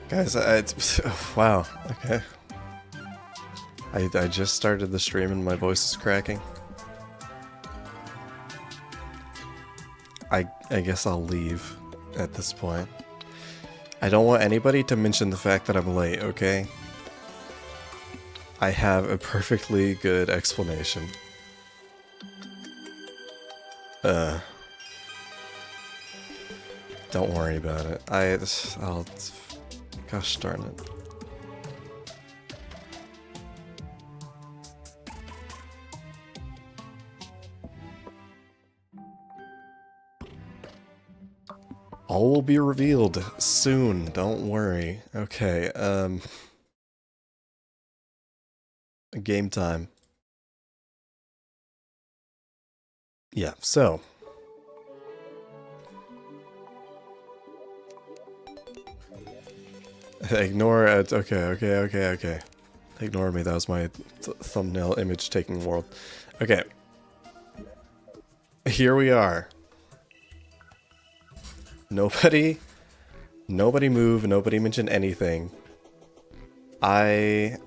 Guys, wow, okay. I just started the stream and my voice is cracking. I guess I'll leave at this point. I don't want anybody to mention the fact that I'm late, okay? I have a perfectly good explanation. Don't worry about it. I'll... Gosh darn it. All will be revealed soon, don't worry. Okay, game time. Yeah, so. Ignore it. Okay. Ignore me, that was my thumbnail image taking world. Okay. Here we are. Nobody move, nobody mention anything. I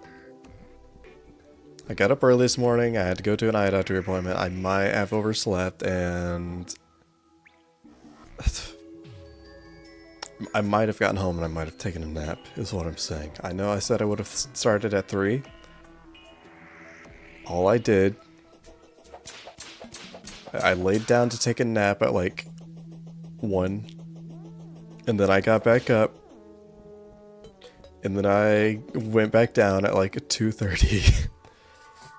got up early this morning, I had to go to an eye doctor appointment, I might have overslept, and I might have gotten home and I might have taken a nap, is what I'm saying. I know I said I would have started at 3. All I did, I laid down to take a nap at like 1. And then I got back up. And then I went back down at like 2:30.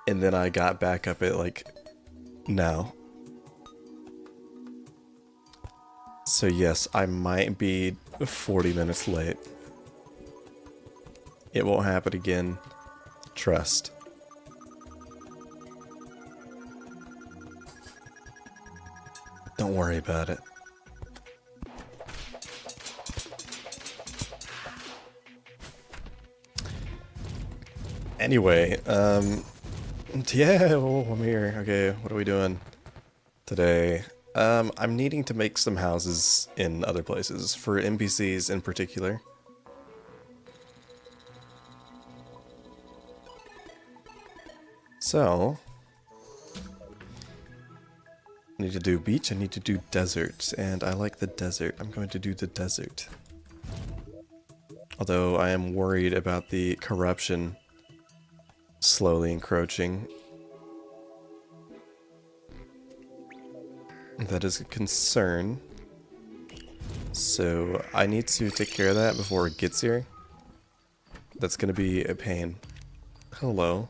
And then I got back up at like now. So yes, I might be 40 minutes late. It won't happen again. Trust. Don't worry about it. Anyway, yeah, oh, I'm here. Okay, what are we doing today? I'm needing to make some houses in other places, for NPCs in particular. So, I need to do beach, I need to do desert, and I like the desert. I'm going to do the desert. Although I am worried about the corruption slowly encroaching. That is a concern. So I need to take care of that before it gets here. That's going to be a pain. Hello.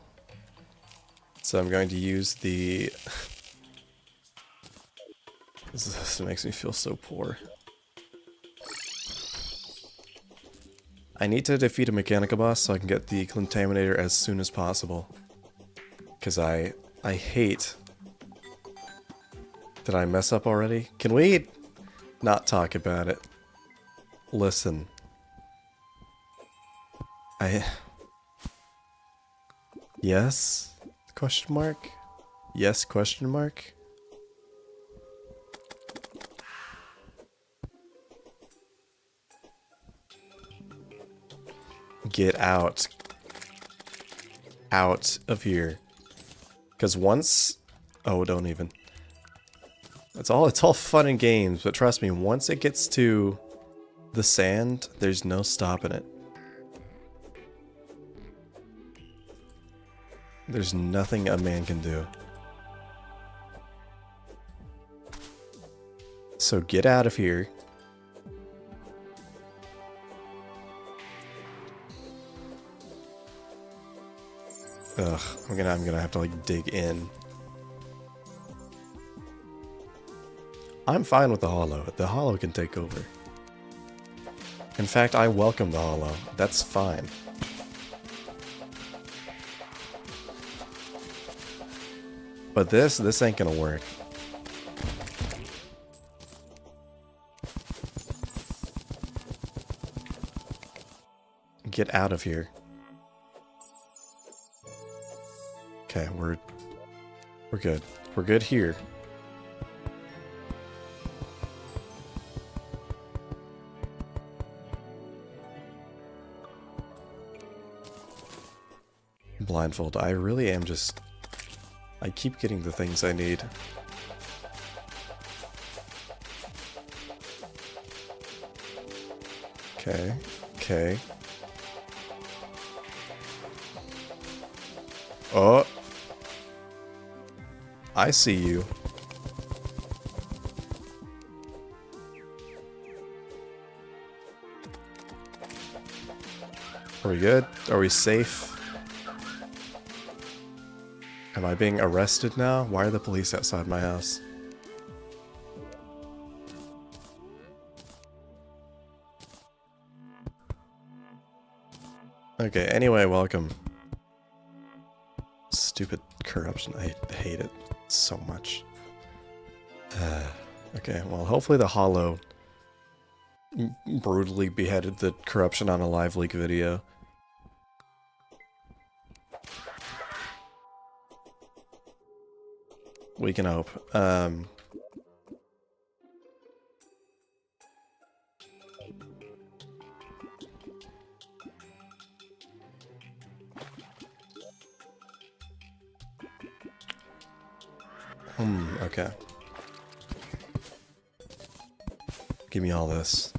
So I'm going to use the... This makes me feel so poor. I need to defeat a mechanical boss so I can get the contaminator as soon as possible. Because I hate... Did I mess up already? Can we not talk about it? Listen. Yes? Question mark? Yes, question mark? Get out. Out of here. Because once... Oh, don't even. It's all fun and games, but trust me, once it gets to the sand, there's no stopping it. There's nothing a man can do. So get out of here. Ugh, I'm gonna have to like dig in. I'm fine with the hollow. The hollow can take over. In fact, I welcome the hollow. That's fine. But this ain't gonna work. Get out of here. Okay, we're good. We're good here. blindfold. I really am just... I keep getting the things I need. Okay, okay. Oh! I see you. Are we good? Are we safe? Am I being arrested now? Why are the police outside my house? Okay, anyway, welcome. Stupid corruption. I hate it so much. Okay, well, hopefully the Hollow brutally beheaded the corruption on a live leak video. We can hope. Okay. Give me all this.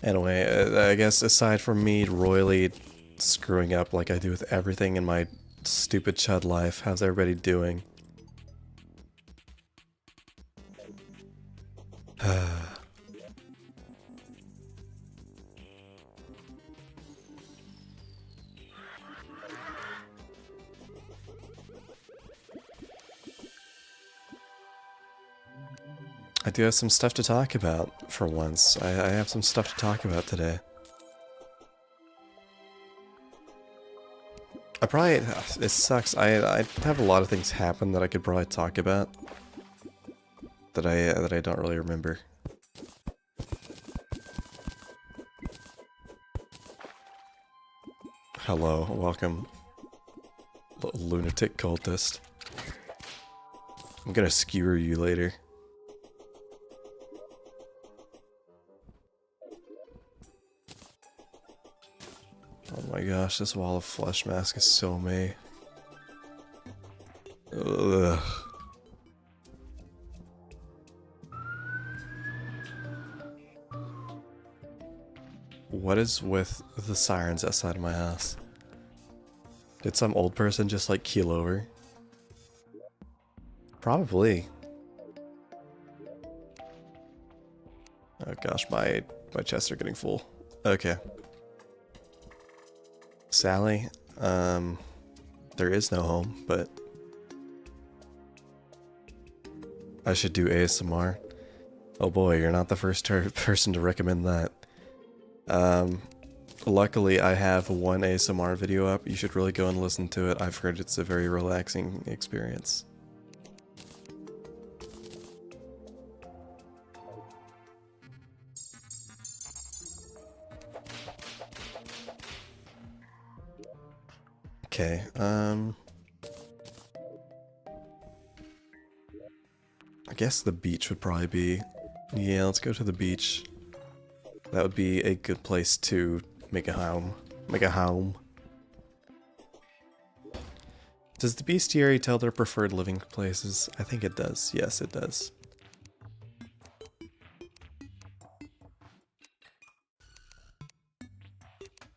Anyway, I guess aside from me royally screwing up like I do with everything in my stupid chud life, how's everybody doing? I do have some stuff to talk about, for once. I have some stuff to talk about today. I probably... It sucks. I have a lot of things happen that I could probably talk about. That I don't really remember. Hello, welcome. Lunatic cultist. I'm gonna skewer you later. Oh my gosh, this wall of flesh mask is so me. Ugh. What is with the sirens outside of my house? Did some old person just like keel over? Probably. Oh gosh, my chests are getting full. Okay. Sally, there is no home, but I should do ASMR. Oh boy, you're not the first person to recommend that. Luckily I have one ASMR video up. You should really go and listen to it. I've heard it's a very relaxing experience. Okay, I guess the beach would probably be... Yeah, let's go to the beach. That would be a good place to make a home. Make a home. Does the bestiary tell their preferred living places? I think it does. Yes, it does.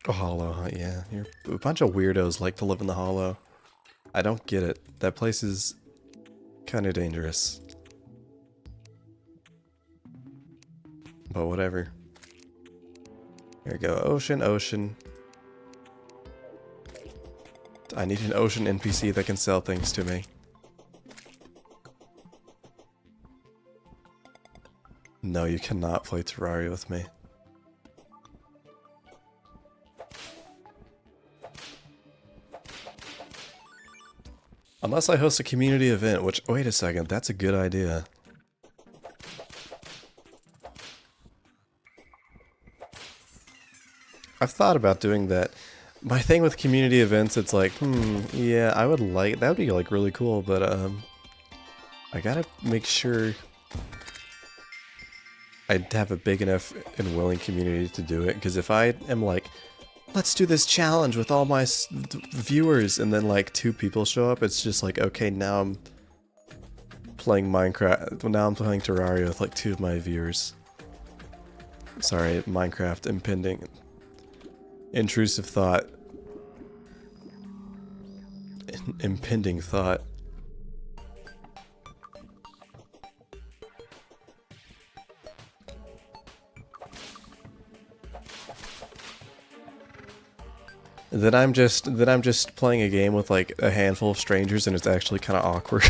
A hollow, huh? Yeah. A bunch of weirdos like to live in the hollow. I don't get it. That place is kind of dangerous. But whatever. Here we go. Ocean, ocean. I need an ocean NPC that can sell things to me. No, you cannot play Terraria with me. Unless I host a community event, which, wait a second, that's a good idea. I've thought about doing that. My thing with community events, it's like, yeah, I would like, that would be like really cool, but I gotta make sure I have a big enough and willing community to do it, because if I am like, let's do this challenge with all my viewers, and then like 2 people show up, it's just like, okay, now I'm playing Minecraft, now I'm playing Terraria with like 2 of my viewers. Sorry, Minecraft impending. Intrusive thought. Impending thought. Then I'm just playing a game with like a handful of strangers and it's actually kind of awkward.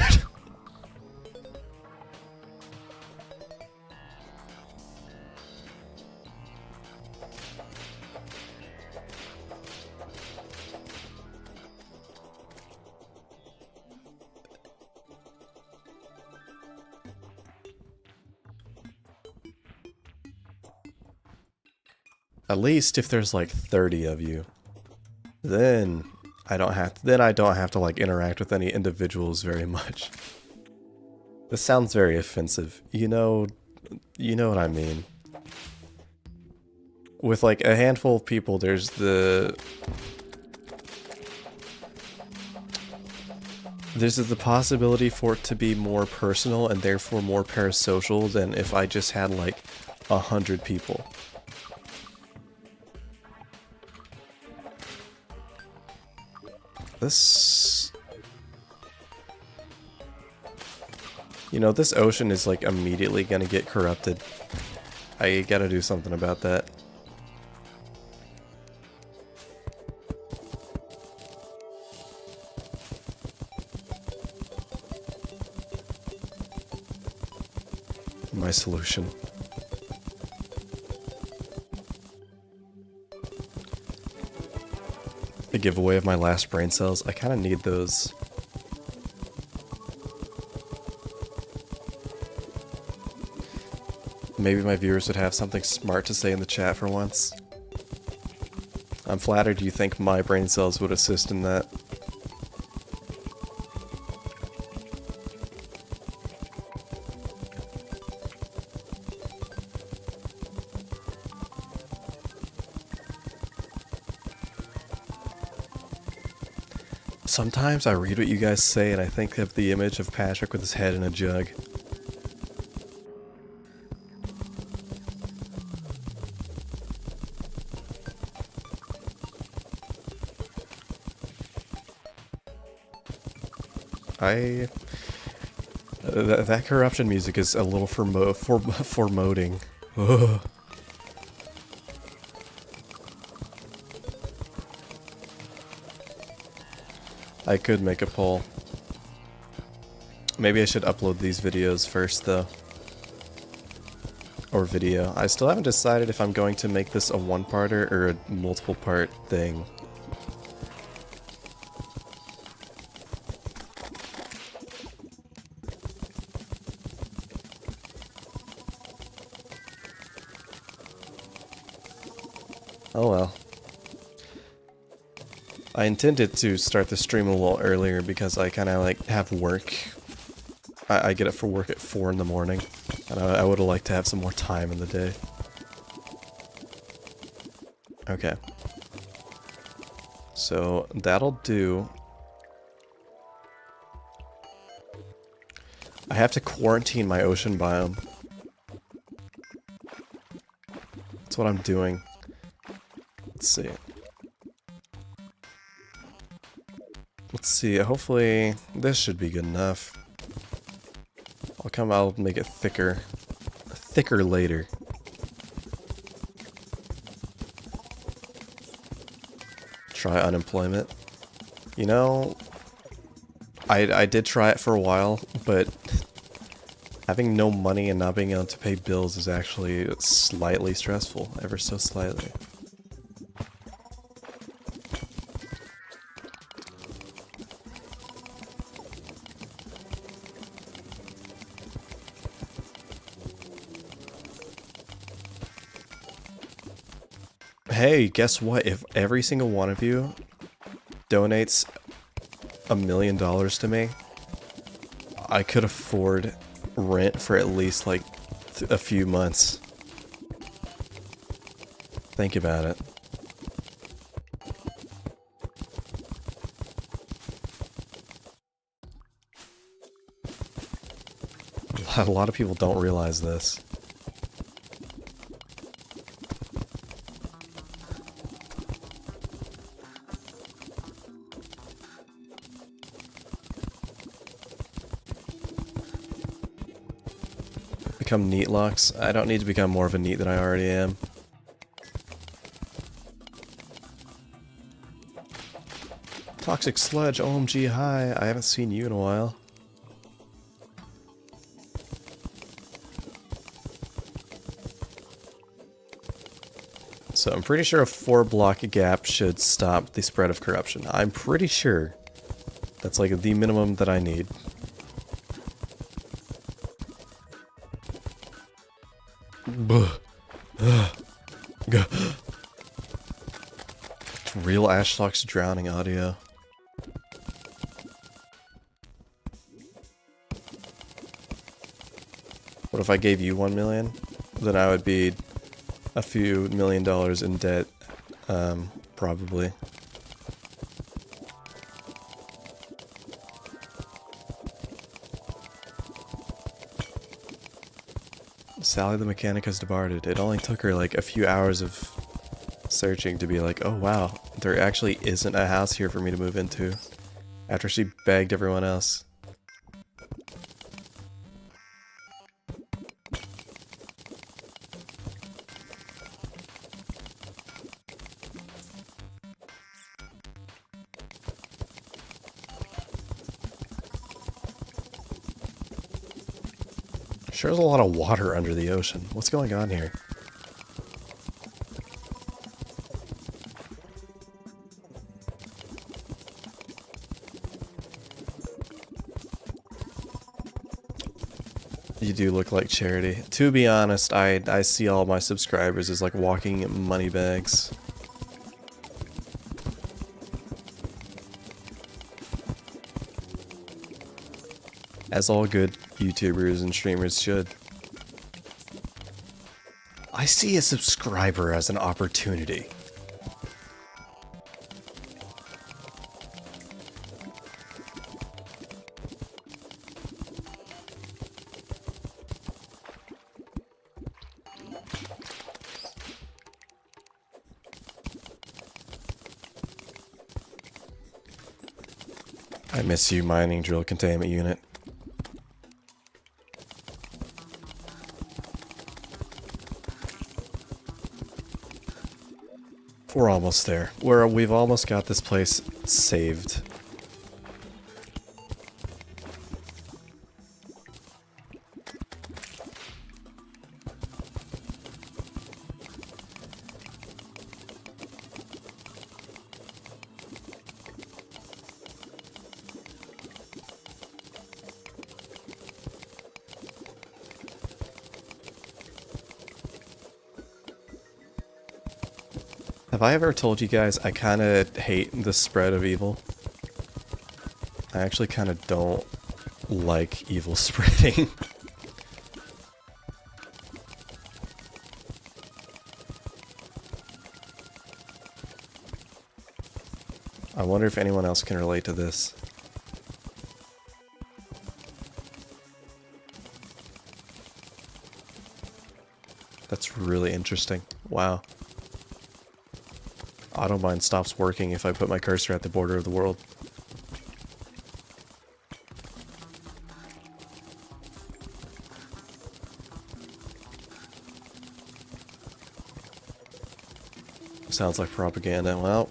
At least if there's like 30 of you. Then I don't have to like interact with any individuals very much. This sounds very offensive. You know what I mean. With like a handful of people, there's the possibility for it to be more personal and therefore more parasocial than if I just had like 100 people. This... You know, this ocean is like immediately gonna get corrupted. I gotta do something about that. My solution. The giveaway of my last brain cells. I kind of need those. Maybe my viewers would have something smart to say in the chat for once. I'm flattered you think my brain cells would assist in that. Sometimes I read what you guys say and I think of the image of Patrick with his head in a jug. That corruption music is a little foreboding. Ugh. I could make a poll. Maybe I should upload these videos first, though. Or video. I still haven't decided if I'm going to make this a one-parter or a multiple-part thing. Oh well. I intended to start the stream a little earlier because I kind of like have work. I get up for work at 4 in the morning, and I would have liked to have some more time in the day. Okay. So that'll do. I have to quarantine my ocean biome. That's what I'm doing. Let's see. Let's see, hopefully this should be good enough. I'll make it thicker. Thicker later. Try unemployment. You know, I did try it for a while, but having no money and not being able to pay bills is actually slightly stressful, ever so slightly. Hey, guess what? If every single one of you donates $1 million to me, I could afford rent for at least like a few months. Think about it. A lot of people don't realize this. Become neat locks. I don't need to become more of a neat than I already am. Toxic Sludge, OMG, hi. I haven't seen you in a while. So I'm pretty sure a 4-block gap should stop the spread of corruption. I'm pretty sure. That's like the minimum that I need. Real Ashlock's drowning audio. What if I gave you 1 million? Then I would be a few $1 million in debt, probably. Sally the mechanic has departed. It only took her like a few hours of searching to be like, oh wow, there actually isn't a house here for me to move into. After she begged everyone else. Sure, there's a lot of water under the ocean. What's going on here? You do look like Charity. To be honest, I see all my subscribers as like walking money bags. As all good YouTubers and streamers should. I see a subscriber as an opportunity. I miss you, mining drill containment unit. We're almost there. We've almost got this place saved. Have I ever told you guys I kind of hate the spread of evil? I actually kind of don't like evil spreading. I wonder if anyone else can relate to this. That's really interesting. Wow. Autobind stops working if I put my cursor at the border of the world. Sounds like propaganda. Well,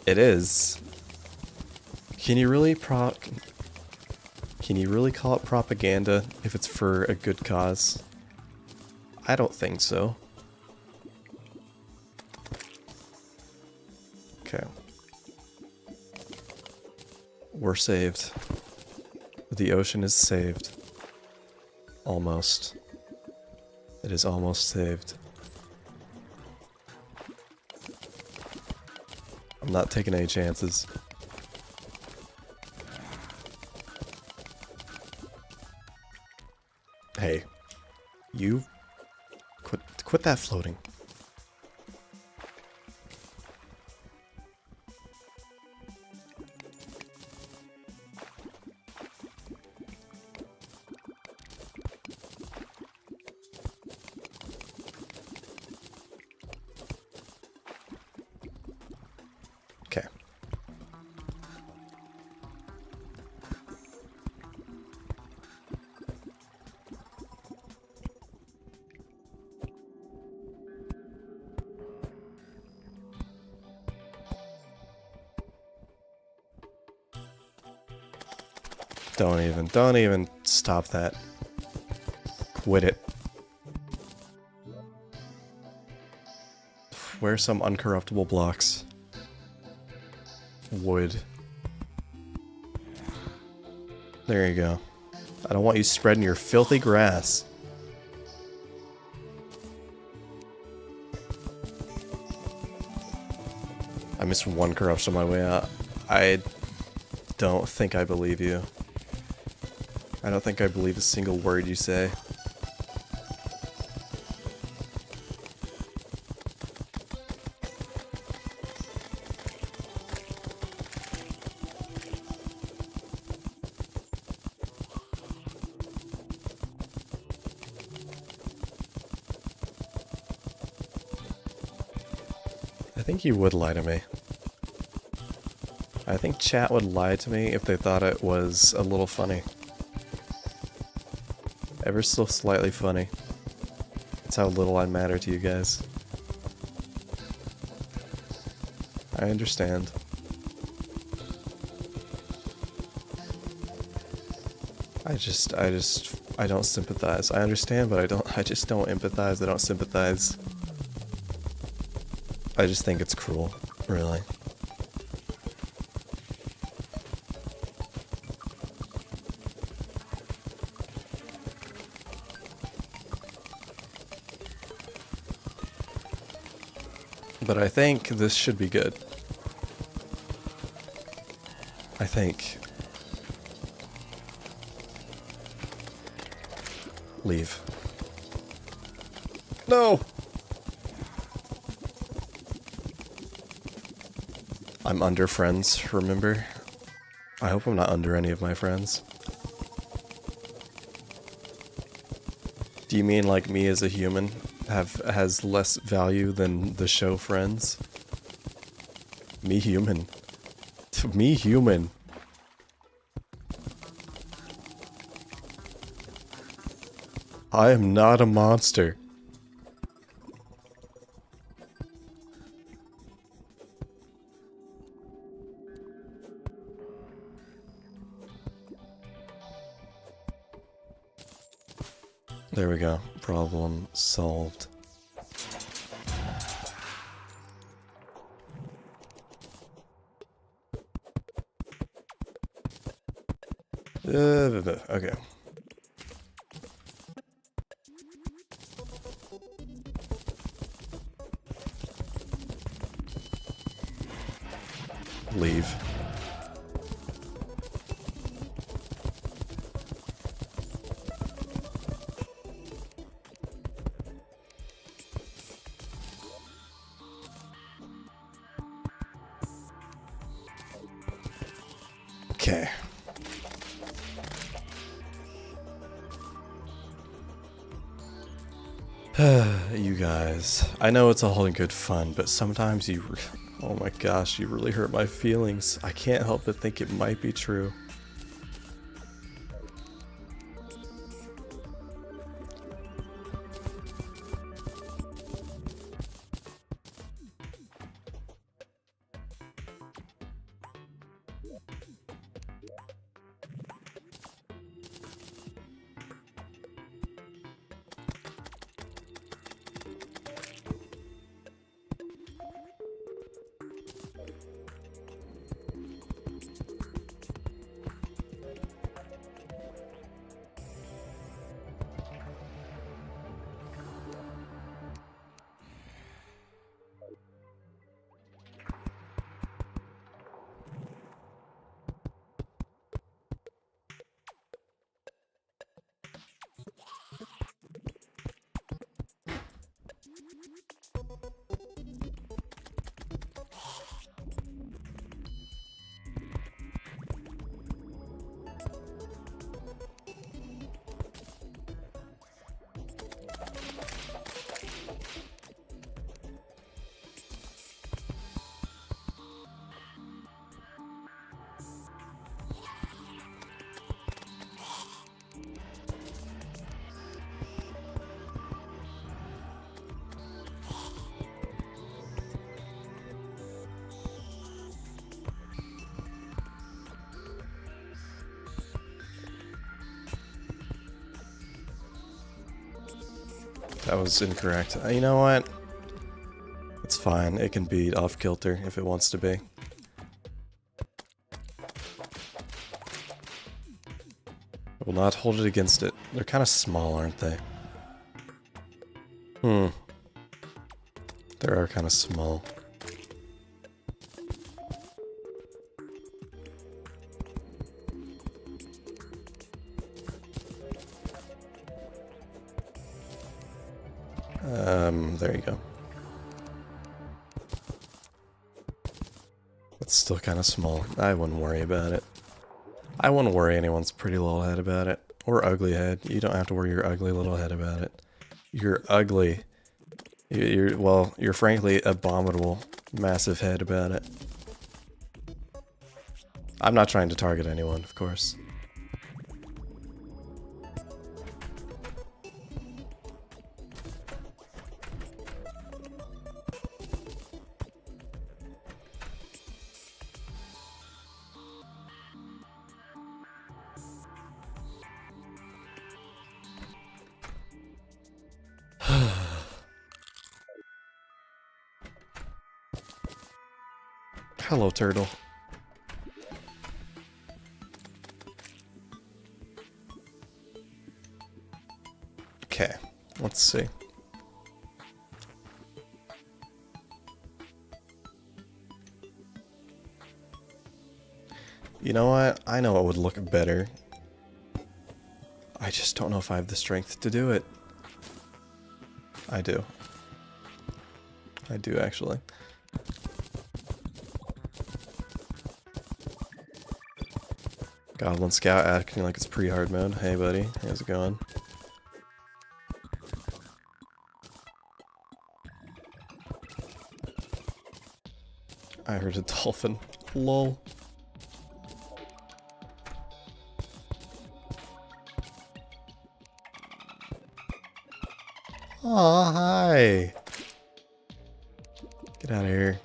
it is. Can you really call it propaganda if it's for a good cause? I don't think so. Okay. We're saved. The ocean is saved. Almost. It is almost saved. I'm not taking any chances. Hey, you quit that floating. Okay. Don't even stop that. Quit it. Where's some uncorruptible blocks? Wood. There you go. I don't want you spreading your filthy grass. I missed one corruption on my way out. I don't think I believe you. I don't think I believe a single word you say. I think you would lie to me. I think chat would lie to me if they thought it was a little funny. Ever so slightly funny. That's how little I matter to you guys. I understand. I don't sympathize. I understand, but I just don't empathize. I don't sympathize. I just think it's cruel, really. But I think this should be good. I think. Leave. No! I'm under friends, remember? I hope I'm not under any of my friends. Do you mean like me as a human has less value than the show Friends? Me human. Me human. I am not a monster. There we go. Problem solved. Okay. Leave. Okay. You guys, I know it's all in good fun, but sometimes oh my gosh, you really hurt my feelings. I can't help but think it might be true. That was incorrect. You know what? It's fine. It can be off kilter if it wants to be. I will not hold it against it. They're kind of small, aren't they? They are kind of small. There you go. It's still kind of small. I wouldn't worry about it. I wouldn't worry anyone's pretty little head about it. Or ugly head. You don't have to worry your ugly little head about it. You're ugly. You're frankly abominable, massive head about it. I'm not trying to target anyone, of course. Hello, turtle. Okay, let's see. You know what? I know it would look better. I just don't know if I have the strength to do it. I do. I do, actually. Goblin Scout acting like it's pre-hard mode. Hey, buddy. How's it going? I heard a dolphin. Lol. Aw, hi. Get out of here.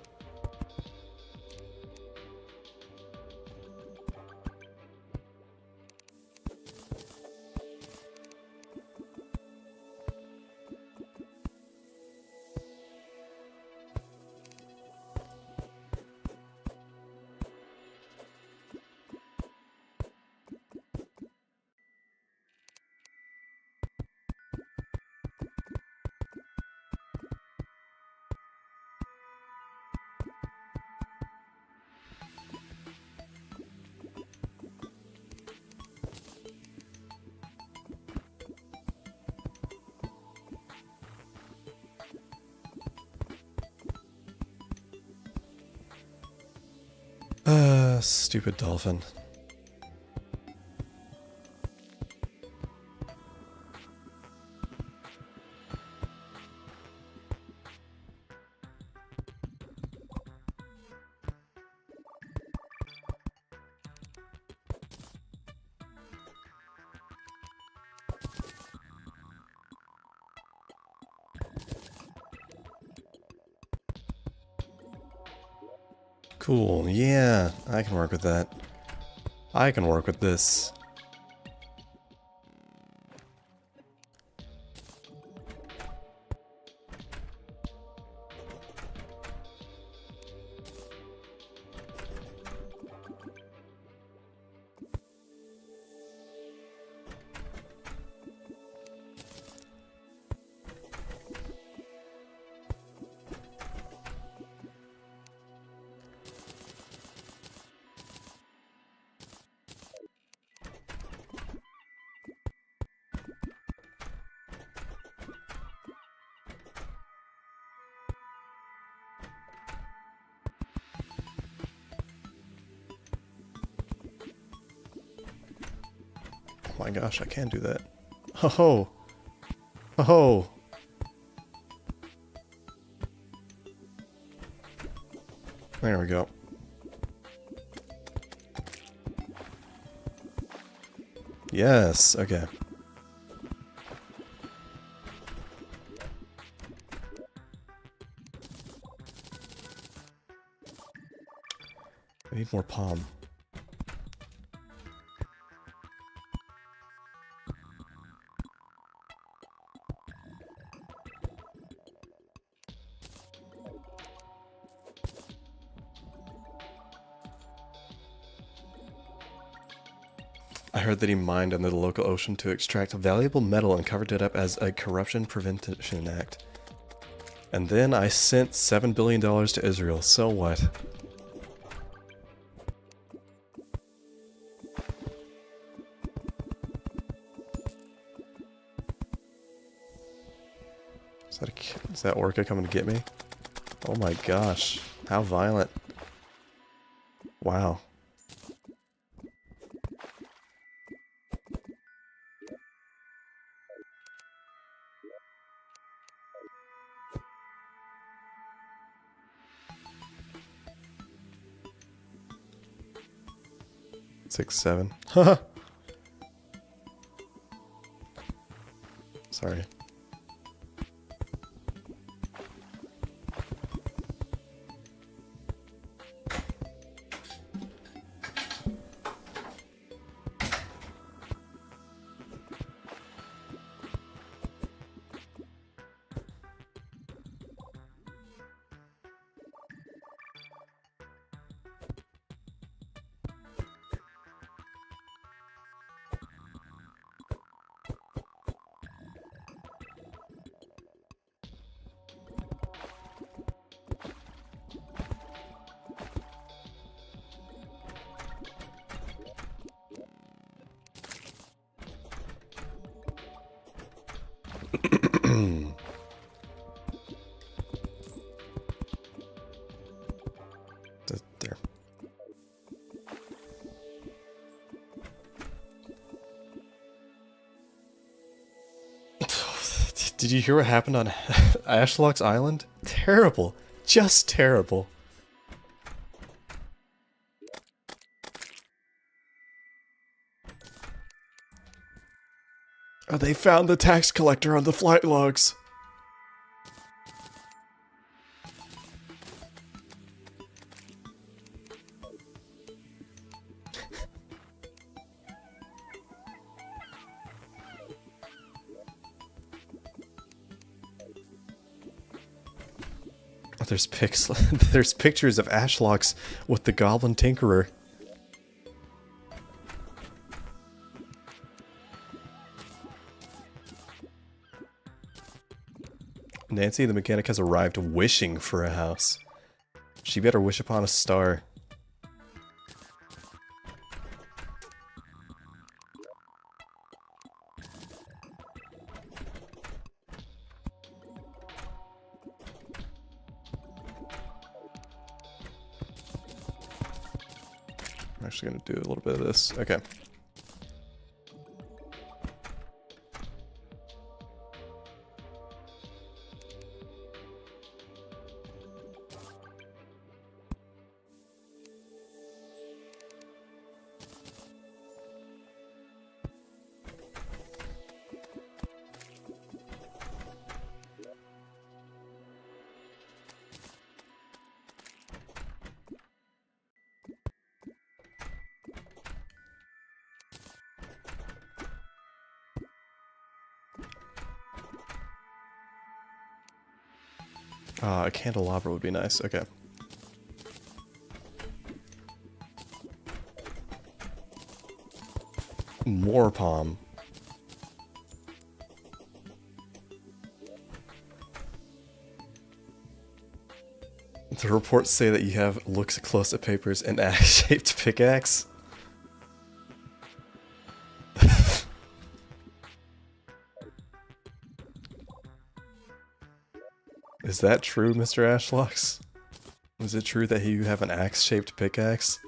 Stupid dolphin. Cool, yeah, I can work with that. I can work with this. Oh my gosh, I can do that. Ho ho! Ho ho! There we go. Yes, okay. I need more palm. heard that he mined under the local ocean to extract valuable metal and covered it up as a corruption prevention act. And then I sent $7 billion to Israel, so what? Is that Orca coming to get me? Oh my gosh, how violent. Wow. Six, 7. Haha. Sorry. There. Did you hear what happened on Ashlock's Island? Terrible. Just terrible. Oh, they found the tax collector on the flight logs. There's there's pictures of Ashlocks with the Goblin Tinkerer. Nancy the mechanic has arrived wishing for a house. She better wish upon a star. I'm actually going to do a little bit of this. Okay. A candelabra would be nice. Okay. More palm. The reports say that you have looks close at papers and axe-shaped pickaxe. Is that true, Mr. Ashlocks? Is it true that you have an axe-shaped pickaxe?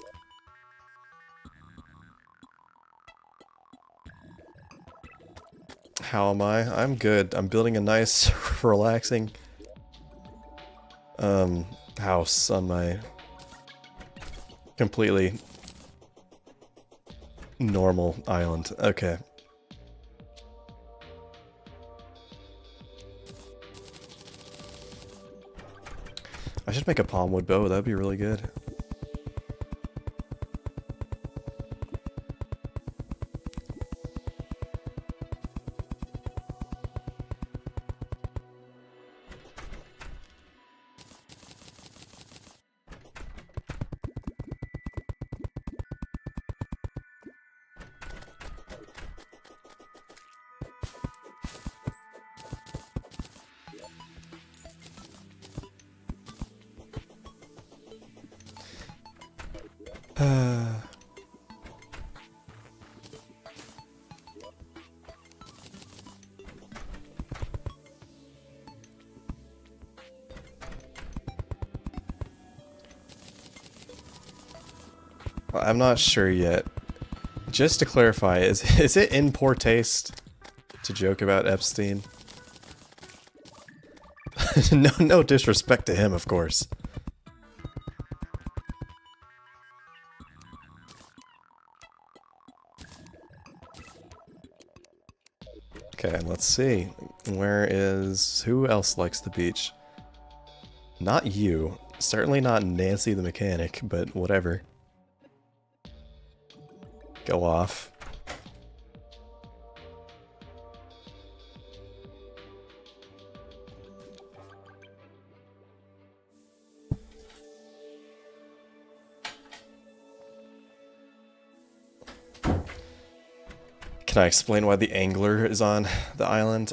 How am I? I'm good. I'm building a nice, relaxing house on my completely normal island. Okay. I should make a palm wood bow, that'd be really good. I'm not sure yet. Just to clarify, is it in poor taste to joke about Epstein? No disrespect to him, of course. Okay, let's see. Who else likes the beach? Not you. Certainly not Nancy the mechanic, but whatever. Go off. Can I explain why the angler is on the island?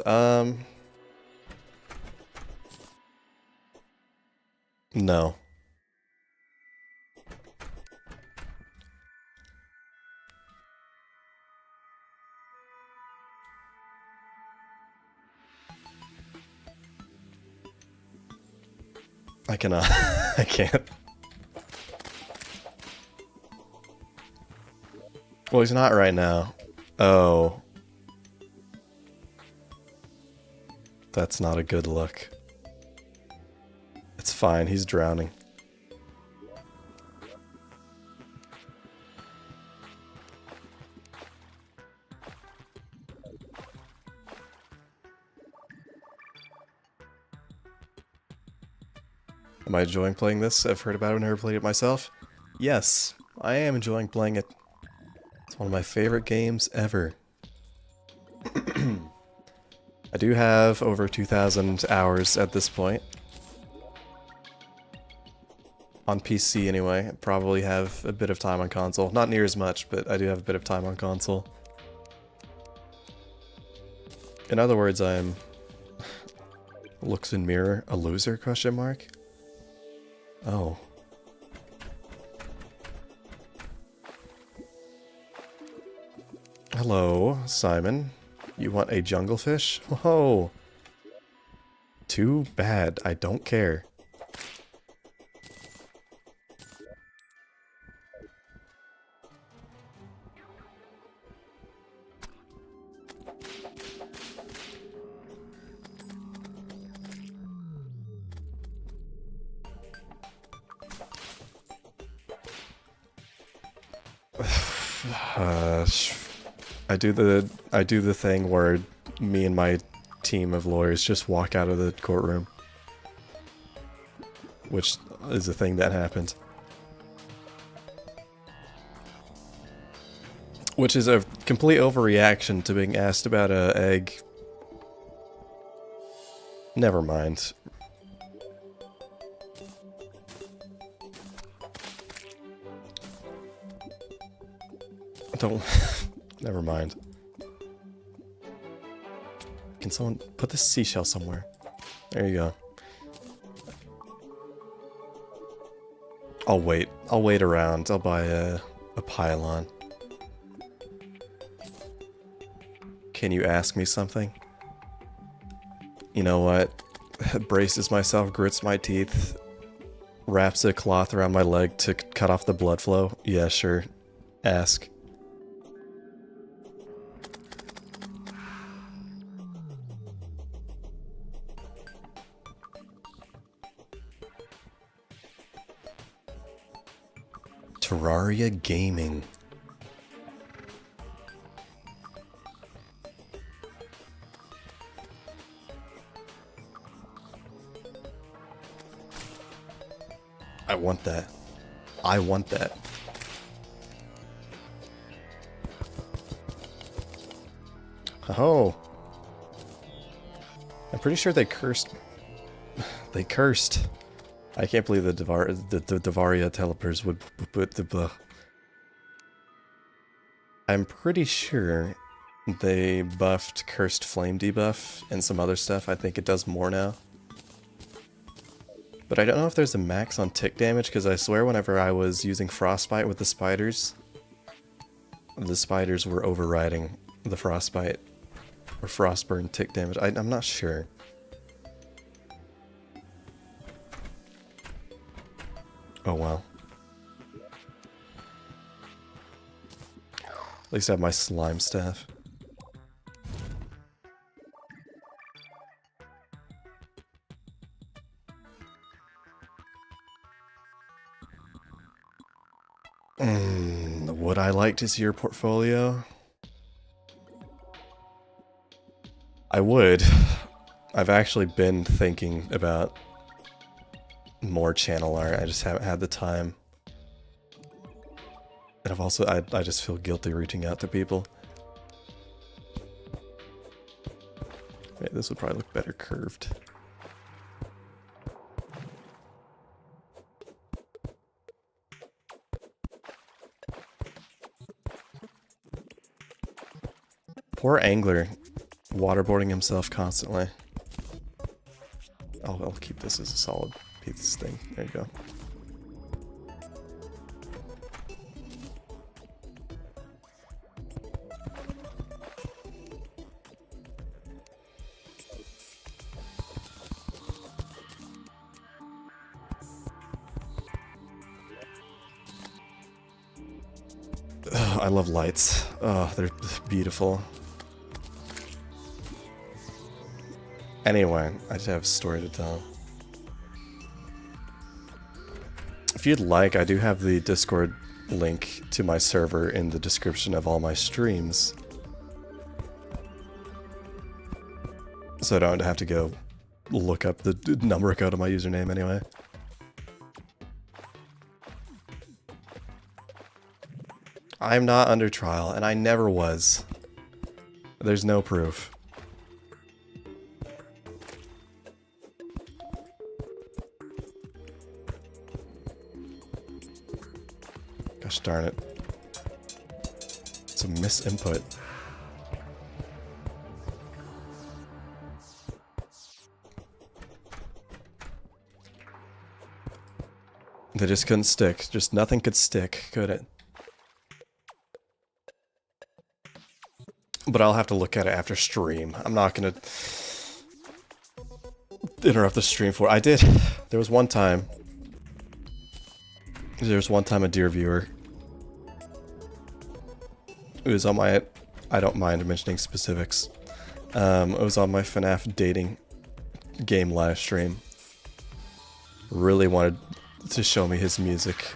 No. I cannot. I can't. Well, he's not right now. Oh. That's not a good look. It's fine, he's drowning. Am I enjoying playing this? I've heard about it, never played it myself. Yes, I am enjoying playing it. It's one of my favorite games ever. I do have over 2,000 hours at this point. On PC anyway. I probably have a bit of time on console. Not near as much, but I do have a bit of time on console. In other words, I'm... Looks in mirror, a loser, question mark? Oh. Hello, Simon. You want a jungle fish? Whoa. Too bad. I don't care. I do the thing where me and my team of lawyers just walk out of the courtroom. Which is a thing that happened. Which is a complete overreaction to being asked about a egg. Never mind. Don't... Never mind. Can someone put this seashell somewhere? There you go. I'll wait. I'll wait around. I'll buy a pylon. Can you ask me something? You know what? Braces myself, grits my teeth, wraps a cloth around my leg to cut off the blood flow. Yeah, sure. Ask. Terraria Gaming. I want that. I want that. Oh. I'm pretty sure they cursed. They cursed. I can't believe the Terraria developers would put the... I'm pretty sure they buffed Cursed Flame debuff and some other stuff. I think it does more now. But I don't know if there's a max on tick damage, because I swear whenever I was using Frostbite with the spiders were overriding the Frostbite or Frostburn tick damage. I'm not sure. Oh well. At least I have my slime staff. Would I like to see your portfolio? I would. I've actually been thinking about more channel art. I just haven't had the time. And I've also, I just feel guilty reaching out to people. Wait, this would probably look better curved. Poor angler, waterboarding himself constantly. I'll keep this as a solid piece thing. There you go. Oh, I love lights. Oh, they're beautiful. Anyway, I just have a story to tell. If you'd like, I do have the Discord link to my server in the description of all my streams. So I don't have to go look up the number code of my username anyway. I'm not under trial, and I never was. There's no proof. Gosh darn it. It's a misinput. They just couldn't stick. Just nothing could stick, could it? But I'll have to look at it after stream. I'm not gonna interrupt the stream for it. I did. There was one time a dear viewer. It was on my, I don't mind mentioning specifics. It was on my FNAF dating game live stream. Really wanted to show me his music.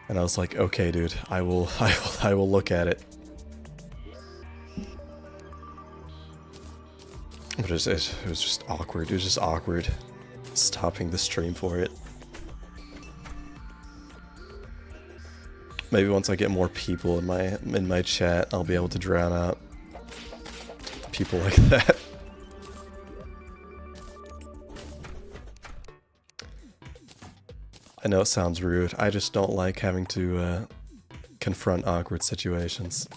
And I was like, okay dude, I will look at it. But it was just awkward. It was just awkward stopping the stream for it. Maybe once I get more people in my chat, I'll be able to drown out people like that. I know it sounds rude. I just don't like having to confront awkward situations.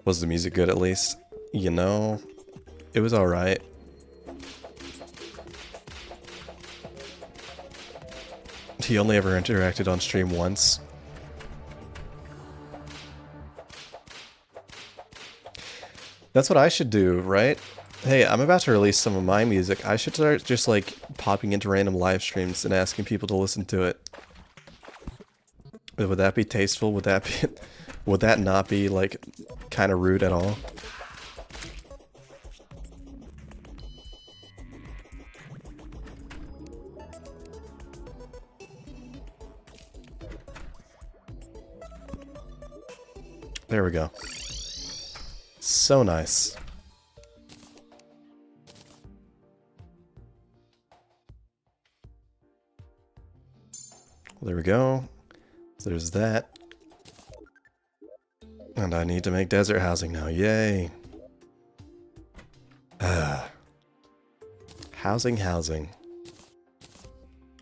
Was the music good at least? You know, it was alright. He only ever interacted on stream once. That's what I should do, right? Hey, I'm about to release some of my music. I should start just like popping into random live streams and asking people to listen to it. Would that be tasteful? Would that be... Would that not be, like, kind of rude at all? There we go. So nice. There we go. So there's that. And I need to make desert housing now. Yay. Housing.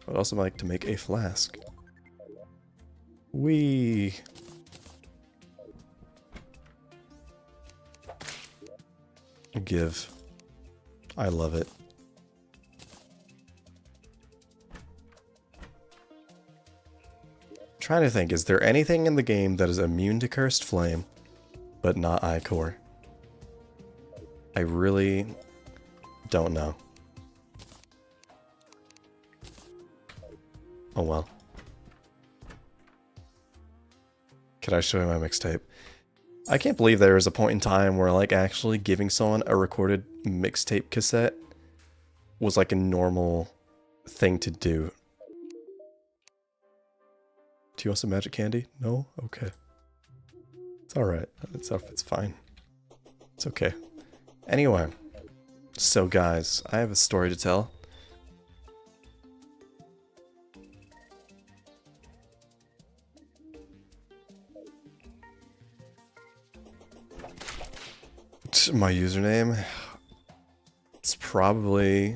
I'd also like to make a flask. Whee! Give. I love it. Trying to think, is there anything in the game that is immune to Cursed Flame, but not Ichor? I really don't know. Oh well. Can I show you my mixtape? I can't believe there was a point in time where like actually giving someone a recorded mixtape cassette was like a normal thing to do. Do you want some magic candy? No? Okay. It's alright. It's fine. It's okay. Anyway. So guys, I have a story to tell. My username? It's probably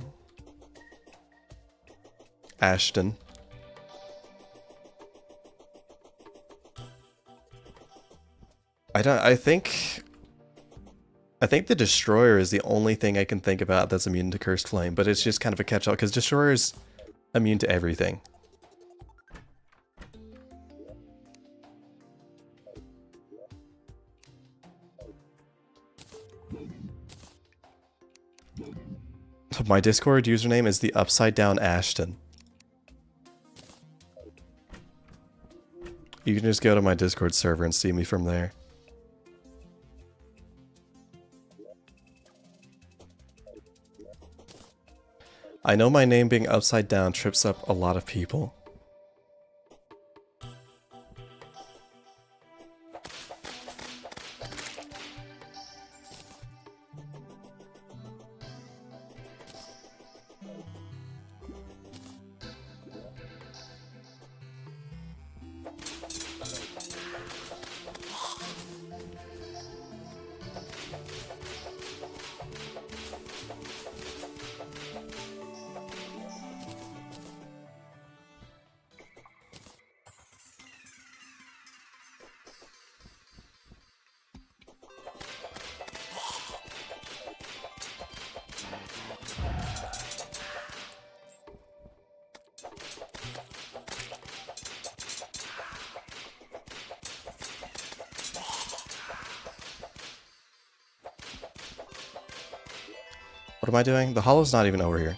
Ashton. I think the Destroyer is the only thing I can think about that's immune to Cursed Flame, but it's just kind of a catch-all because Destroyer's immune to everything. My Discord username is the Upside Down Ashton. You can just go to my Discord server and see me from there. I know my name being upside down trips up a lot of people. What am I doing? The hollow's not even over here.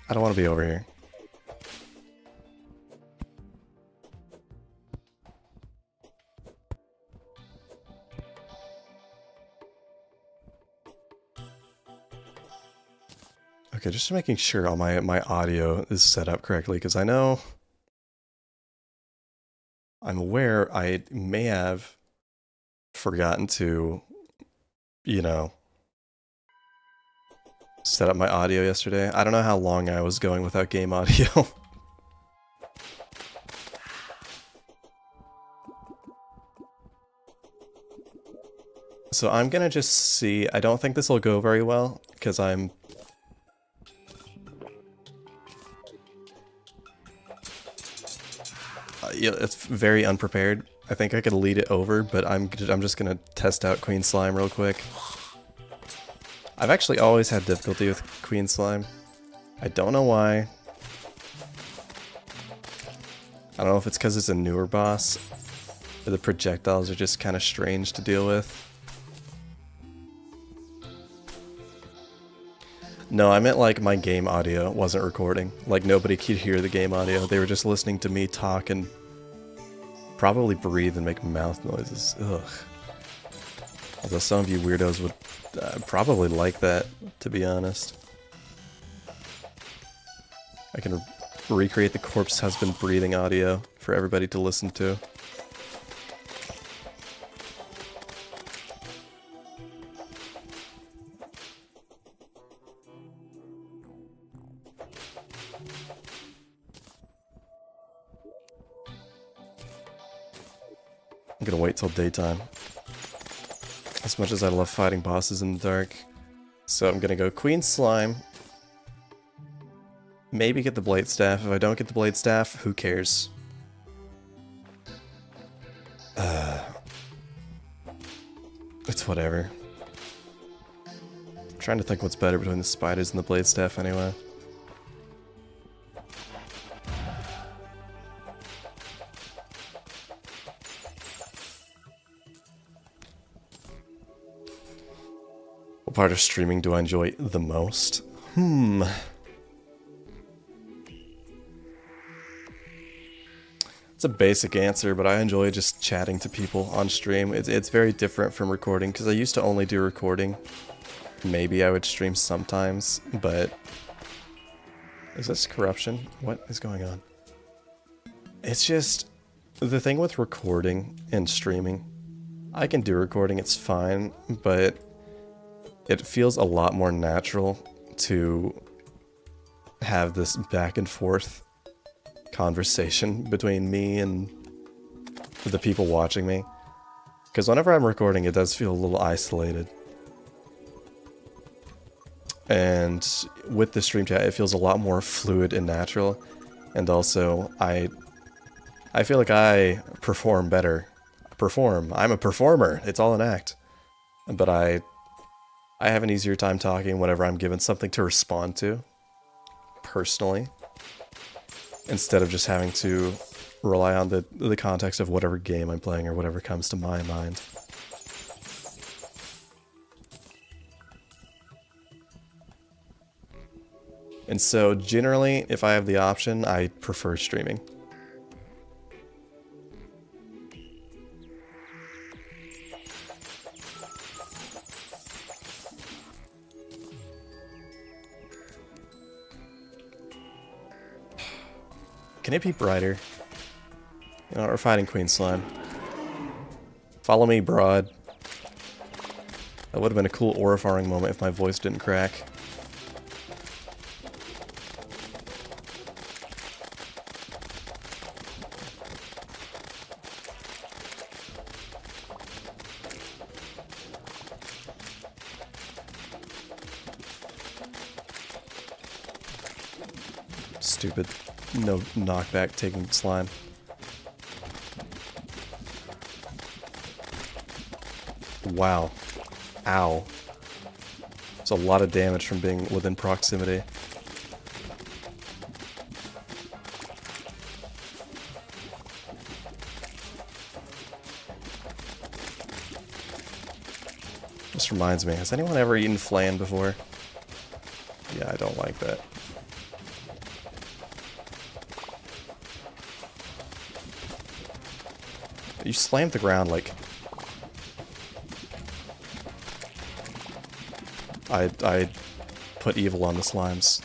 I don't want to be over here. Okay, just making sure all my audio is set up correctly, because I know I'm aware I may have forgotten to, you know, set up my audio yesterday. I don't know how long I was going without game audio. So I'm gonna just see. I don't think this will go very well, because I'm... yeah, it's very unprepared. I think I could lead it over, but I'm just gonna test out Queen Slime real quick. I've actually always had difficulty with Queen Slime. I don't know why. I don't know if it's because it's a newer boss, or the projectiles are just kind of strange to deal with. No, I meant like my game audio wasn't recording. Like nobody could hear the game audio. They were just listening to me talk and probably breathe and make mouth noises. Ugh. Although some of you weirdos would probably like that, to be honest. I can recreate the corpse husband breathing audio for everybody to listen to. I'm gonna wait till daytime. As much as I love fighting bosses in the dark. So I'm gonna go Queen Slime. Maybe get the Blade Staff. If I don't get the Blade Staff, who cares? It's whatever. I'm trying to think what's better between the spiders and the Blade Staff anyway. What part of streaming do I enjoy the most? It's a basic answer, but I enjoy just chatting to people on stream. It's very different from recording, because I used to only do recording. Maybe I would stream sometimes, but... Is this corruption? What is going on? It's just... The thing with recording and streaming, I can do recording, it's fine, but it feels a lot more natural to have this back and forth conversation between me and the people watching me. Because whenever I'm recording, it does feel a little isolated. And with the stream chat, it feels a lot more fluid and natural. And also, I feel like I perform better. I'm a performer. It's all an act. But I have an easier time talking whenever I'm given something to respond to, personally, instead of just having to rely on the context of whatever game I'm playing or whatever comes to my mind. And so, generally, if I have the option, I prefer streaming. Can it be brighter? You know, we're fighting Queen Slime. Follow me, broad. That would have been a cool aura-farming moment if my voice didn't crack. Stupid. No knockback taking slime. Wow. Ow. It's a lot of damage from being within proximity. This reminds me, has anyone ever eaten flan before? Yeah, I don't like that. You slammed the ground like... I put evil on the slimes.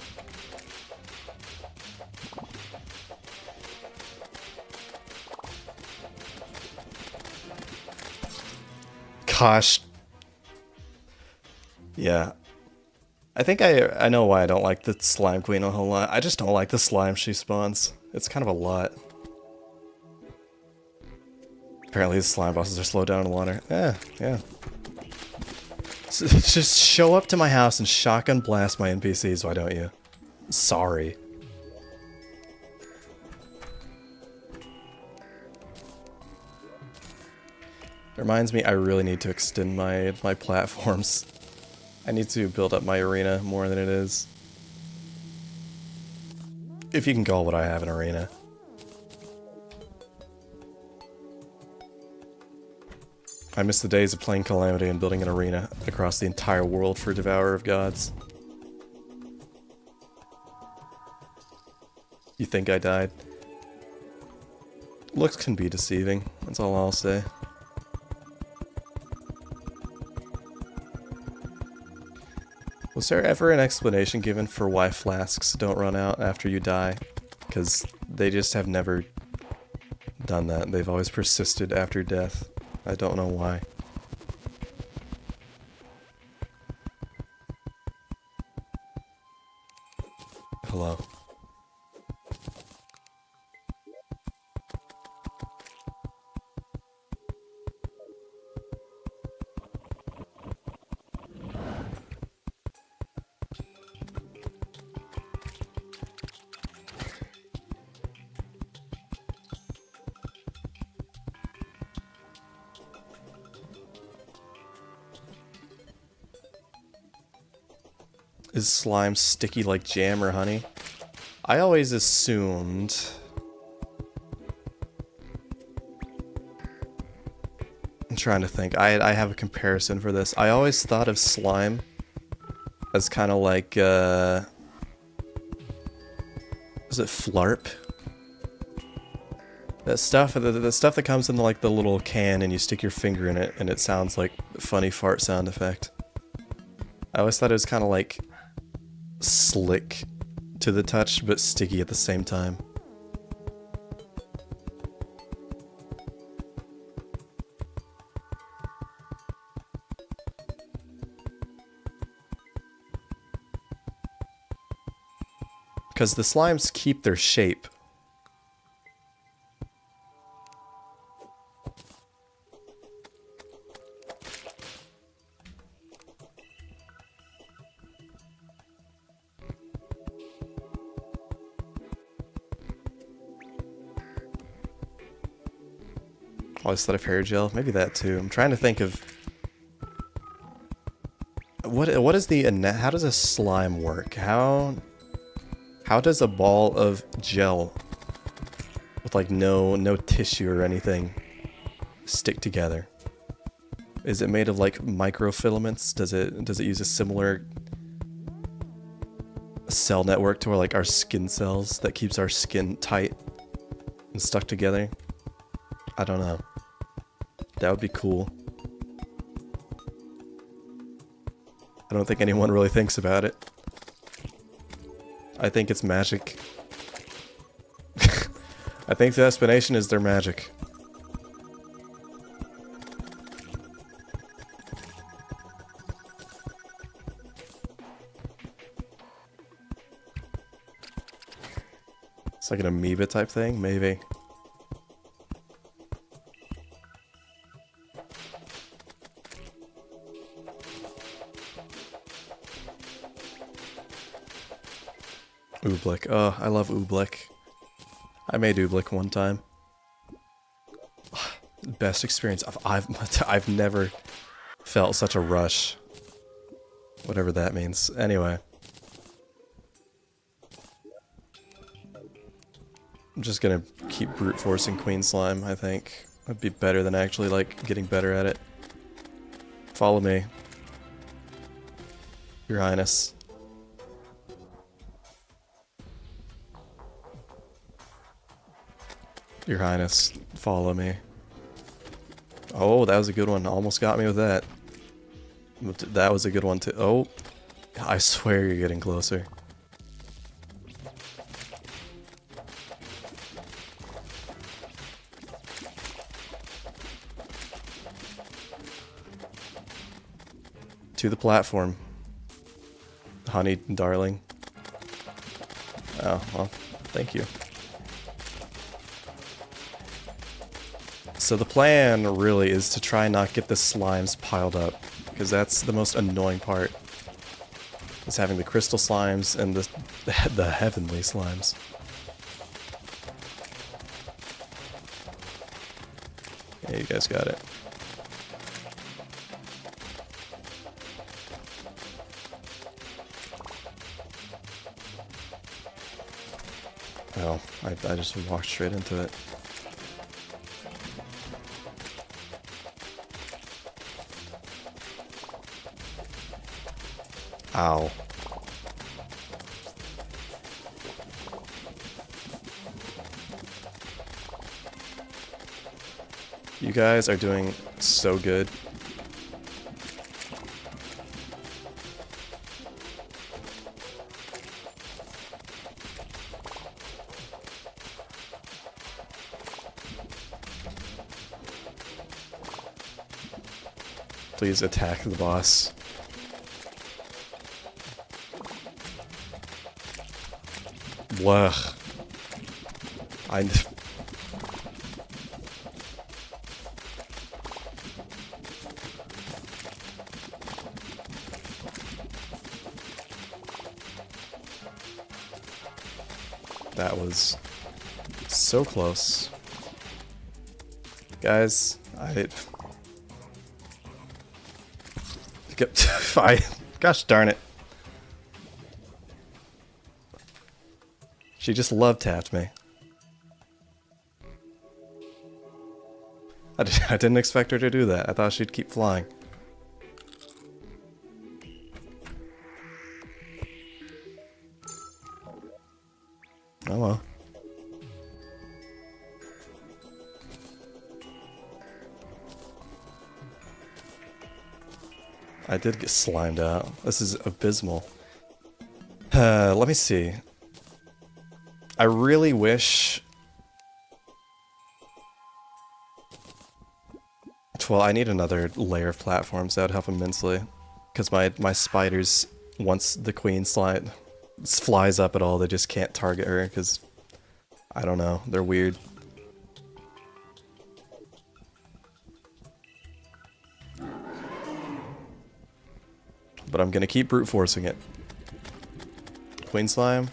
Gosh. Yeah. I think I know why I don't like the slime queen a whole lot. I just don't like the slime she spawns. It's kind of a lot. Apparently the slime bosses are slowed down in the water. Yeah. Just show up to my house and shotgun blast my NPCs, why don't you? Sorry. It reminds me, I really need to extend my platforms. I need to build up my arena more than it is. If you can call what I have an arena. I miss the days of playing Calamity and building an arena across the entire world for Devourer of Gods. You think I died? Looks can be deceiving, that's all I'll say. Was there ever an explanation given for why flasks don't run out after you die? Because they just have never done that. They've always persisted after death. I don't know why. Hello. Is slime sticky like jam or honey? I always assumed... I'm trying to think. I have a comparison for this. I always thought of slime as kind of like, is it Flarp? That stuff, the stuff that comes in like the little can and you stick your finger in it and it sounds like a funny fart sound effect. I always thought it was kind of like slick to the touch, but sticky at the same time. Because the slimes keep their shape. Always thought of hair gel. Maybe that too. I'm trying to think of what is the how does a slime work? How does a ball of gel with like no tissue or anything stick together? Is it made of like microfilaments? Does it use a similar cell network to where like our skin cells that keeps our skin tight and stuck together? I don't know. That would be cool. I don't think anyone really thinks about it. I think it's magic. I think the explanation is their magic. It's like an amoeba type thing, maybe. Oobleck. Oh, I love Oobleck. I made Oobleck one time. Best experience. I've never felt such a rush. Whatever that means. Anyway. I'm just gonna keep brute forcing Queen Slime, I think. That'd be better than actually, like, getting better at it. Follow me. Your Highness. Your Highness, follow me. Oh, that was a good one. Almost got me with that. That was a good one too. Oh, I swear you're getting closer. To the platform. Honey, darling. Oh, well, thank you. So the plan really is to try not get the slimes piled up, because that's the most annoying part, is having the crystal slimes and the heavenly slimes. Yeah, you guys got it. Oh, I just walked straight into it. Ow. You guys are doing so good. Please attack the boss. Blech. That was so close. Guys, gosh darn it. She just love tapped me. I didn't expect her to do that. I thought she'd keep flying. Oh well. I did get slimed out. This is abysmal. Let me see. I really wish... Well, I need another layer of platforms. That would help immensely. Because my spiders, once the queen slide flies up at all, they just can't target her because, I don't know, they're weird. But I'm gonna keep brute forcing it. Queen slime.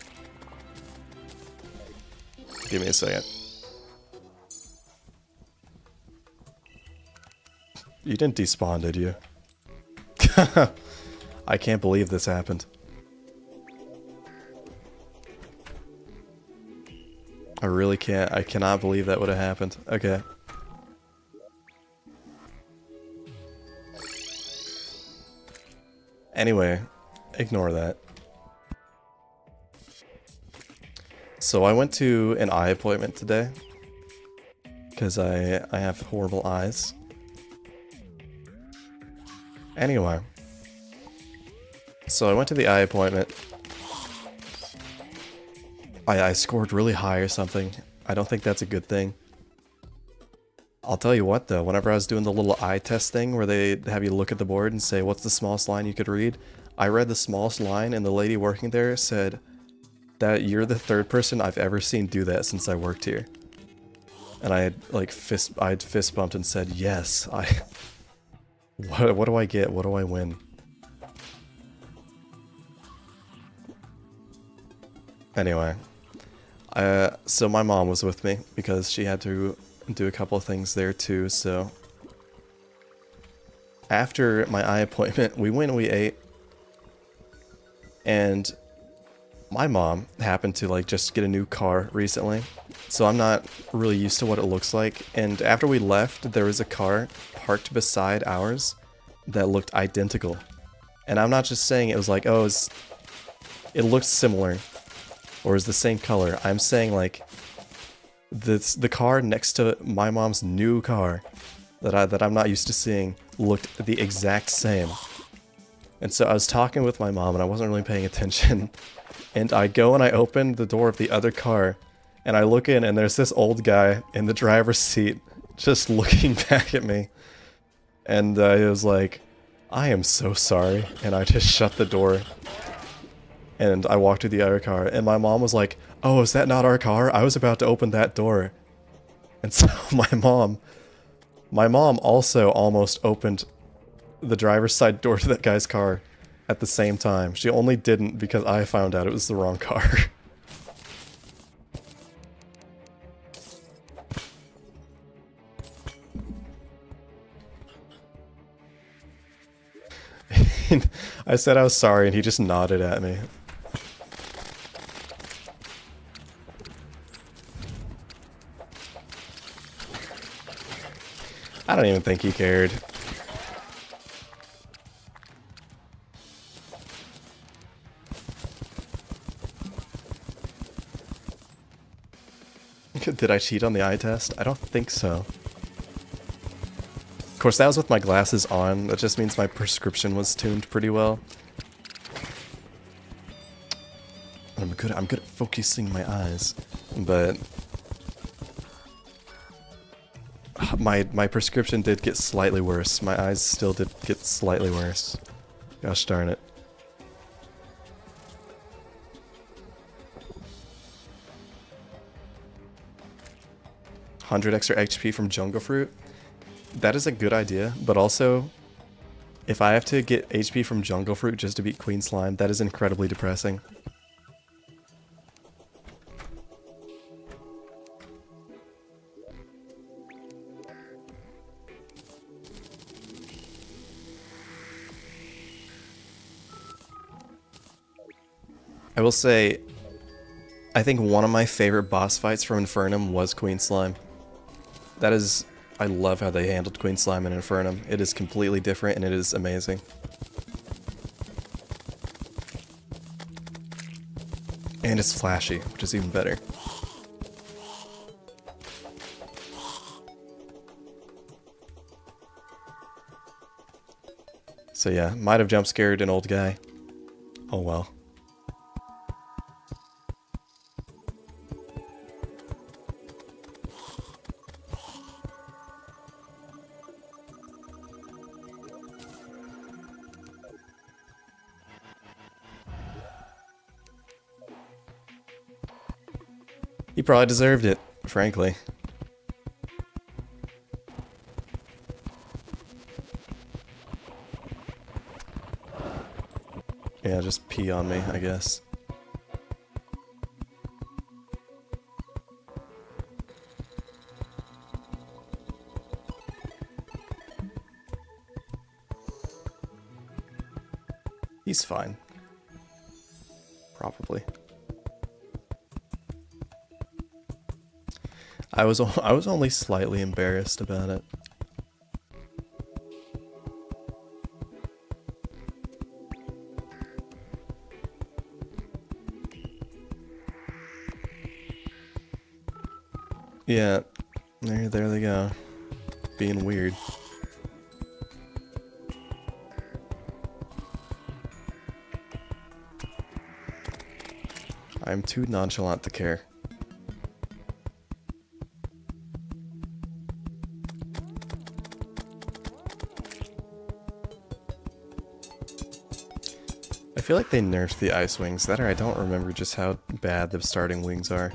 Give me a second. You didn't despawn, did you? I can't believe this happened. I really can't. I cannot believe that would have happened. Okay. Anyway, ignore that. So I went to an eye appointment today. Because I have horrible eyes. Anyway. So I went to the eye appointment. I scored really high or something. I don't think that's a good thing. I'll tell you what though, whenever I was doing the little eye test thing where they have you look at the board and say what's the smallest line you could read, I read the smallest line and the lady working there said that you're the third person I've ever seen do that since I worked here. And I had like fist bumped and said, yes, what do I get? What do I win? Anyway, so my mom was with me because she had to do a couple of things there too, so after my eye appointment, we went and we ate, and my mom happened to like just get a new car recently, so I'm not really used to what it looks like, and after we left, there was a car parked beside ours that looked identical, and I'm not just saying it was like, oh, it looked similar, or is the same color. I'm saying like the car next to my mom's new car that I'm not used to seeing looked the exact same. And so I was talking with my mom and I wasn't really paying attention. And I go and I open the door of the other car and I look in and there's this old guy in the driver's seat just looking back at me. And I was like, I am so sorry. And I just shut the door. And I walked to the other car, and my mom was like, oh, is that not our car? I was about to open that door. And so my mom also almost opened the driver's side door to that guy's car at the same time. She only didn't because I found out it was the wrong car. I said I was sorry, and he just nodded at me. I don't even think he cared. Did I cheat on the eye test? I don't think so. Of course, that was with my glasses on. That just means my prescription was tuned pretty well. I'm good at focusing my eyes, but my prescription did get slightly worse. My eyes still did get slightly worse. Gosh darn it. $100 extra HP from Jungle Fruit. That is a good idea, but also, if I have to get HP from Jungle Fruit just to beat Queen Slime, that is incredibly depressing. I will say, I think one of my favorite boss fights from Infernum was Queen Slime. That is, I love how they handled Queen Slime in Infernum. It is completely different and it is amazing. And it's flashy, which is even better. So yeah, might have jump scared an old guy. Oh well. He probably deserved it, frankly. Yeah, just pee on me, I guess. He's fine. Probably. I was only slightly embarrassed about it. Yeah, there they go. Being weird. I'm too nonchalant to care. I feel like they nerfed the ice wings. That or I don't remember just how bad the starting wings are.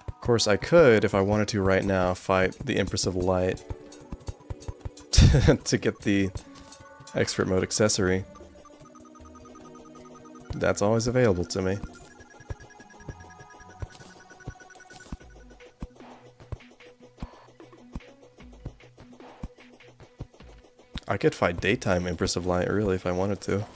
Of course, I could, if I wanted to right now, fight the Empress of Light to get the expert mode accessory. That's always available to me. I could fight daytime Empress of Light, really, if I wanted to.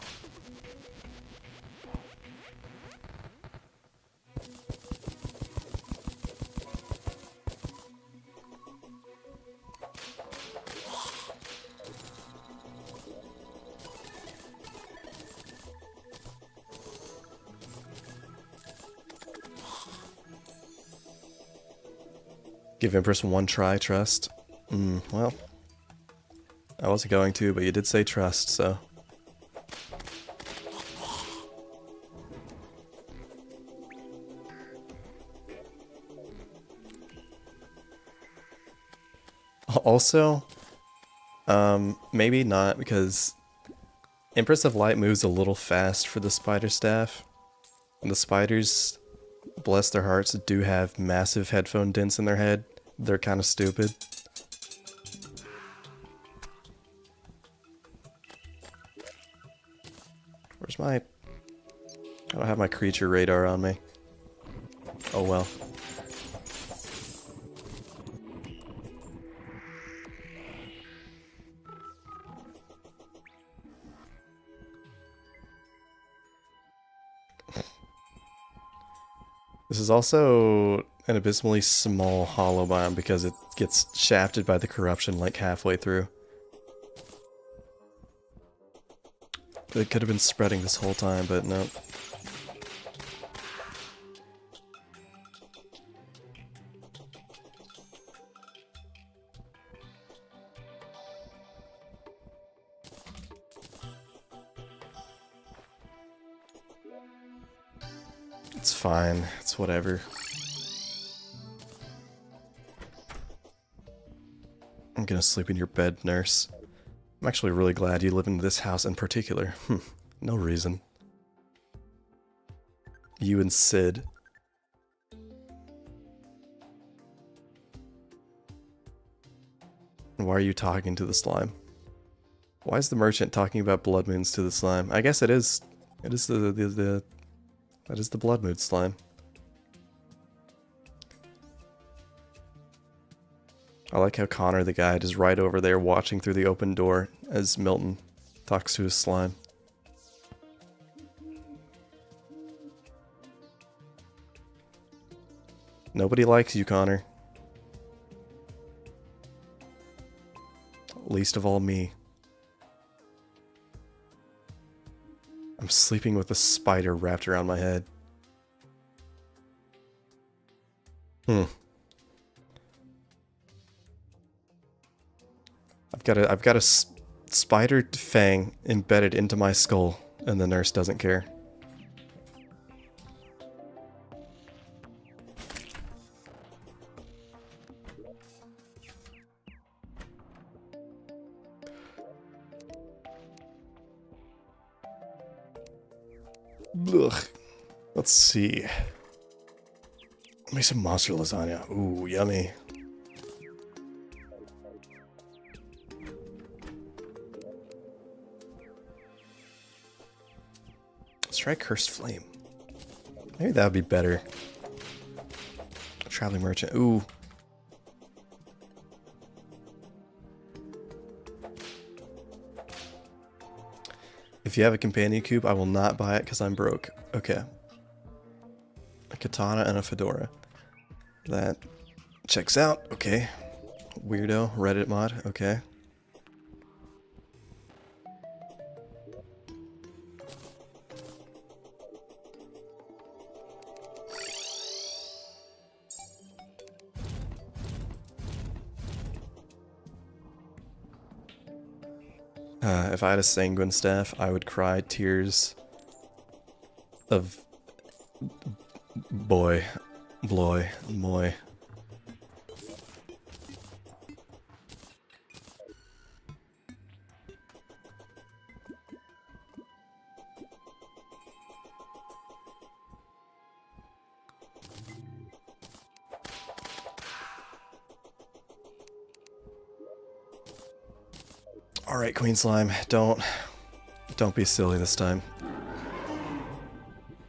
Give Empress one try, trust. Well, I wasn't going to, but you did say trust, so. Also, maybe not, because Empress of Light moves a little fast for the spider staff. And the spiders, bless their hearts, do have massive headphone dents in their head. They're kind of stupid. Where's my... I don't have my creature radar on me. Oh well. This is also an abysmally small hollow biome because it gets shafted by the corruption like halfway through. It could have been spreading this whole time, but no. It's fine. It's whatever. I'm gonna sleep in your bed, nurse. I'm actually really glad you live in this house in particular. No reason. You and Sid. Why are you talking to the slime? Why is the merchant talking about blood moons to the slime? I guess it is. It is that is the blood moon slime. I like how Connor the guide is right over there watching through the open door as Milton talks to his slime. Nobody likes you, Connor. Least of all me. I'm sleeping with a spider wrapped around my head. I've got a spider fang embedded into my skull, and the nurse doesn't care. Ugh. Let's see. Make some monster lasagna. Ooh, yummy. Let's try Cursed Flame. Maybe that would be better. Traveling Merchant. Ooh. If you have a companion cube, I will not buy it because I'm broke. Okay. A katana and a fedora. That checks out. Okay. Weirdo Reddit mod. Okay. If I had a sanguine staff, I would cry tears of boy. Alright, Queen Slime, don't be silly this time.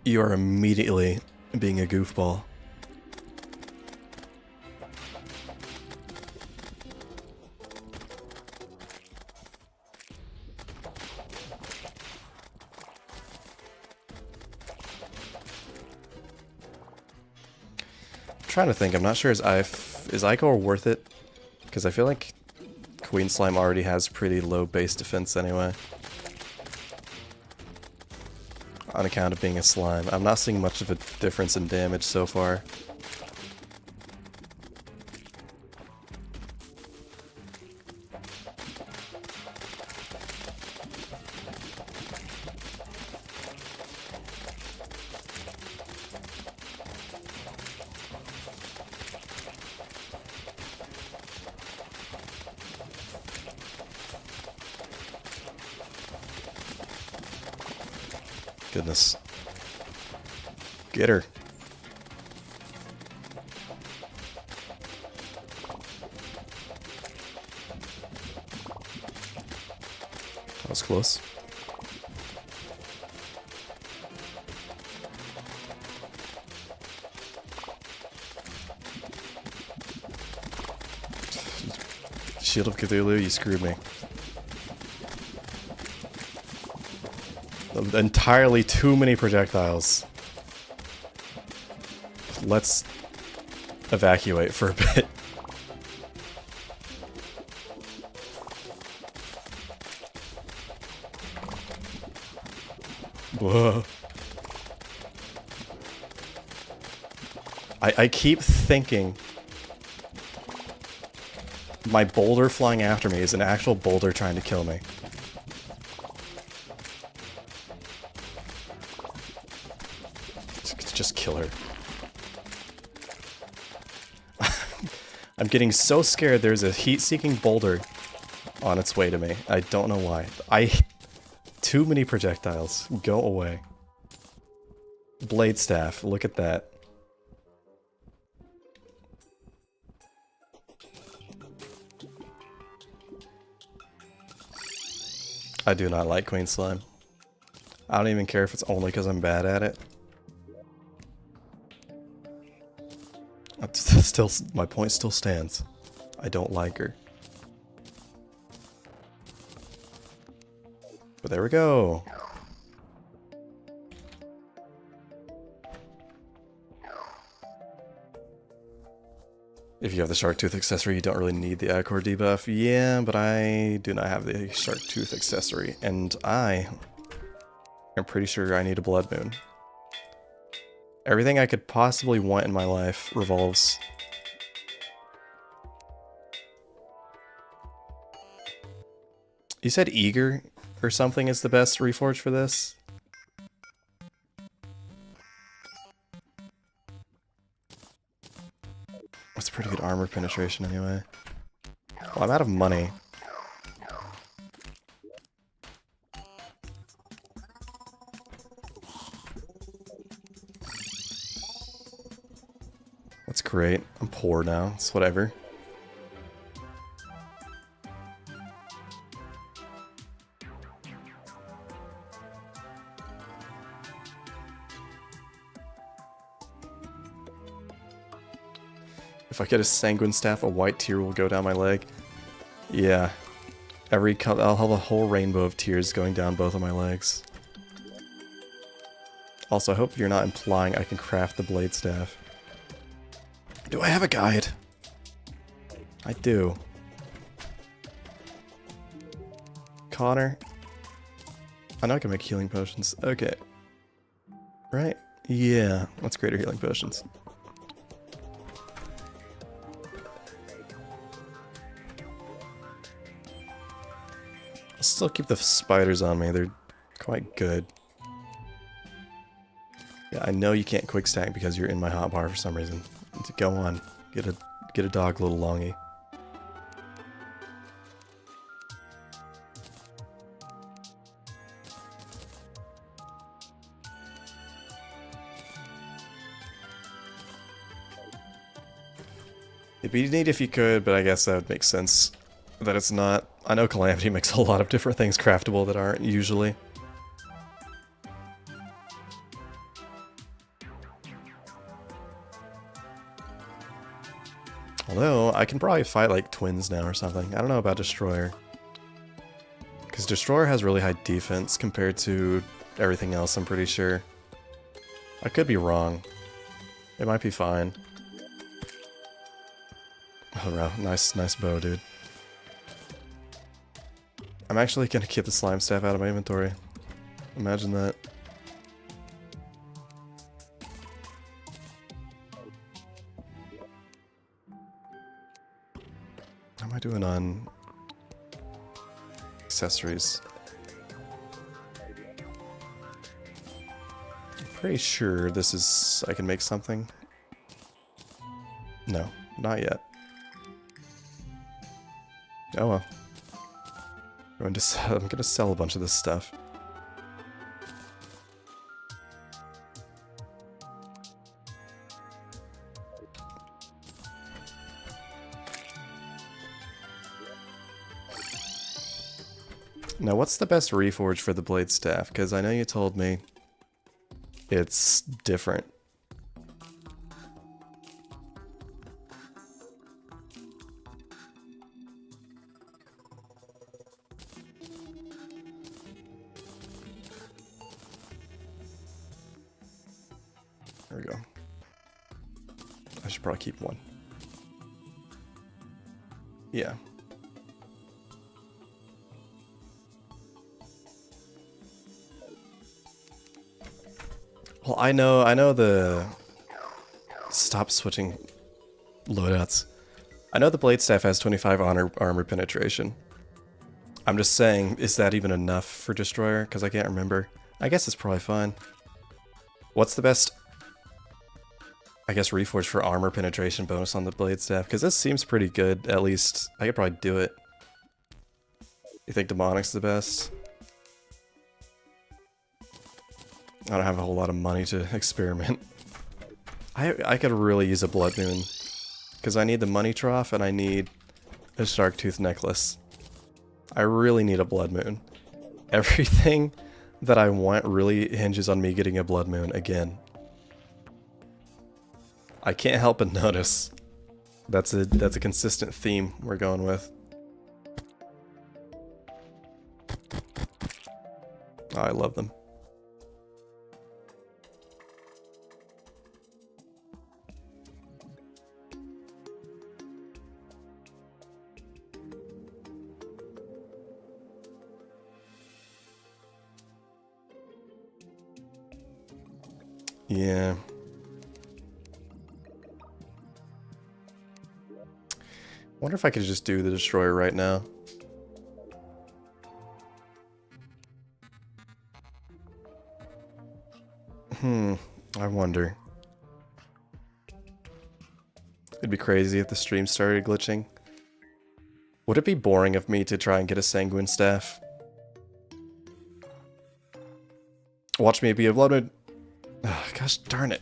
You are immediately being a goofball. I'm trying to think, I'm not sure is Ichor worth it? Because I feel like Queen Slime already has pretty low base defense anyway. On account of being a slime. I'm not seeing much of a difference in damage so far. Goodness. Get her. That was close. Shield of Cthulhu, you screwed me. Entirely too many projectiles. Let's evacuate for a bit. Whoa. I keep thinking my boulder flying after me is an actual boulder trying to kill me. Just kill her. I'm getting so scared there's a heat-seeking boulder on its way to me. I don't know why. Too many projectiles. Go away. Blade staff. Look at that. I do not like Queen Slime. I don't even care if it's only because I'm bad at it. Still, my point still stands. I don't like her. But there we go. If you have the Shark Tooth accessory, you don't really need the Ichor debuff. Yeah, but I do not have the Shark Tooth accessory. And I am pretty sure I need a Blood Moon. Everything I could possibly want in my life revolves You said eager or something is the best reforge for this? That's pretty good armor penetration anyway. Well, I'm out of money. That's great. I'm poor now. It's whatever. If I get a sanguine staff, a white tear will go down my leg. Yeah. I'll have a whole rainbow of tears going down both of my legs. Also, I hope you're not implying I can craft the blade staff. Do I have a guide? I do. Connor? I know I can make healing potions. Okay. Right? Yeah. Let's create our healing potions. I'll still keep the spiders on me. They're quite good. Yeah, I know you can't quick stack because you're in my hotbar for some reason. Go on. Get a dog, little longy. It'd be neat if you could, but I guess that would make sense that it's not. I know Calamity makes a lot of different things craftable that aren't usually. Although, I can probably fight like twins now or something. I don't know about Destroyer. Because Destroyer has really high defense compared to everything else, I'm pretty sure. I could be wrong. It might be fine. Oh wow, nice bow, dude. I'm actually gonna keep the slime staff out of my inventory. Imagine that. How am I doing on accessories? I'm pretty sure this is... I can make something. No, not yet. Oh well. I'm gonna sell a bunch of this stuff. Now, what's the best reforge for the blade staff? Because I know you told me it's different. There we go. I should probably keep one. Yeah. Well, I know the... Stop switching loadouts. I know the blade staff has 25 armor penetration. I'm just saying, is that even enough for Destroyer? Because I can't remember. I guess it's probably fine. What's the best... I guess reforge for armor penetration bonus on the blade staff? Because this seems pretty good, at least. I could probably do it. You think Demonic's the best? I don't have a whole lot of money to experiment. I could really use a Blood Moon. Because I need the Money Trough and I need a Shark Tooth Necklace. I really need a Blood Moon. Everything that I want really hinges on me getting a Blood Moon again. I can't help but notice. That's a consistent theme we're going with. Oh, I love them. Yeah. Wonder if I could just do the Destroyer right now. I wonder. It'd be crazy if the stream started glitching. Would it be boring of me to try and get a sanguine staff? Watch me be a blooded. Oh, gosh darn it.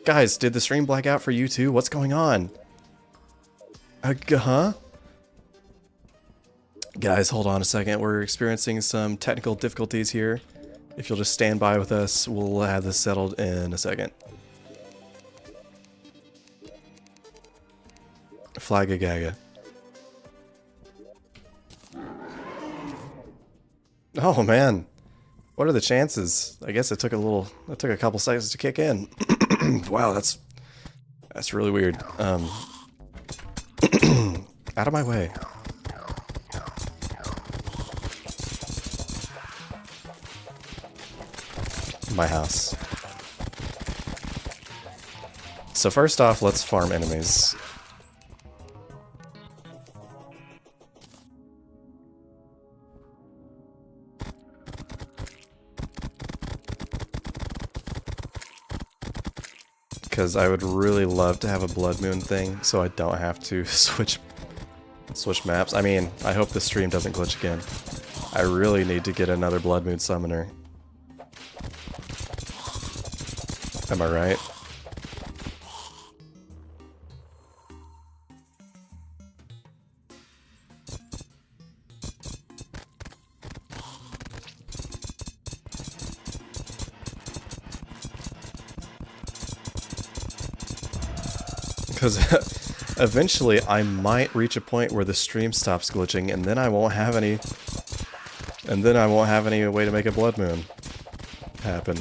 Guys, did the stream black out for you too? What's going on? Huh? Guys, hold on a second. We're experiencing some technical difficulties here. If you'll just stand by with us, we'll have this settled in a second. Flagga-gaga. Oh man, what are the chances? I guess it took a couple seconds to kick in. Wow, that's really weird. Out of my way. My house. So first off, let's farm enemies. Because I would really love to have a blood moon thing, so I don't have to switch maps. I mean, I hope the stream doesn't glitch again. I really need to get another blood moon summoner. Am I right? Because eventually I might reach a point where the stream stops glitching, and then I won't have any. And then I won't have any way to make a blood moon happen.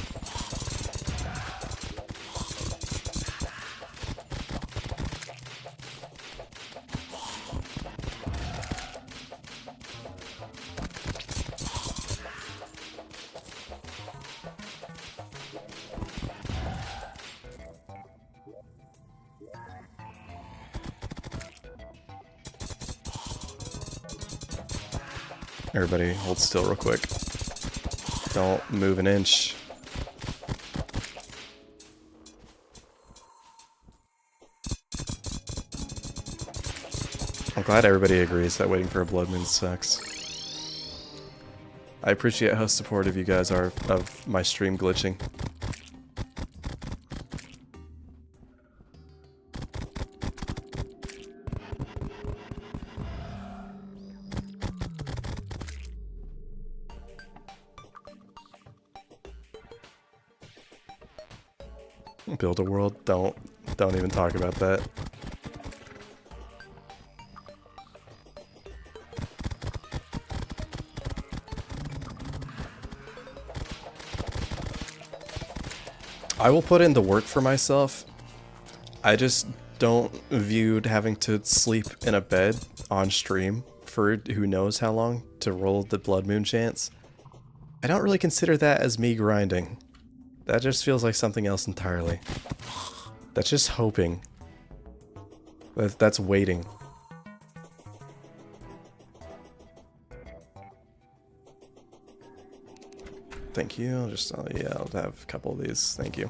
Everybody, hold still real quick. Don't move an inch. I'm glad everybody agrees that waiting for a blood moon sucks. I appreciate how supportive you guys are of my stream glitching. Build a world? Don't even talk about that. I will put in the work for myself. I just don't view having to sleep in a bed on stream for who knows how long to roll the blood moon chance. I don't really consider that as me grinding. That just feels like something else entirely. That's just hoping. That's waiting. Thank you. Yeah, I'll have a couple of these. Thank you.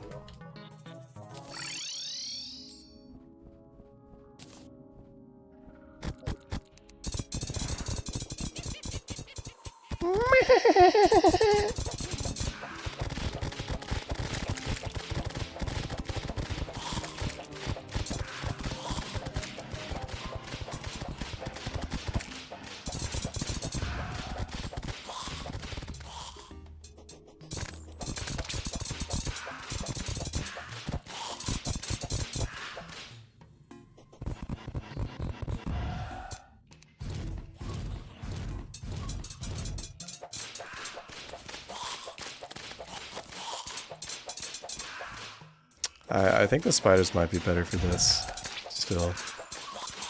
I think the spiders might be better for this. Still.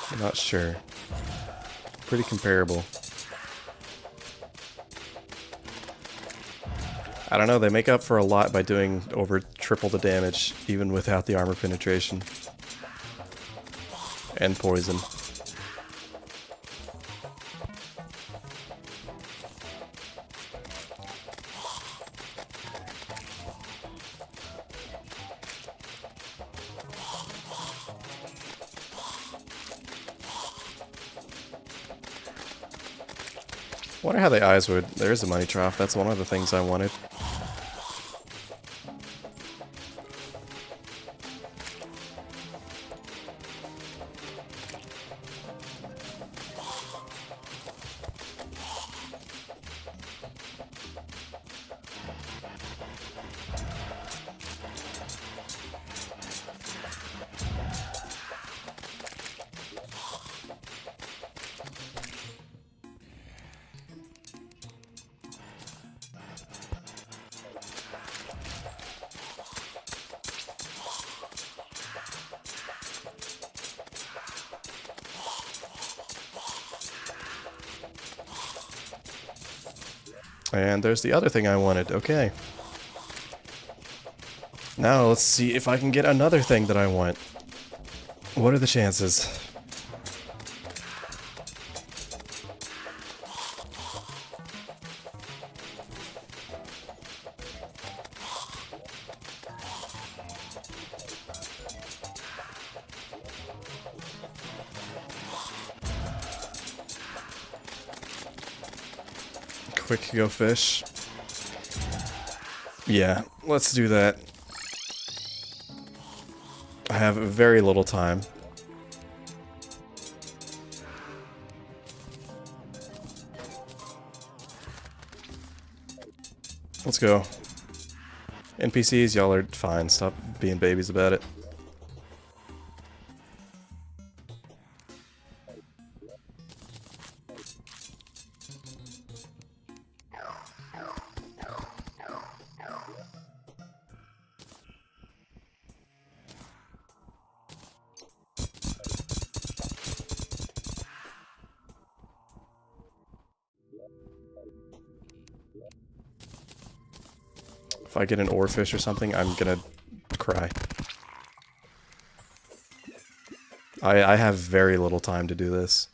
I'm not sure. Pretty comparable. I don't know, they make up for a lot by doing over triple the damage, even without the armor penetration. And poison. Wonder how the eyes would... There's a money trough. That's one of the things I wanted. And there's the other thing I wanted. Okay. Now let's see if I can get another thing that I want. What are the chances? Quick go fish. Yeah, let's do that. I have very little time. Let's go. NPCs, y'all are fine. Stop being babies about it. If I get an oarfish or something, I'm gonna cry. I have very little time to do this.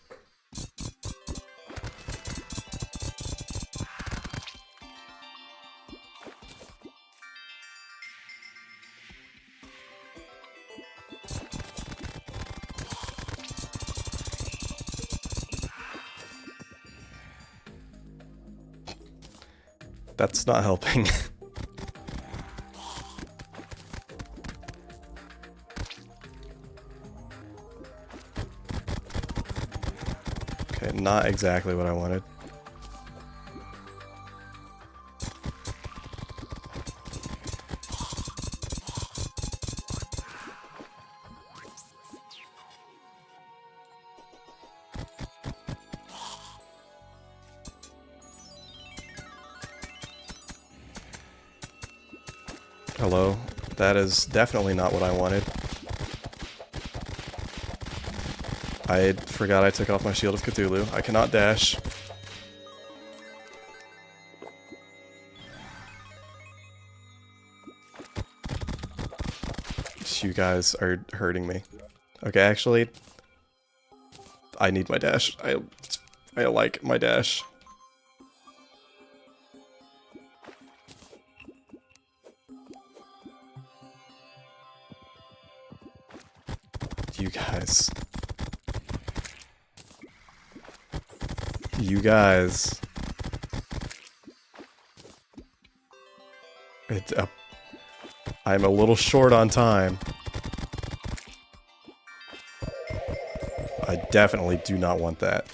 That's not helping. Okay, not exactly what I wanted. Hello? That is definitely not what I wanted. I forgot I took off my Shield of Cthulhu. I cannot dash. You guys are hurting me. Okay, actually, I need my dash. I like my dash. You guys. You guys. I'm a little short on time. I definitely do not want that.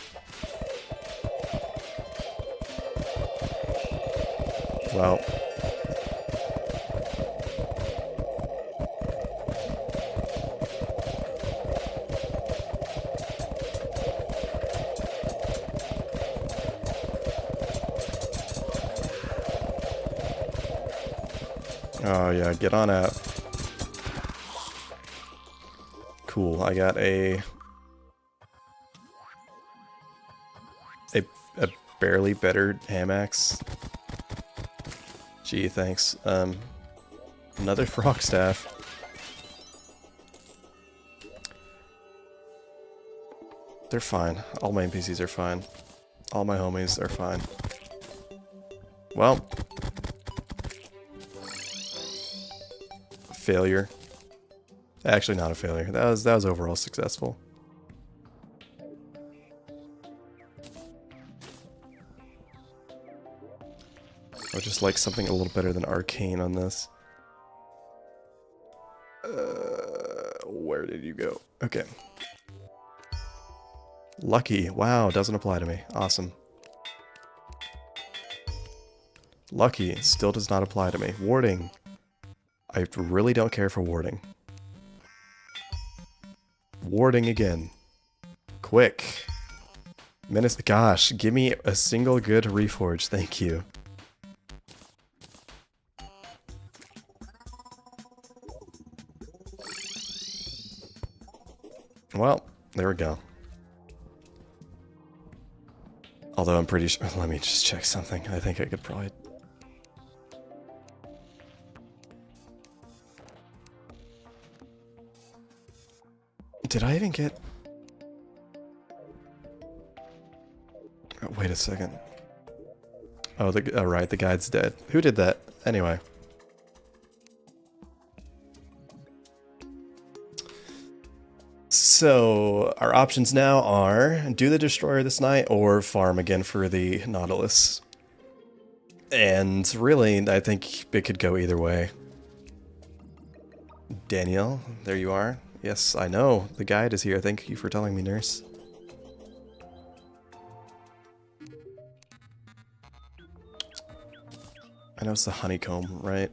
Well. Oh yeah, get on out. Cool, I got a barely better ham axe. Gee, thanks. Another frog staff. They're fine. All my NPCs are fine. All my homies are fine. Well. Failure. Actually not a failure. That was overall successful. I would just like something a little better than arcane on this. Where did you go? Okay. Lucky. Wow, doesn't apply to me. Awesome. Lucky still does not apply to me. Warding. I really don't care for warding. Warding again. Quick. Menace. Gosh, give me a single good reforge. Thank you. Well, there we go. Although I'm pretty sure... Let me just check something. I think I could probably... Did I even get... Oh, wait a second. Oh, right, the guide's dead. Who did that? Anyway. So, our options now are do the Destroyer this night or farm again for the Nautilus. And really, I think it could go either way. Danielle, there you are. Yes, I know. The guide is here. Thank you for telling me, nurse. I know it's the honeycomb, right?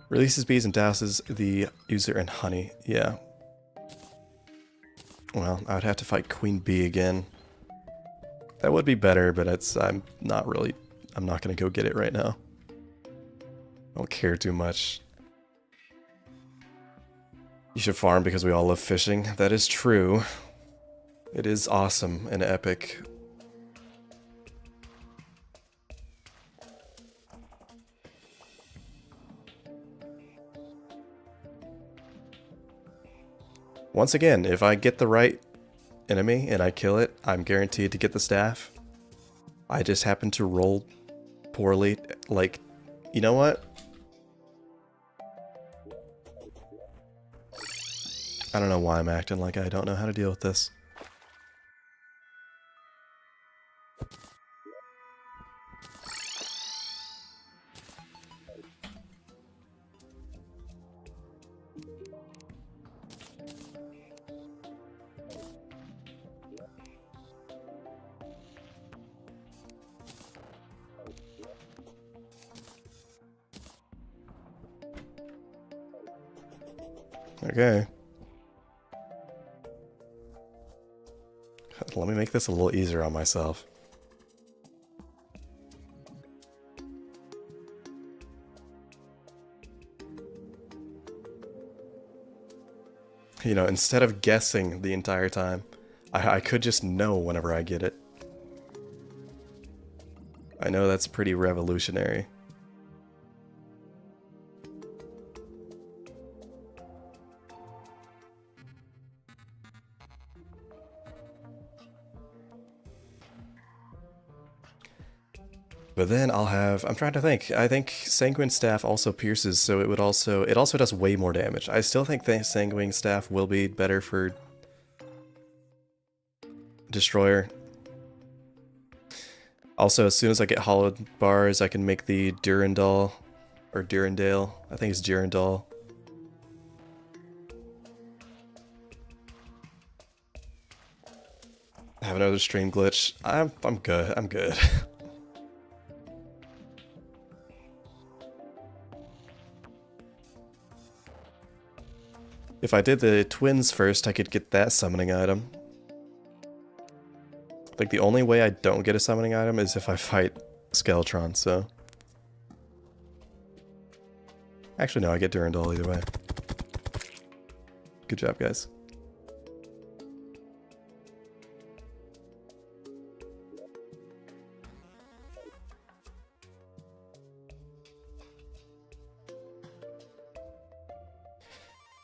Releases bees and douses the user in honey. Yeah. Well, I would have to fight Queen Bee again. That would be better, but I'm not gonna go get it right now. I don't care too much. You should farm because we all love fishing. That is true. It is awesome and epic. Once again, if I get the right enemy and I kill it, I'm guaranteed to get the staff. I just happen to roll poorly. Like, you know what? I don't know why I'm acting like I don't know how to deal with this. Okay. Let me make this a little easier on myself. You know, instead of guessing the entire time, I could just know whenever I get it. I know that's pretty revolutionary. But then I'll have, I'm trying to think, I think Sanguine Staff also pierces, so it also does way more damage. I still think the Sanguine Staff will be better for Destroyer. Also, as soon as I get hollowed bars, I can make the Durandal, or Durandale, I think it's Durandal. Have another stream glitch. I'm good, I'm good. If I did the twins first, I could get that summoning item. Like, the only way I don't get a summoning item is if I fight Skeletron, so... Actually, no, I get Durandal either way. Good job, guys.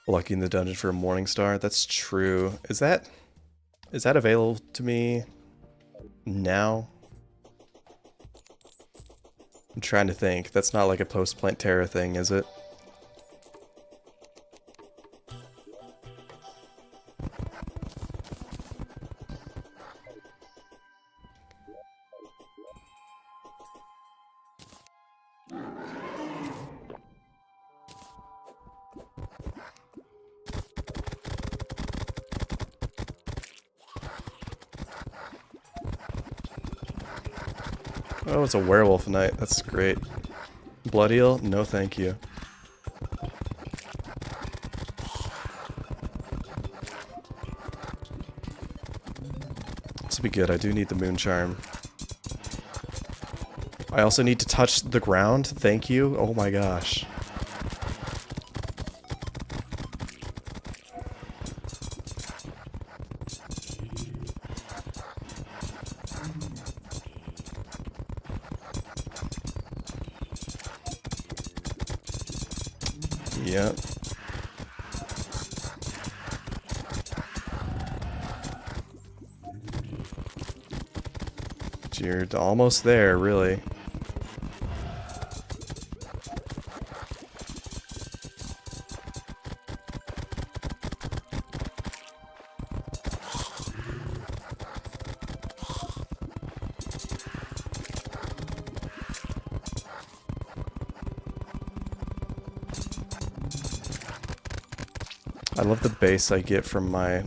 Lucky in the dungeon for a Morning Star. That's true. Is that available to me now? I'm trying to think. That's not like a post-plant Terra thing, is it? Oh, it's a werewolf night. That's great. Blood eel? No thank you. This will be good. I do need the moon charm. I also need to touch the ground. Thank you. Oh my gosh. Yep. You're almost there, really. I love the base I get from my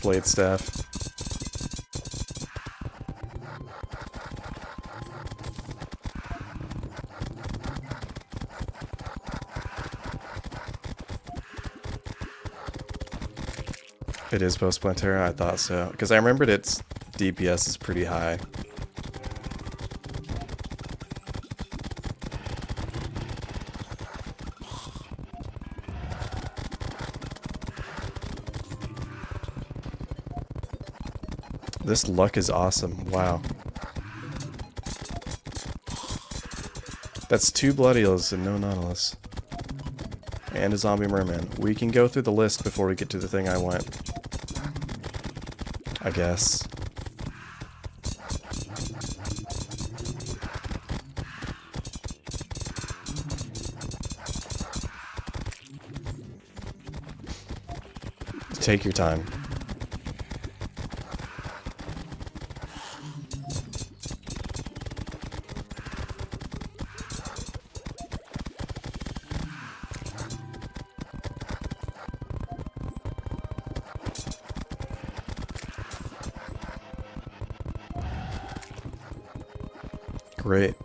blade staff. It is post-Plantera? I thought so. Because I remembered its DPS is pretty high. This luck is awesome. Wow. That's 2 blood eels and no nautilus. And a zombie merman. We can go through the list before we get to the thing I want. I guess. Take your time. Great.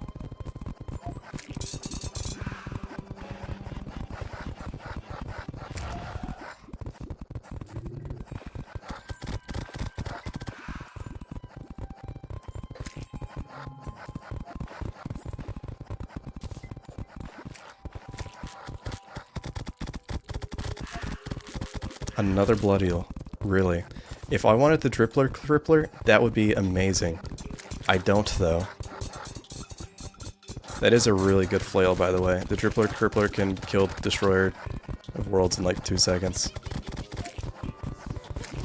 Another blood eel. Really. If I wanted the Crippler, that would be amazing. I don't, though. That is a really good flail, by the way. The Crippler can kill Destroyer of Worlds in like 2 seconds.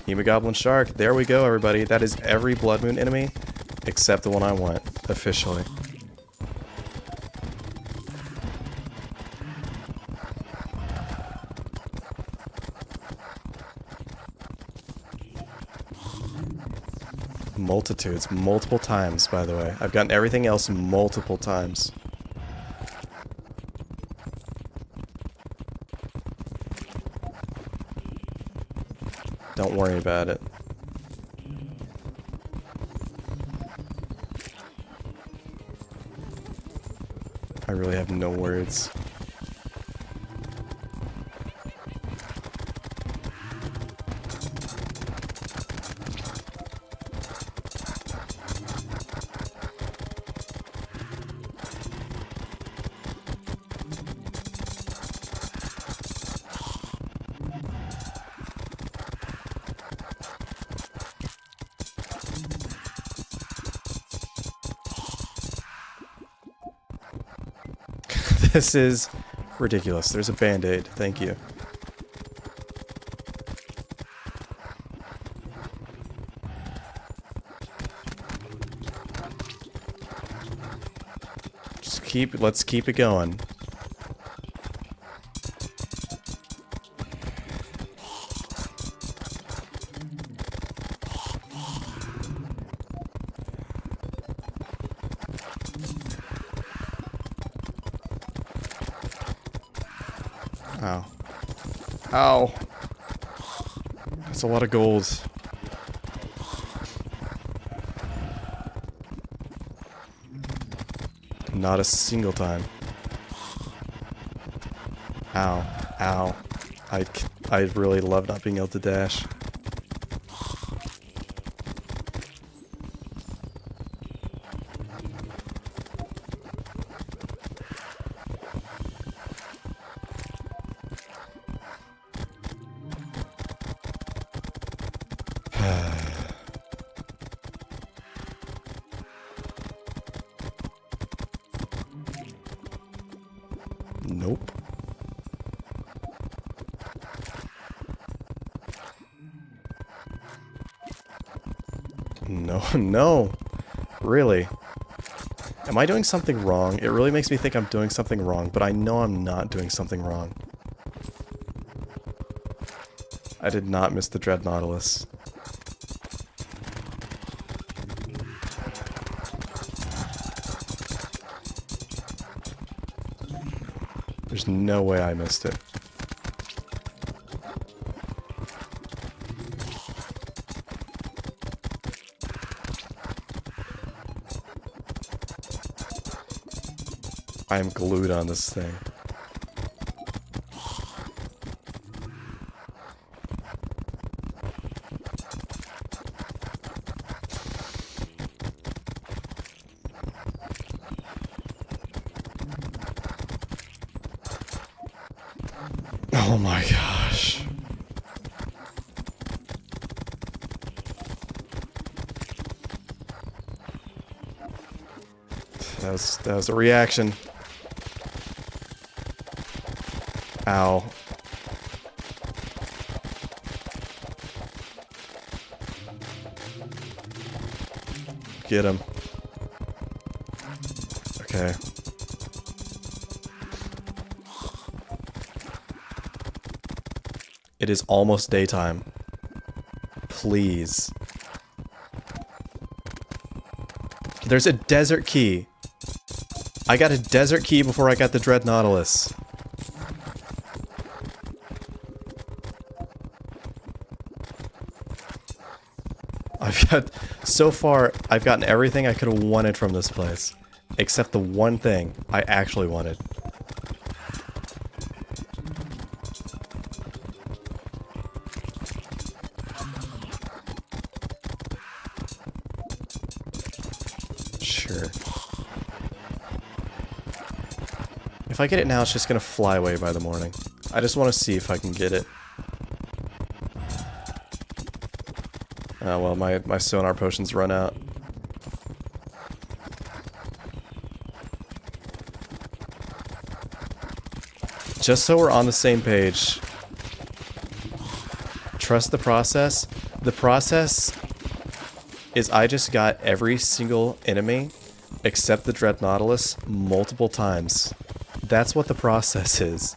Hemogoblin Shark. There we go, everybody. That is every Blood Moon enemy, except the one I want, officially. Multitudes. Multiple times, by the way. I've gotten everything else multiple times. Don't worry about it. I really have no words. This is ridiculous. There's a band-aid. Thank you. Let's keep it going. Ow. Ow. That's a lot of gold. Not a single time. Ow. Ow. I really love not being able to dash. Nope. No, no. Really? Am I doing something wrong? It really makes me think I'm doing something wrong, but I know I'm not doing something wrong. I did not miss the Dread Nautilus. There's no way I missed it. I am glued on this thing. Oh my gosh. That was a reaction. Ow. Get him. Okay. It is almost daytime. Please. There's a desert key. I got a desert key before I got the Dread Nautilus. So far, I've gotten everything I could have wanted from this place. Except the one thing I actually wanted. Sure. If I get it now, it's just gonna fly away by the morning. I just want to see if I can get it. Oh, well, my sonar potions run out. Just so we're on the same page, trust the process. The process is I just got every single enemy except the Dread Nautilus multiple times. That's what the process is.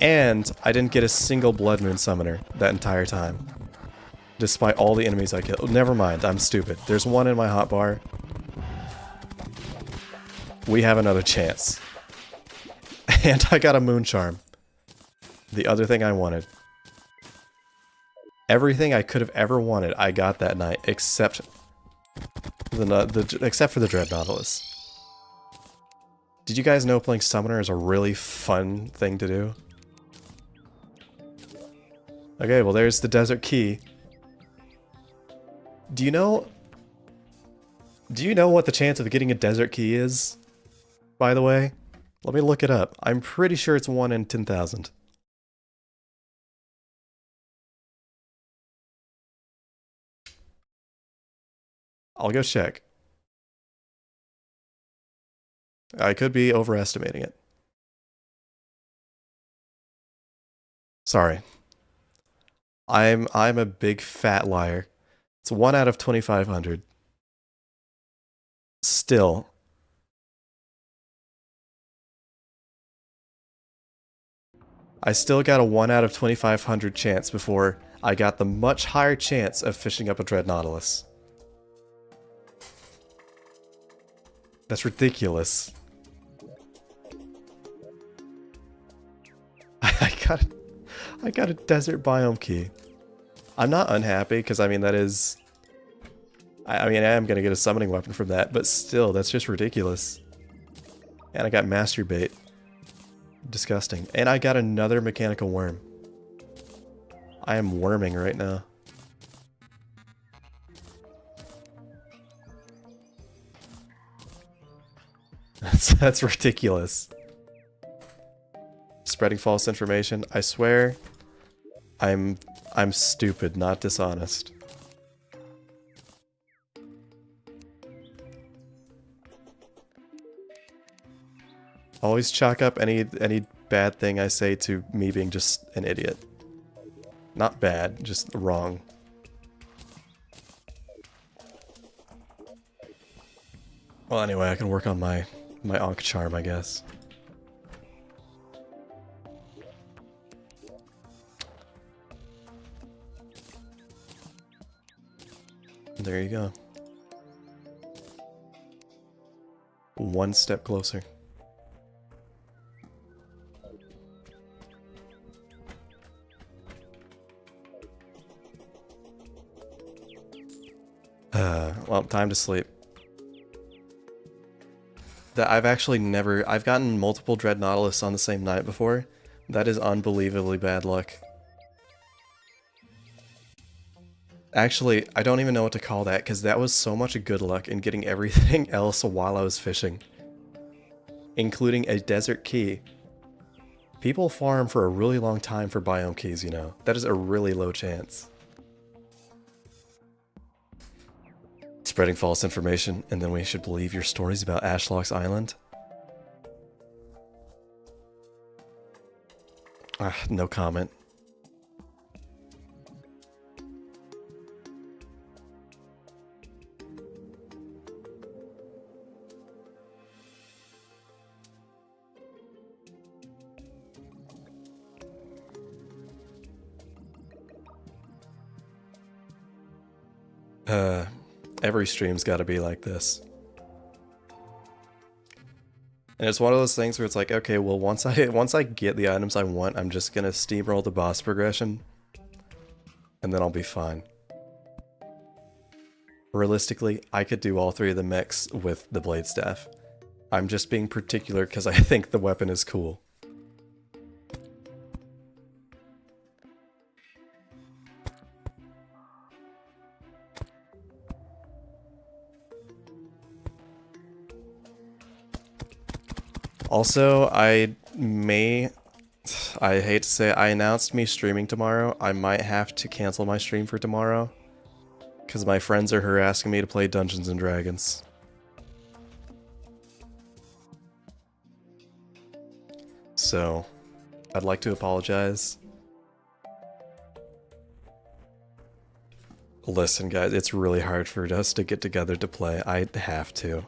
And I didn't get a single Blood Moon Summoner that entire time. Despite all the enemies I killed. Oh, never mind, I'm stupid. There's one in my hotbar. We have another chance. And I got a Moon Charm. The other thing I wanted. Everything I could have ever wanted, I got that night, except for the Dread Nautilus. Did you guys know playing Summoner is a really fun thing to do? Okay, well there's the desert key. Do you know what the chance of getting a desert key is? By the way, let me look it up. I'm pretty sure it's 1 in 10,000. I'll go check. I could be overestimating it. Sorry. I'm a big fat liar. It's 1 out of 2,500. Still. I still got a 1 out of 2,500 chance before I got the much higher chance of fishing up a Dread Nautilus. That's ridiculous. I got a desert biome key. I'm not unhappy, because I mean that is I mean, I am gonna get a summoning weapon from that, but still, that's just ridiculous. And I got masturbate. Disgusting. And I got another mechanical worm. I am worming right now. That's ridiculous. Spreading false information. I swear, I'm stupid, not dishonest. Always chalk up any bad thing I say to me being just an idiot. Not bad, just wrong. Well, anyway, I can work on my Ankh charm, I guess. There you go. One step closer. Well, time to sleep. That I've actually never... I've gotten multiple Dread Nautilus on the same night before. That is unbelievably bad luck. Actually, I don't even know what to call that, because that was so much good luck in getting everything else while I was fishing. Including a desert key. People farm for a really long time for biome keys, you know. That is a really low chance. Spreading false information, and then we should believe your stories about Ashlock's Island? No comment. Every stream's gotta be like this. And it's one of those things where it's like, okay, well once I get the items I want, I'm just gonna steamroll the boss progression. And then I'll be fine. Realistically, I could do all three of the mechs with the blade staff. I'm just being particular because I think the weapon is cool. Also, I hate to say it, I announced me streaming tomorrow. I might have to cancel my stream for tomorrow. Because my friends are harassing me to play Dungeons and Dragons. So, I'd like to apologize. Listen guys, it's really hard for us to get together to play. I have to.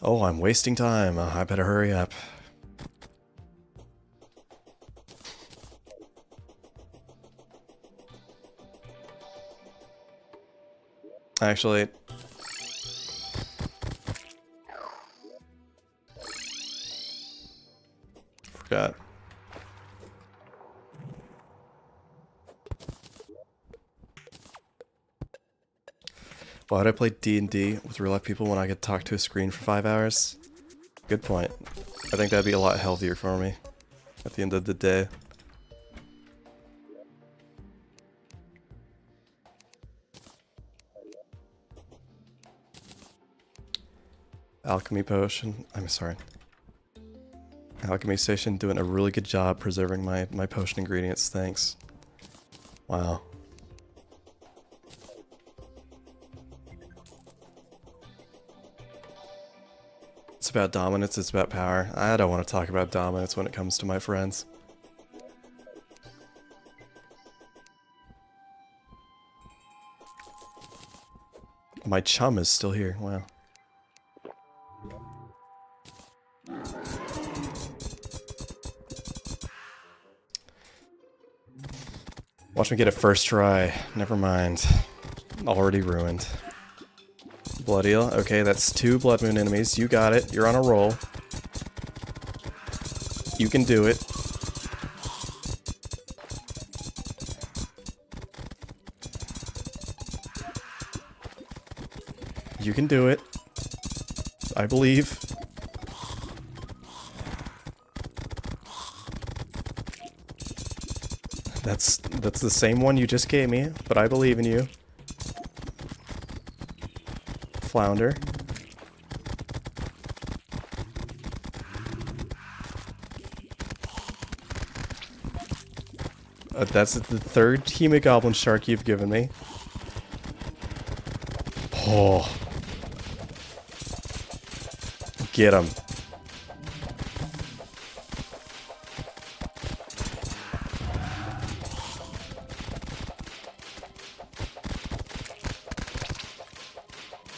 Oh, I'm wasting time. I better hurry up. Actually... forgot. Why would I play D&D with real life people when I could talk to a screen for 5 hours? Good point. I think that'd be a lot healthier for me at the end of the day. Alchemy potion. I'm sorry. Alchemy station doing a really good job preserving my potion ingredients. Thanks. Wow. It's about dominance, it's about power. I don't want to talk about dominance when it comes to my friends. My chum is still here. Wow. Watch me get it first try. Never mind. Already ruined. Blood eel. Okay, that's 2 Blood Moon enemies. You got it. You're on a roll. You can do it. You can do it. I believe. That's the same one you just gave me, but I believe in you. Flounder. That's the 3rd Hemogoblin Shark you've given me. Oh. Get him.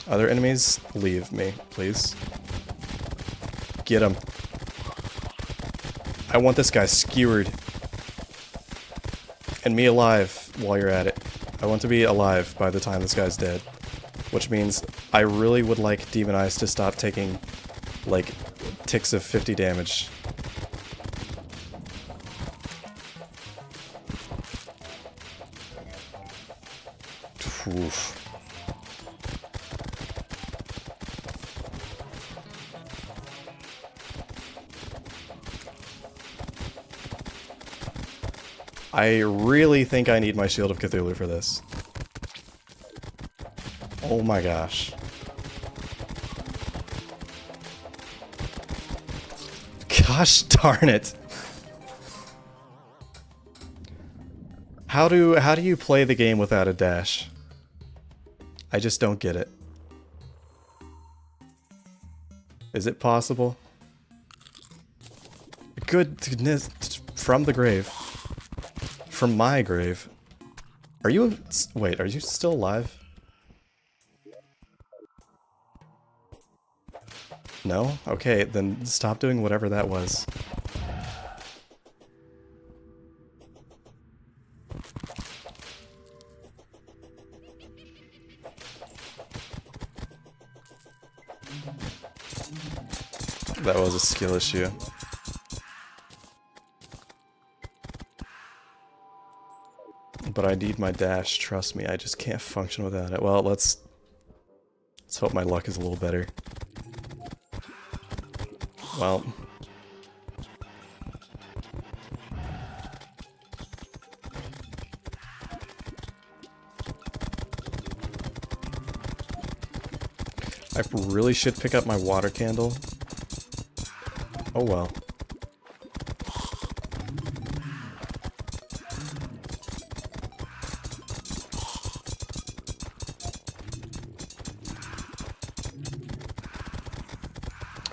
Other enemies, leave me, please. Get him. I want this guy skewered. And me alive while you're at it. I want to be alive by the time this guy's dead. Which means I really would like Demon Eyes to stop taking, like, ticks of 50 damage. Oof. I really think I need my Shield of Cthulhu for this. Oh my gosh. Gosh darn it. How do you play the game without a dash? I just don't get it. Is it possible? Goodness, from the grave. From my grave. Are you... Wait, are you still alive? No? Okay, then stop doing whatever that was. That was a skill issue. But I need my dash, trust me, I just can't function without it. Well, let's hope my luck is a little better. Well... I really should pick up my water candle. Oh well.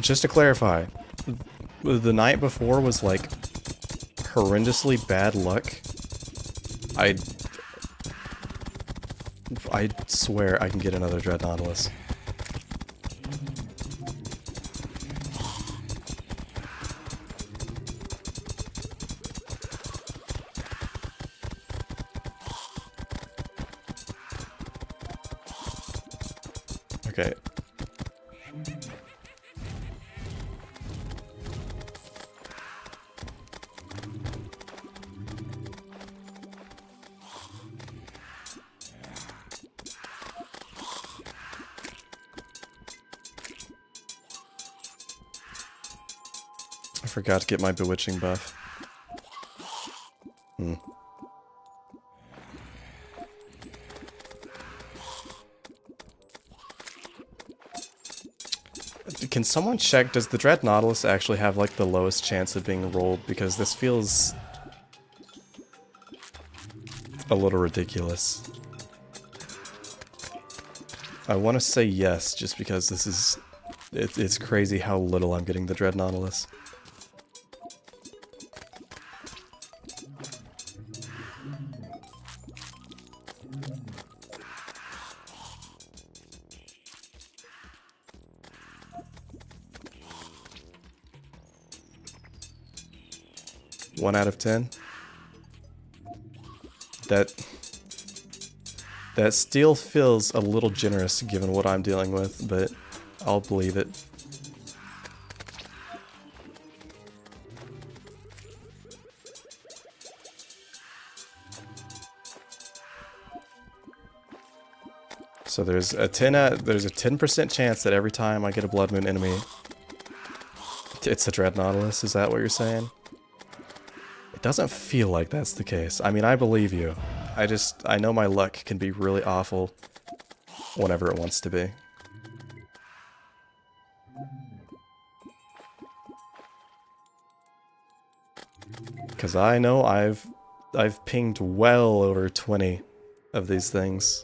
Just to clarify, the night before was like horrendously bad luck. I swear I can get another Dread Nautilus. Okay. I forgot to get my bewitching buff. Can someone check, does the Dread Nautilus actually have like the lowest chance of being rolled? Because this feels a little ridiculous. I want to say yes, just because this is... It's crazy how little I'm getting the Dread Nautilus. 1 out of 10. That still feels a little generous given what I'm dealing with, but I'll believe it. So there's a 10% chance that every time I get a Blood Moon enemy, it's a Dread Nautilus. Is that what you're saying? It doesn't feel like that's the case. I mean, I believe you. I know my luck can be really awful whenever it wants to be. Because I know I've pinged well over 20 of these things.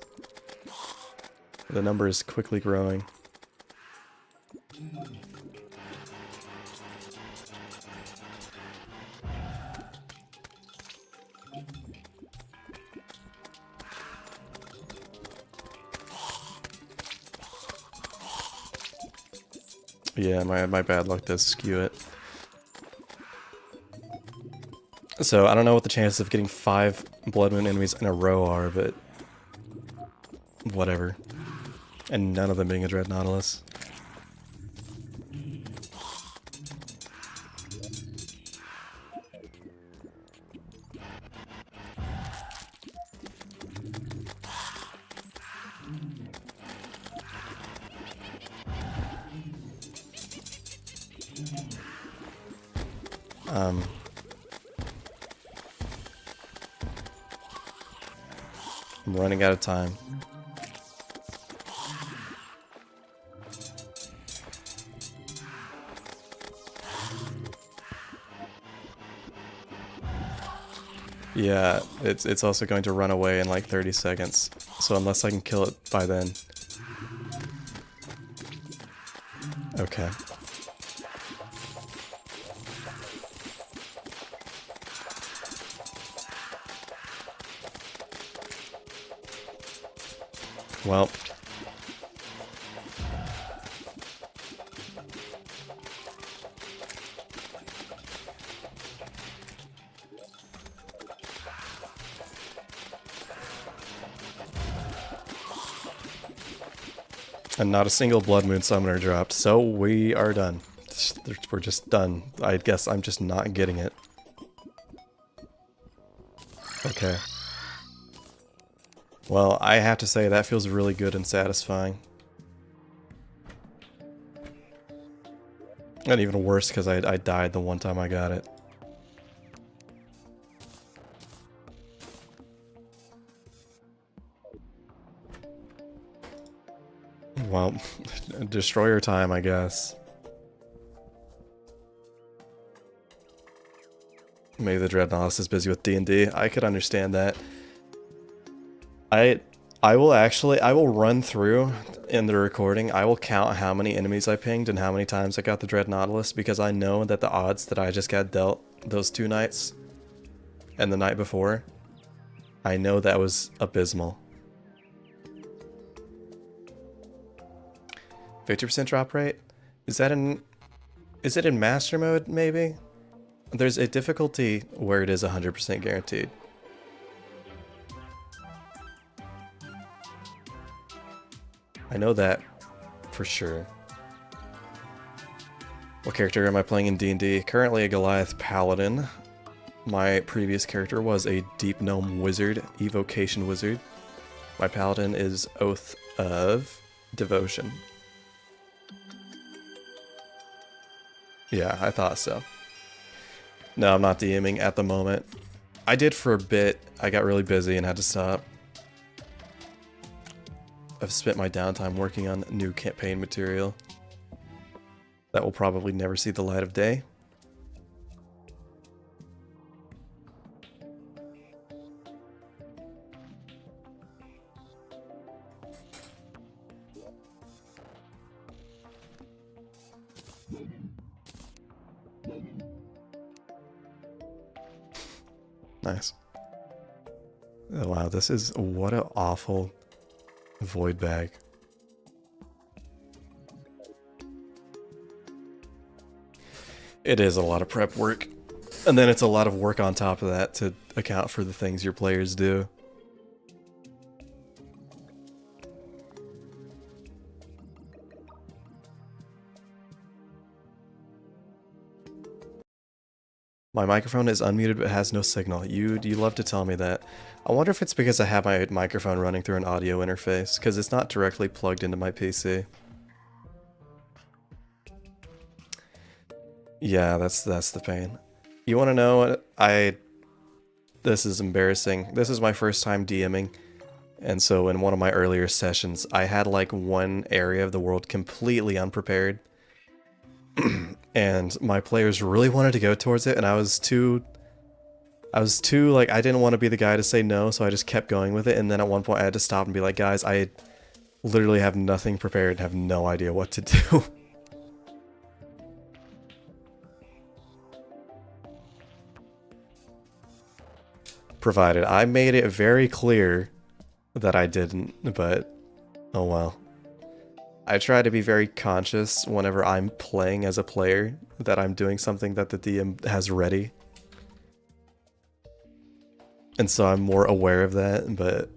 The number is quickly growing. Yeah, my bad luck does skew it. So I don't know what the chances of getting 5 Blood Moon enemies in a row are, but whatever. And none of them being a Dread Nautilus. I'm running out of time. Yeah, it's also going to run away in like 30 seconds. So unless I can kill it by then. Okay. Well. And not a single Blood Moon Summoner dropped, so we are done. We're just done. I guess I'm just not getting it. Okay. Well, I have to say that feels really good and satisfying. And even worse because I died the one time I got it. Well, destroyer time, I guess. Maybe the Dread Nautilus is busy with D&D. I could understand that. I will run through in the recording. I will count how many enemies I pinged and how many times I got the Dread Nautilus, because I know that the odds that I just got dealt those 2 nights and the night before, I know that was abysmal. 50% drop rate? Is it in master mode, maybe? There's a difficulty where it is 100% guaranteed. I know that for sure. What character am I playing in D&D? Currently a Goliath Paladin. My previous character was a Deep Gnome Wizard, Evocation Wizard. My Paladin is Oath of Devotion. Yeah, I thought so. No, I'm not DMing at the moment. I did for a bit. I got really busy and had to stop. I've spent my downtime working on new campaign material that will probably never see the light of day. Nice. Oh, wow, this is what an awful void bag. It is a lot of prep work. And then it's a lot of work on top of that to account for the things your players do. My microphone is unmuted but has no signal. You love to tell me that. I wonder if it's because I have my microphone running through an audio interface, because it's not directly plugged into my PC. Yeah, that's the pain. You want to know what this is embarrassing. This is my first time DMing. And so in one of my earlier sessions, I had like one area of the world completely unprepared. And my players really wanted to go towards it, and I was too like, I didn't want to be the guy to say no, so I just kept going with it. And then at one point I had to stop and be like, guys, I literally have nothing prepared and have no idea what to do. Provided I made it very clear that I didn't, but oh well. I try to be very conscious whenever I'm playing as a player that I'm doing something that the DM has ready. And so I'm more aware of that, but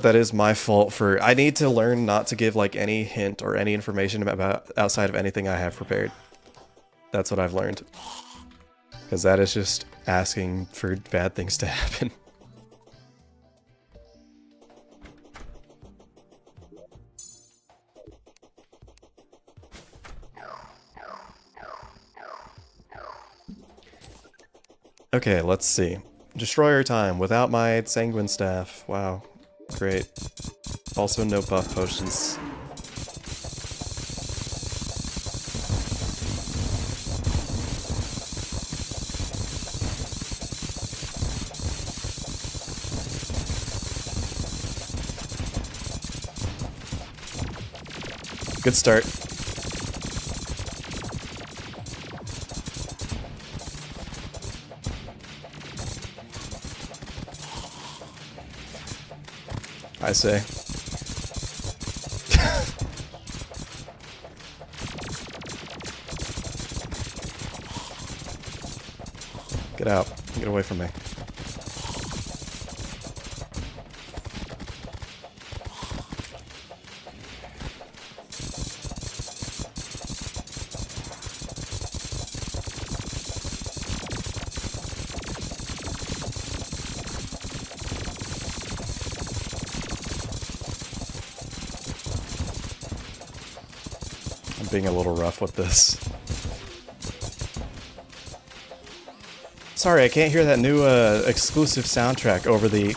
that is my fault for... I need to learn not to give like any hint or any information about outside of anything I have prepared. That's what I've learned. Because that is just asking for bad things to happen. Okay, let's see. Destroyer time without my sanguine staff. Wow, great. Also no buff potions. Good start. I say. Get out. Get away from me. Being a little rough with this. Sorry, I can't hear that new exclusive soundtrack over the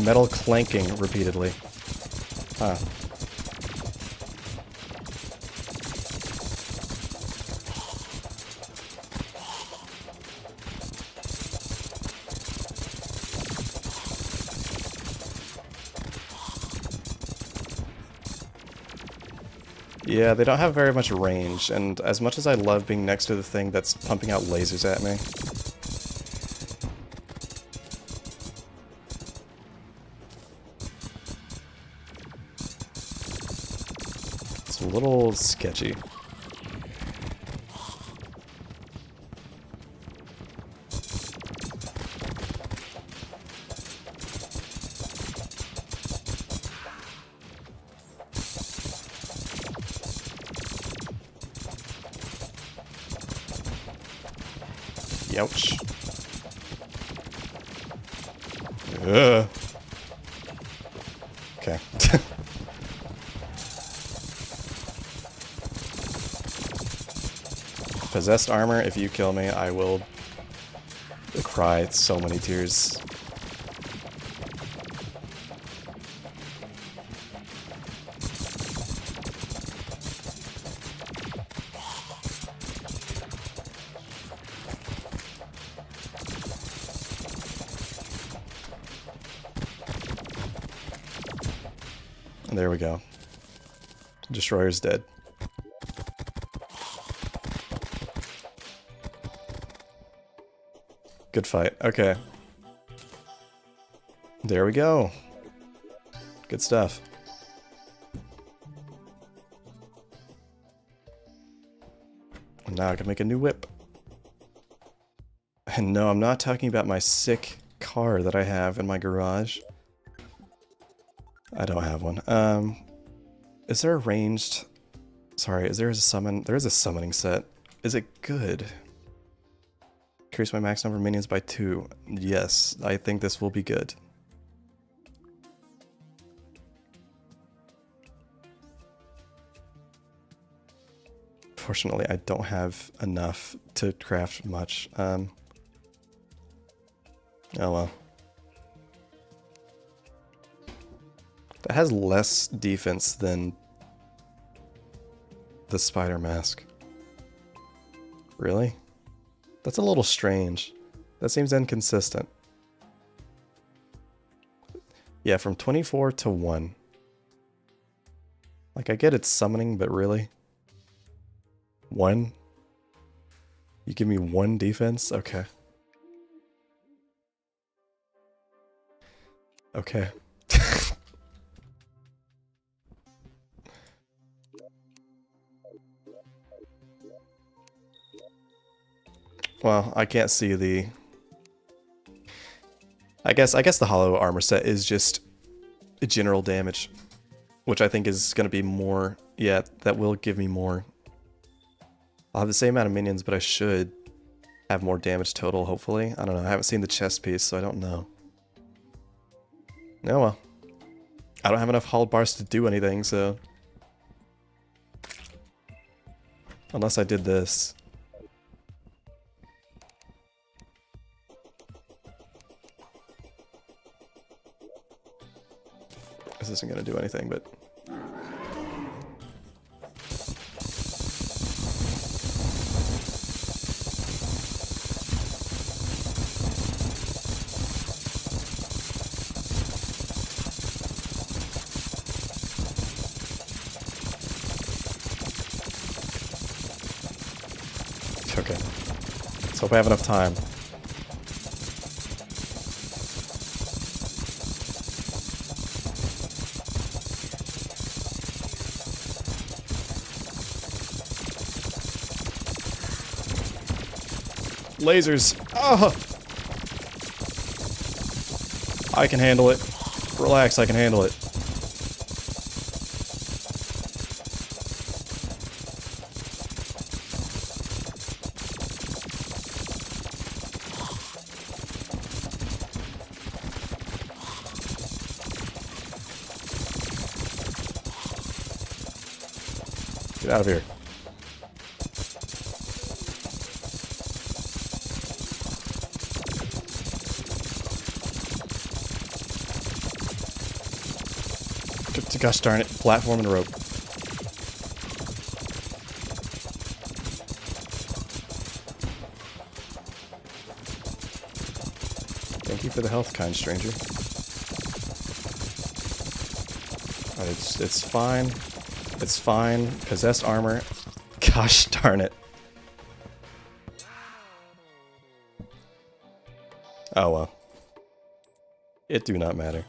metal clanking repeatedly. Huh. Yeah, they don't have very much range, and as much as I love being next to the thing that's pumping out lasers at me... it's a little sketchy. Ouch. Ugh. Okay. Possessed armor, if you kill me, I will cry so many tears. There we go. Destroyer's dead. Good fight. Okay. There we go. Good stuff. Now I can make a new whip. And no, I'm not talking about my sick car that I have in my garage. I don't have one. Is there a ranged... Sorry, is there a summon? There is a summoning set. Is it good? Increase my max number of minions by 2. Yes, I think this will be good. Fortunately, I don't have enough to craft much. Oh well. That has less defense than the spider mask. Really? That's a little strange. That seems inconsistent. Yeah, from 24 to 1. Like, I get it's summoning, but really? 1? You give me 1 defense? Okay. Okay. Well, I can't see the... I guess the hollow armor set is just general damage, which I think is going to be more... Yeah, that will give me more. I'll have the same amount of minions, but I should have more damage total, hopefully. I don't know. I haven't seen the chest piece, so I don't know. Oh well. I don't have enough hull bars to do anything, so... Unless I did this. This isn't going to do anything, but... Okay. Let's hope I have enough time. Lasers! Oh! I can handle it. Relax, I can handle it. Get out of here. Gosh darn it, platform and rope. Thank you for the health, kind stranger. It's fine. It's fine. Possessed armor. Gosh darn it. Oh well. It do not matter.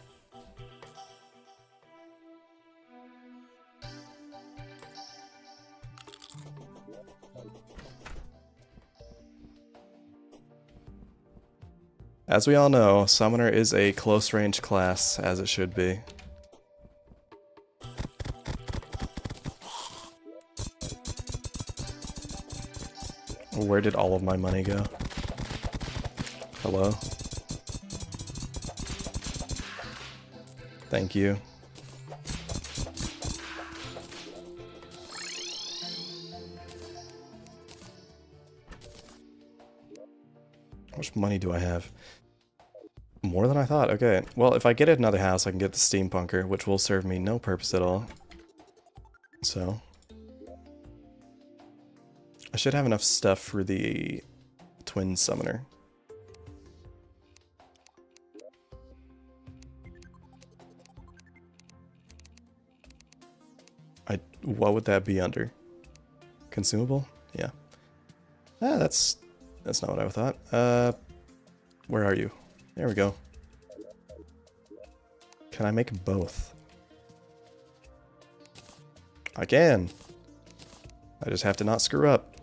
As we all know, Summoner is a close-range class, as it should be. Where did all of my money go? Hello? Thank you. How much money do I have? More than I thought. Okay. Well, if I get another house, I can get the steampunker, which will serve me no purpose at all. So... I should have enough stuff for the twin summoner. What would that be under? Consumable? Yeah. Ah, that's not what I thought. Where are you? There we go. Can I make both? I can. I just have to not screw up.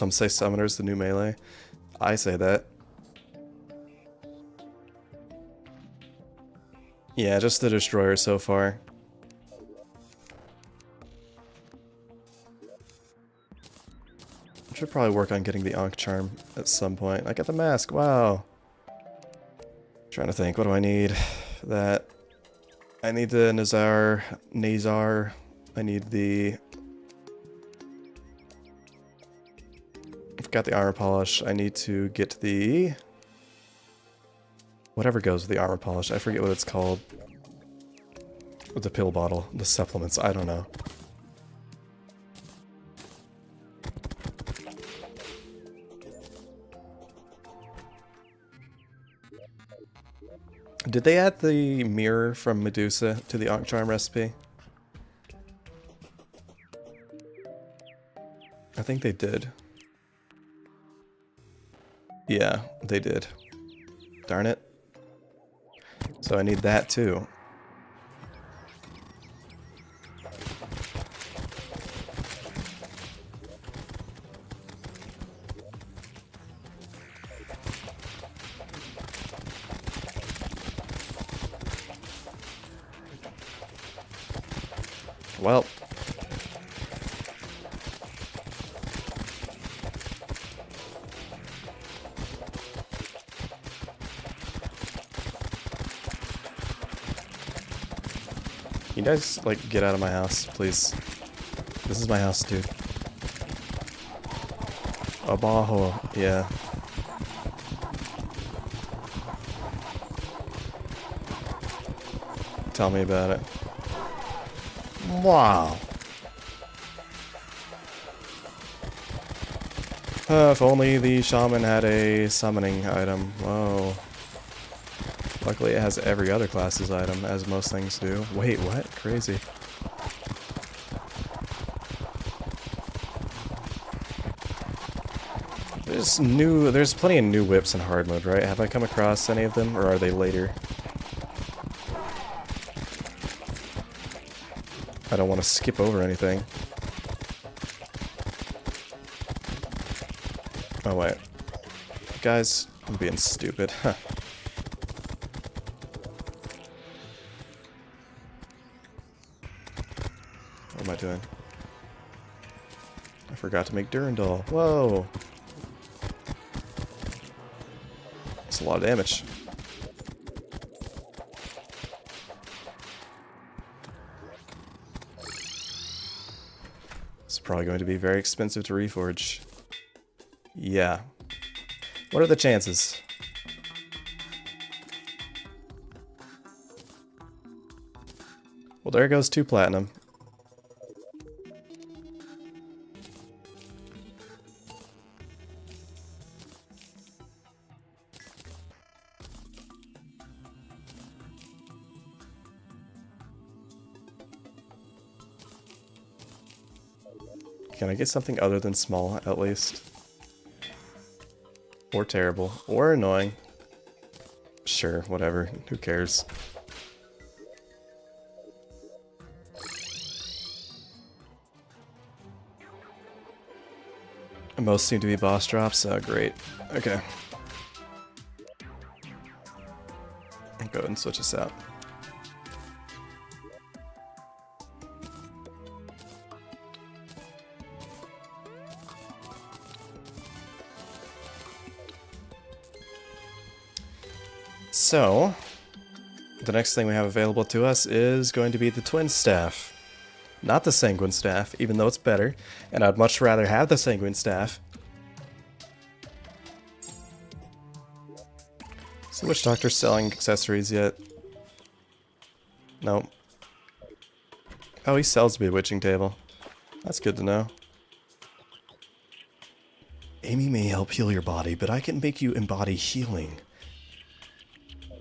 Some say Summoner's the new melee. I say that. Yeah, just the Destroyer so far. I should probably work on getting the Ankh Charm at some point. I got the mask, wow. Trying to think, what do I need? That. I need the Nazar. I need the... I've got the armor polish. I need to get the... Whatever goes with the armor polish. I forget what it's called. The pill bottle. The supplements. I don't know. Did they add the mirror from Medusa to the Ankh Charm recipe? I think they did. Yeah, they did. Darn it. So I need that too. Well. You guys, like, get out of my house, please. This is my house, dude. Abajo, yeah. Tell me about it. Wow. If only the shaman had a summoning item. Whoa. Luckily it has every other class's item, as most things do. Wait, what? Crazy. There's plenty of new whips in hard mode, right? Have I come across any of them, or are they later? I don't want to skip over anything. Oh wait. Guys, I'm being stupid. Huh. What am I doing? I forgot to make Durandal. Whoa! That's a lot of damage. It's probably going to be very expensive to reforge. Yeah. What are the chances? Well, there goes 2 platinum. Can I get something other than small, at least? Or terrible. Or annoying. Sure, whatever. Who cares? Most seem to be boss drops. Oh, great. Okay. I'll go ahead and switch this out. So, the next thing we have available to us is going to be the Twin Staff. Not the Sanguine Staff, even though it's better, and I'd much rather have the Sanguine Staff. Is the Witch Doctor selling accessories yet? No. Oh, he sells the Bewitching Table. That's good to know. Amy may help heal your body, but I can make you embody healing.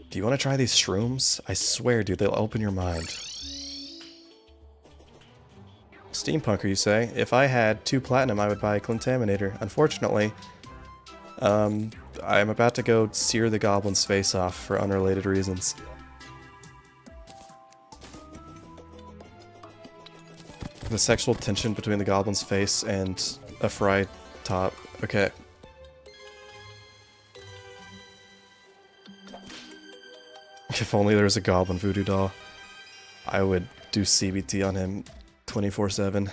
Do you want to try these shrooms? I swear, dude, they'll open your mind. Steampunker, you say? If I had 2 platinum, I would buy a Contaminator. Unfortunately, I'm about to go sear the goblin's face off for unrelated reasons. The sexual tension between the goblin's face and a fried top Okay. If only there was a goblin voodoo doll, I would do CBT on him 24/7.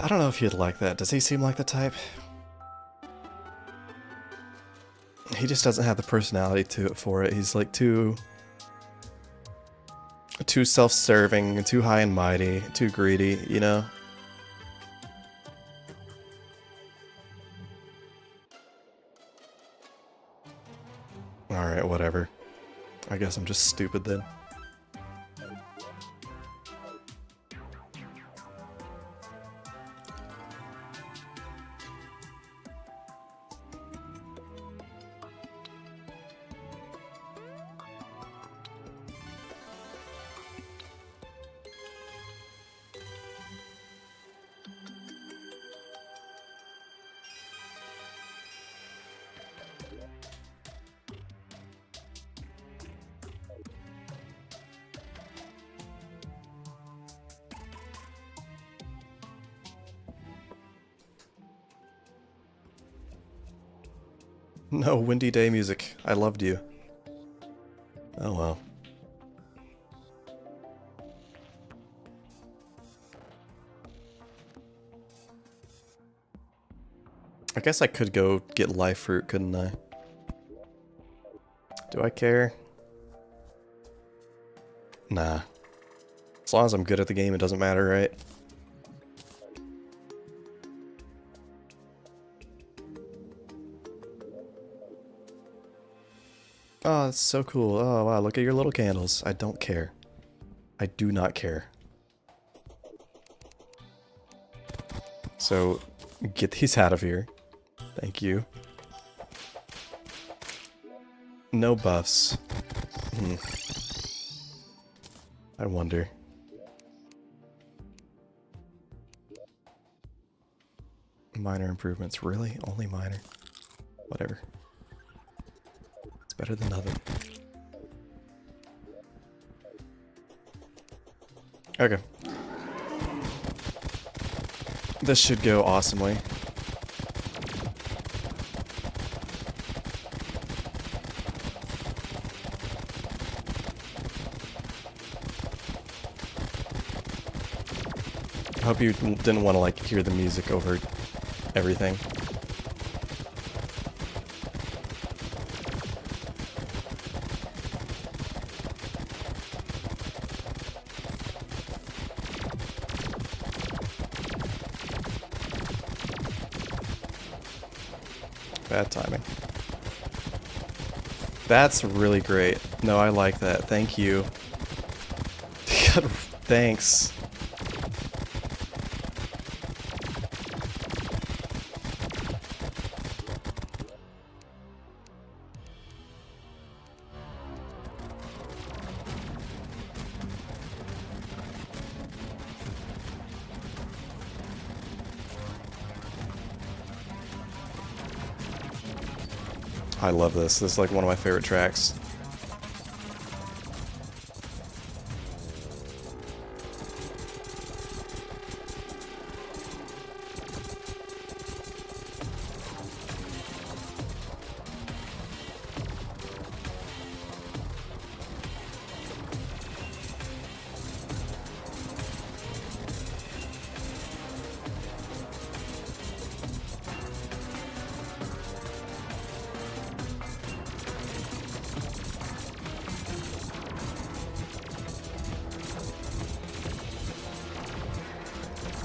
I don't know if he'd like that. Does he seem like the type? He just doesn't have the personality for it. He's like too self-serving, too high and mighty, too greedy, you know? Alright, whatever. I guess I'm just stupid then. No, Windy Day music. I loved you. Oh well. I guess I could go get life fruit, couldn't I? Do I care? Nah. As long as I'm good at the game, it doesn't matter, right? Oh, that's so cool. Oh, wow, look at your little candles. I don't care. I do not care. So, get these out of here. Thank you. No buffs. I wonder. Minor improvements. Really? Only minor? Whatever. It's better than nothing. Okay. This should go awesomely. I hope you didn't want to like hear the music over everything. Bad timing. That's really great. No, I like that. Thank you. God, thanks. I love this. This is like one of my favorite tracks.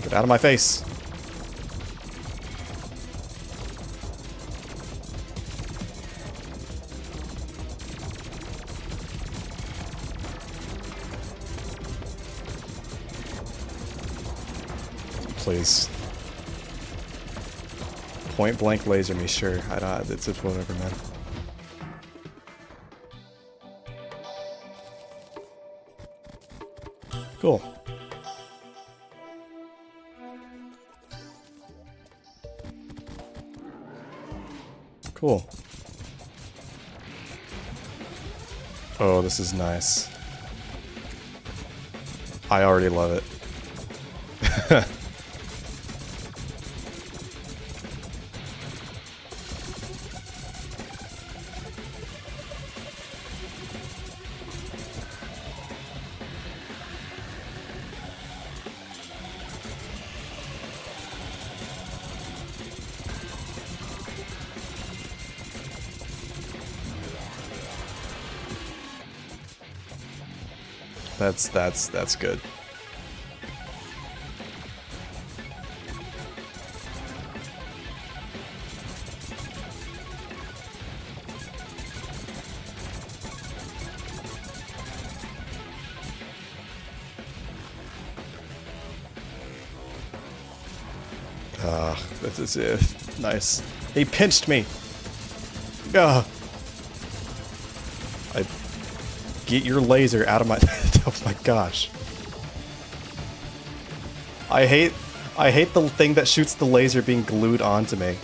Get out of my face. Please. Point blank laser me, sure. It's whatever, man. Cool. Cool. Oh, this is nice. I already love it. That's good. This is it. Nice. He pinched me. Ugh. Get your laser out of my... Oh my gosh. I hate the thing that shoots the laser being glued onto me.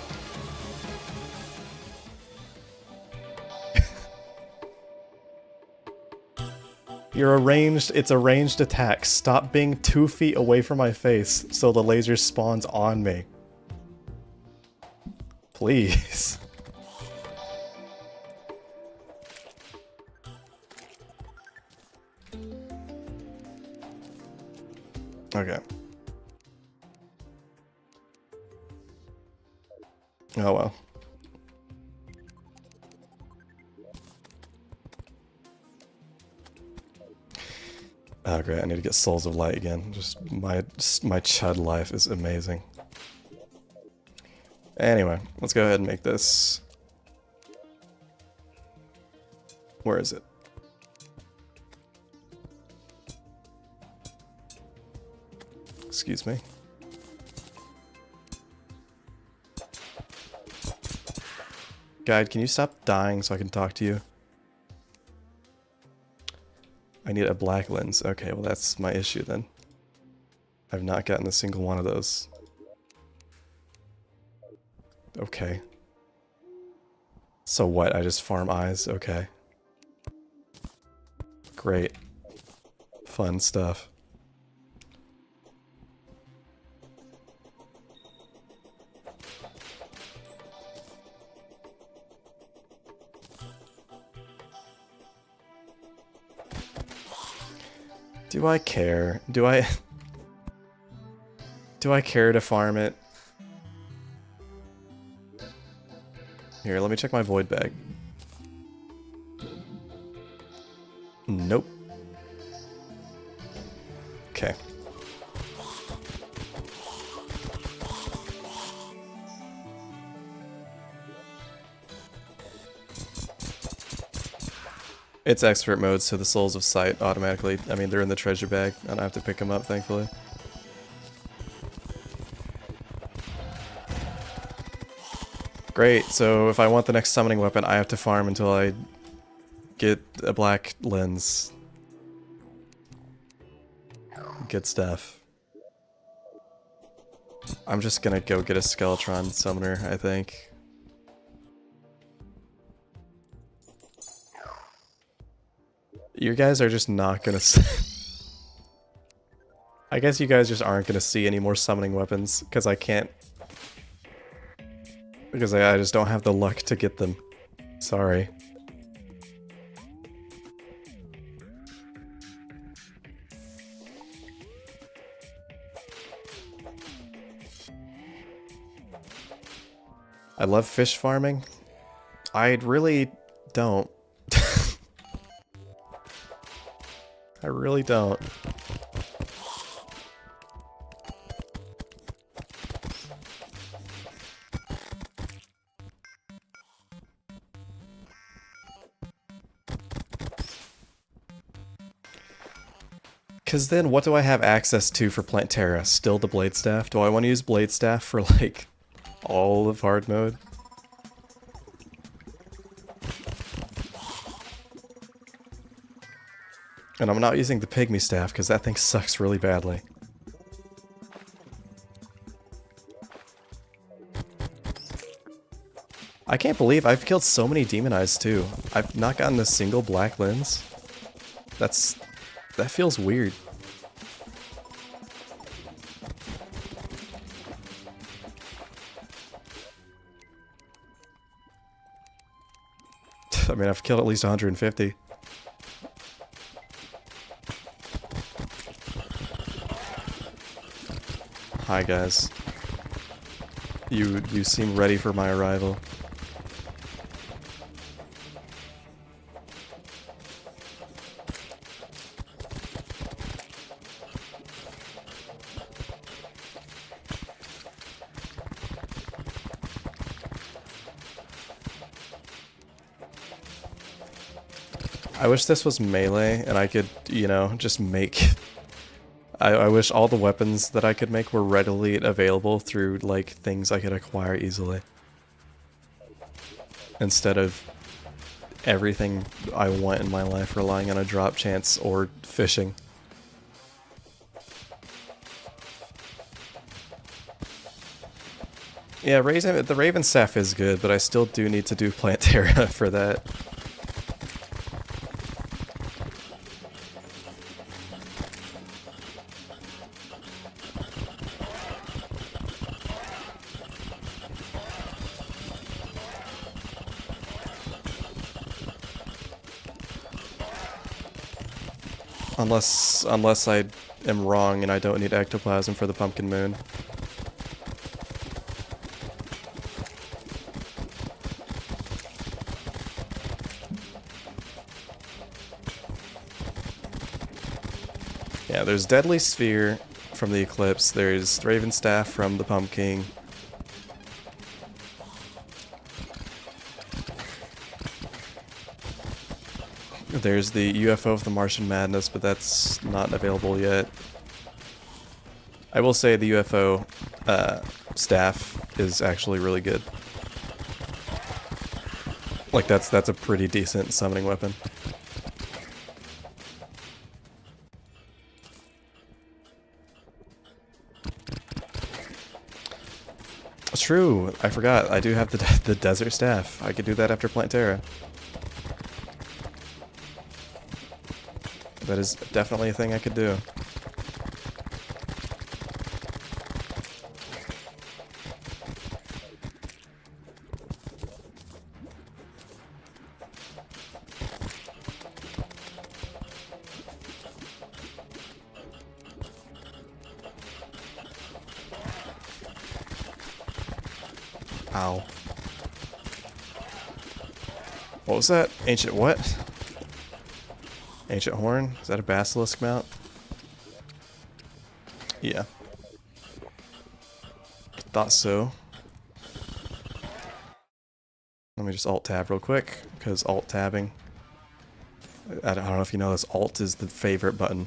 It's a ranged attack. Stop being 2 feet away from my face so the laser spawns on me. Please. Okay. Oh well. Oh great, I need to get Souls of Light again. Just my chud life is amazing. Anyway, let's go ahead and make this. Where is it? Excuse me. Guide, can you stop dying so I can talk to you? I need a black lens. Okay, well that's my issue then. I've not gotten a single one of those. Okay. So what? I just farm eyes? Okay. Great. Fun stuff. Do I care? Do I care to farm it? Here, let me check my void bag. Nope. Okay. It's expert mode, so the Souls of Sight automatically, I mean, they're in the treasure bag. I don't have to pick them up, thankfully. Great, so if I want the next summoning weapon, I have to farm until I get a black lens. Good stuff. I'm just gonna go get a Skeletron summoner, I think. You guys are just not gonna I guess you guys just aren't gonna see any more summoning weapons, because I can't... Because I just don't have the luck to get them. Sorry. I love fish farming. I really don't. I really don't. Because then what do I have access to for Plant Terra? Still the Blade Staff? Do I want to use Blade Staff for like all of hard mode? And I'm not using the pygmy staff because that thing sucks really badly. I can't believe I've killed so many demon eyes too. I've not gotten a single black lens. That feels weird. I mean, I've killed at least 150. Hi guys. You seem ready for my arrival. I wish this was melee and I could, you know, just make... I wish all the weapons that I could make were readily available through, like, things I could acquire easily. Instead of everything I want in my life relying on a drop chance or fishing. Yeah, the Raven Staff is good, but I still do need to do Plantaria for that. Unless I am wrong and I don't need ectoplasm for the pumpkin moon. Yeah, there's Deadly Sphere from the Eclipse, there's Raven Staff from the Pumpkin. There's the UFO of the Martian Madness, but that's not available yet. I will say the UFO staff is actually really good. Like that's a pretty decent summoning weapon. True, I forgot. I do have the desert staff. I could do that after Plantaria. That is definitely a thing I could do. Ow. What was that? Ancient what? Ancient Horn? Is that a basilisk mount? Yeah. Thought so. Let me just alt-tab real quick, because alt-tabbing... I don't know if you know this, alt is the favorite button.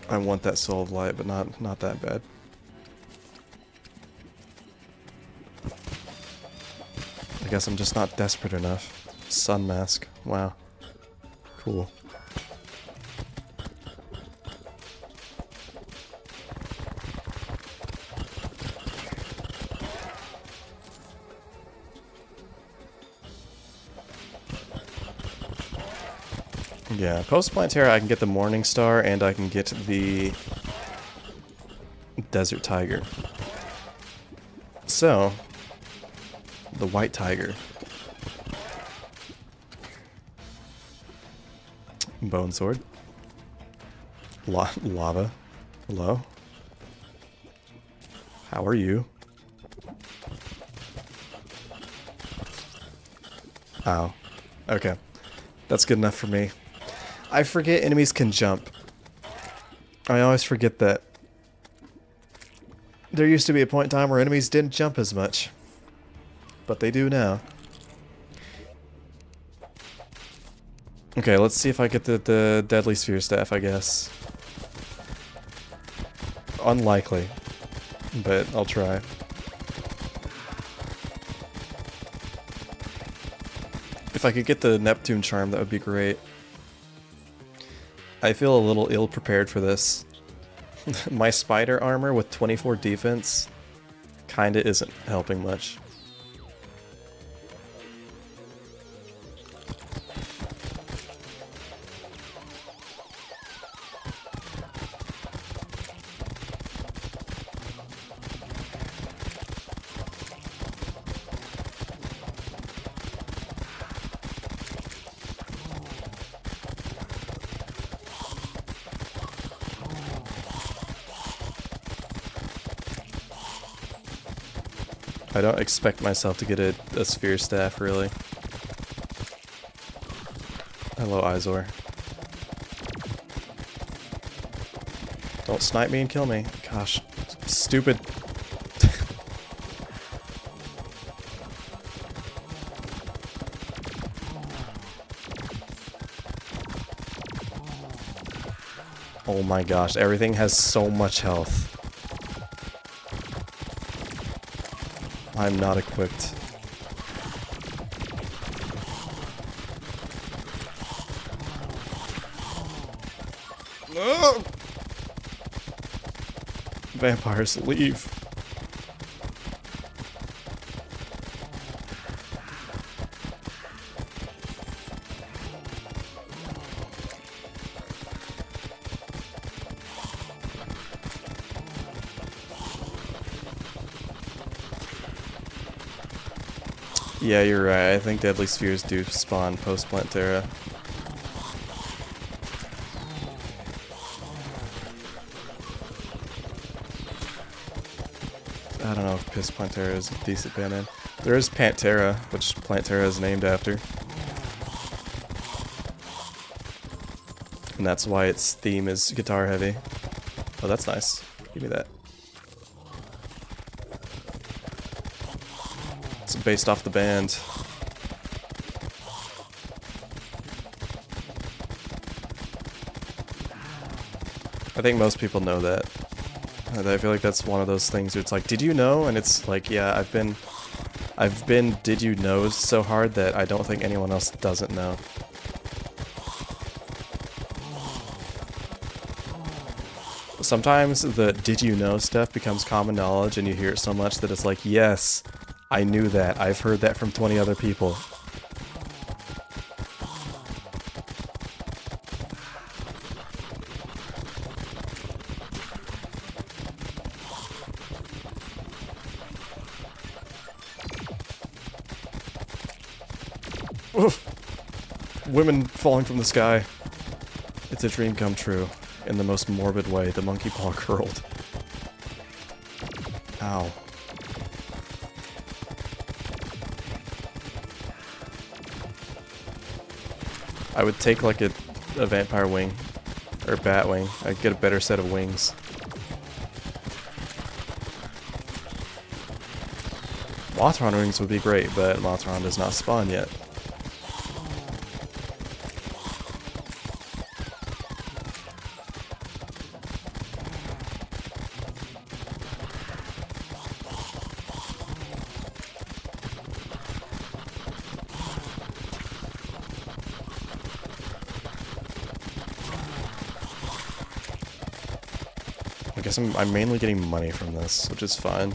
I want that Soul of Light, but not that bad. I guess I'm just not desperate enough. Sun mask. Wow. Cool. Yeah, post-Plantaria I can get the Morning Star and I can get the Desert Tiger. So, the White Tiger. Bone Sword. Lava. Hello? How are you? Ow. Okay. That's good enough for me. I forget enemies can jump. I always forget that. There used to be a point in time where enemies didn't jump as much. But they do now. Okay, let's see if I get the Deadly Sphere staff, I guess. Unlikely. But I'll try. If I could get the Neptune charm, that would be great. I feel a little ill-prepared for this. My spider armor with 24 defense kinda isn't helping much. I don't expect myself to get a sphere staff, really. Hello, Izor. Don't snipe me and kill me. Gosh, stupid. Oh my gosh, everything has so much health. I'm not equipped. No! Vampires, leave. Yeah, you're right. I think deadly spheres do spawn post-Plant Terra. I don't know if Piss Plant Terra is a decent band name. There is Pantera, which Plant Terra is named after. And that's why its theme is guitar heavy. Oh, that's nice. Give me that. It's based off the band. I think most people know that. I feel like that's one of those things where it's like, did you know? And it's like, yeah, I've been did you knows so hard that I don't think anyone else doesn't know. Sometimes the did you know stuff becomes common knowledge and you hear it so much that it's like, yes, I knew that. I've heard that from 20 other people. Oof. Women falling from the sky. It's a dream come true. In the most morbid way, the monkey paw curled. Ow. I would take like a vampire wing, or bat wing. I'd get a better set of wings. Mothron wings would be great, but Mothron does not spawn yet. I guess I'm mainly getting money from this, which is fine.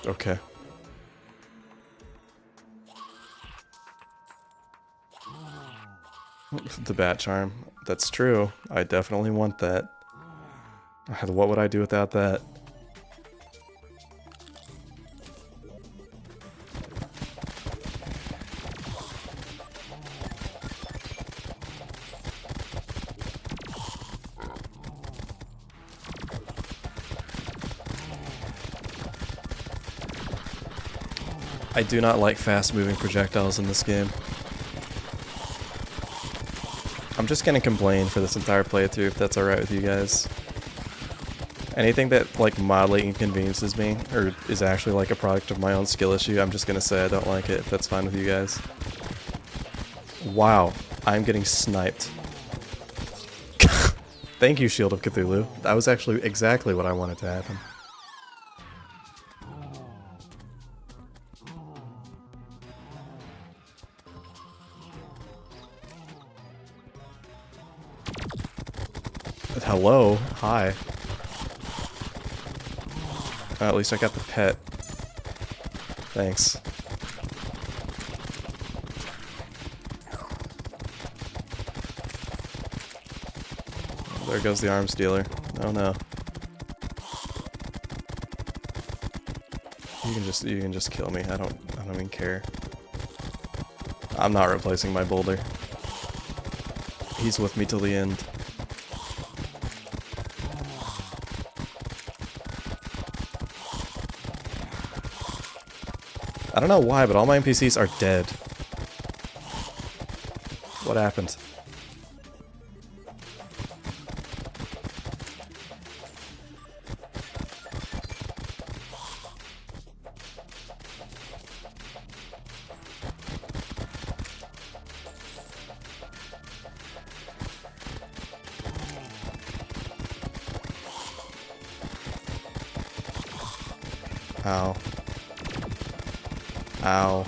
Okay. The bat charm. That's true. I definitely want that. What would I do without that? I do not like fast-moving projectiles in this game. I'm just gonna complain for this entire playthrough if that's alright with you guys. Anything that like mildly inconveniences me, or is actually like a product of my own skill issue, I'm just gonna say I don't like it, if that's fine with you guys. Wow, I'm getting sniped. Thank you, Shield of Cthulhu. That was actually exactly what I wanted to happen. Hello, hi. At least I got the pet. Thanks. There goes the arms dealer. Oh no. You can just kill me. I don't even care. I'm not replacing my boulder. He's with me till the end. I don't know why, but all my NPCs are dead. What happened? Ow. Ow.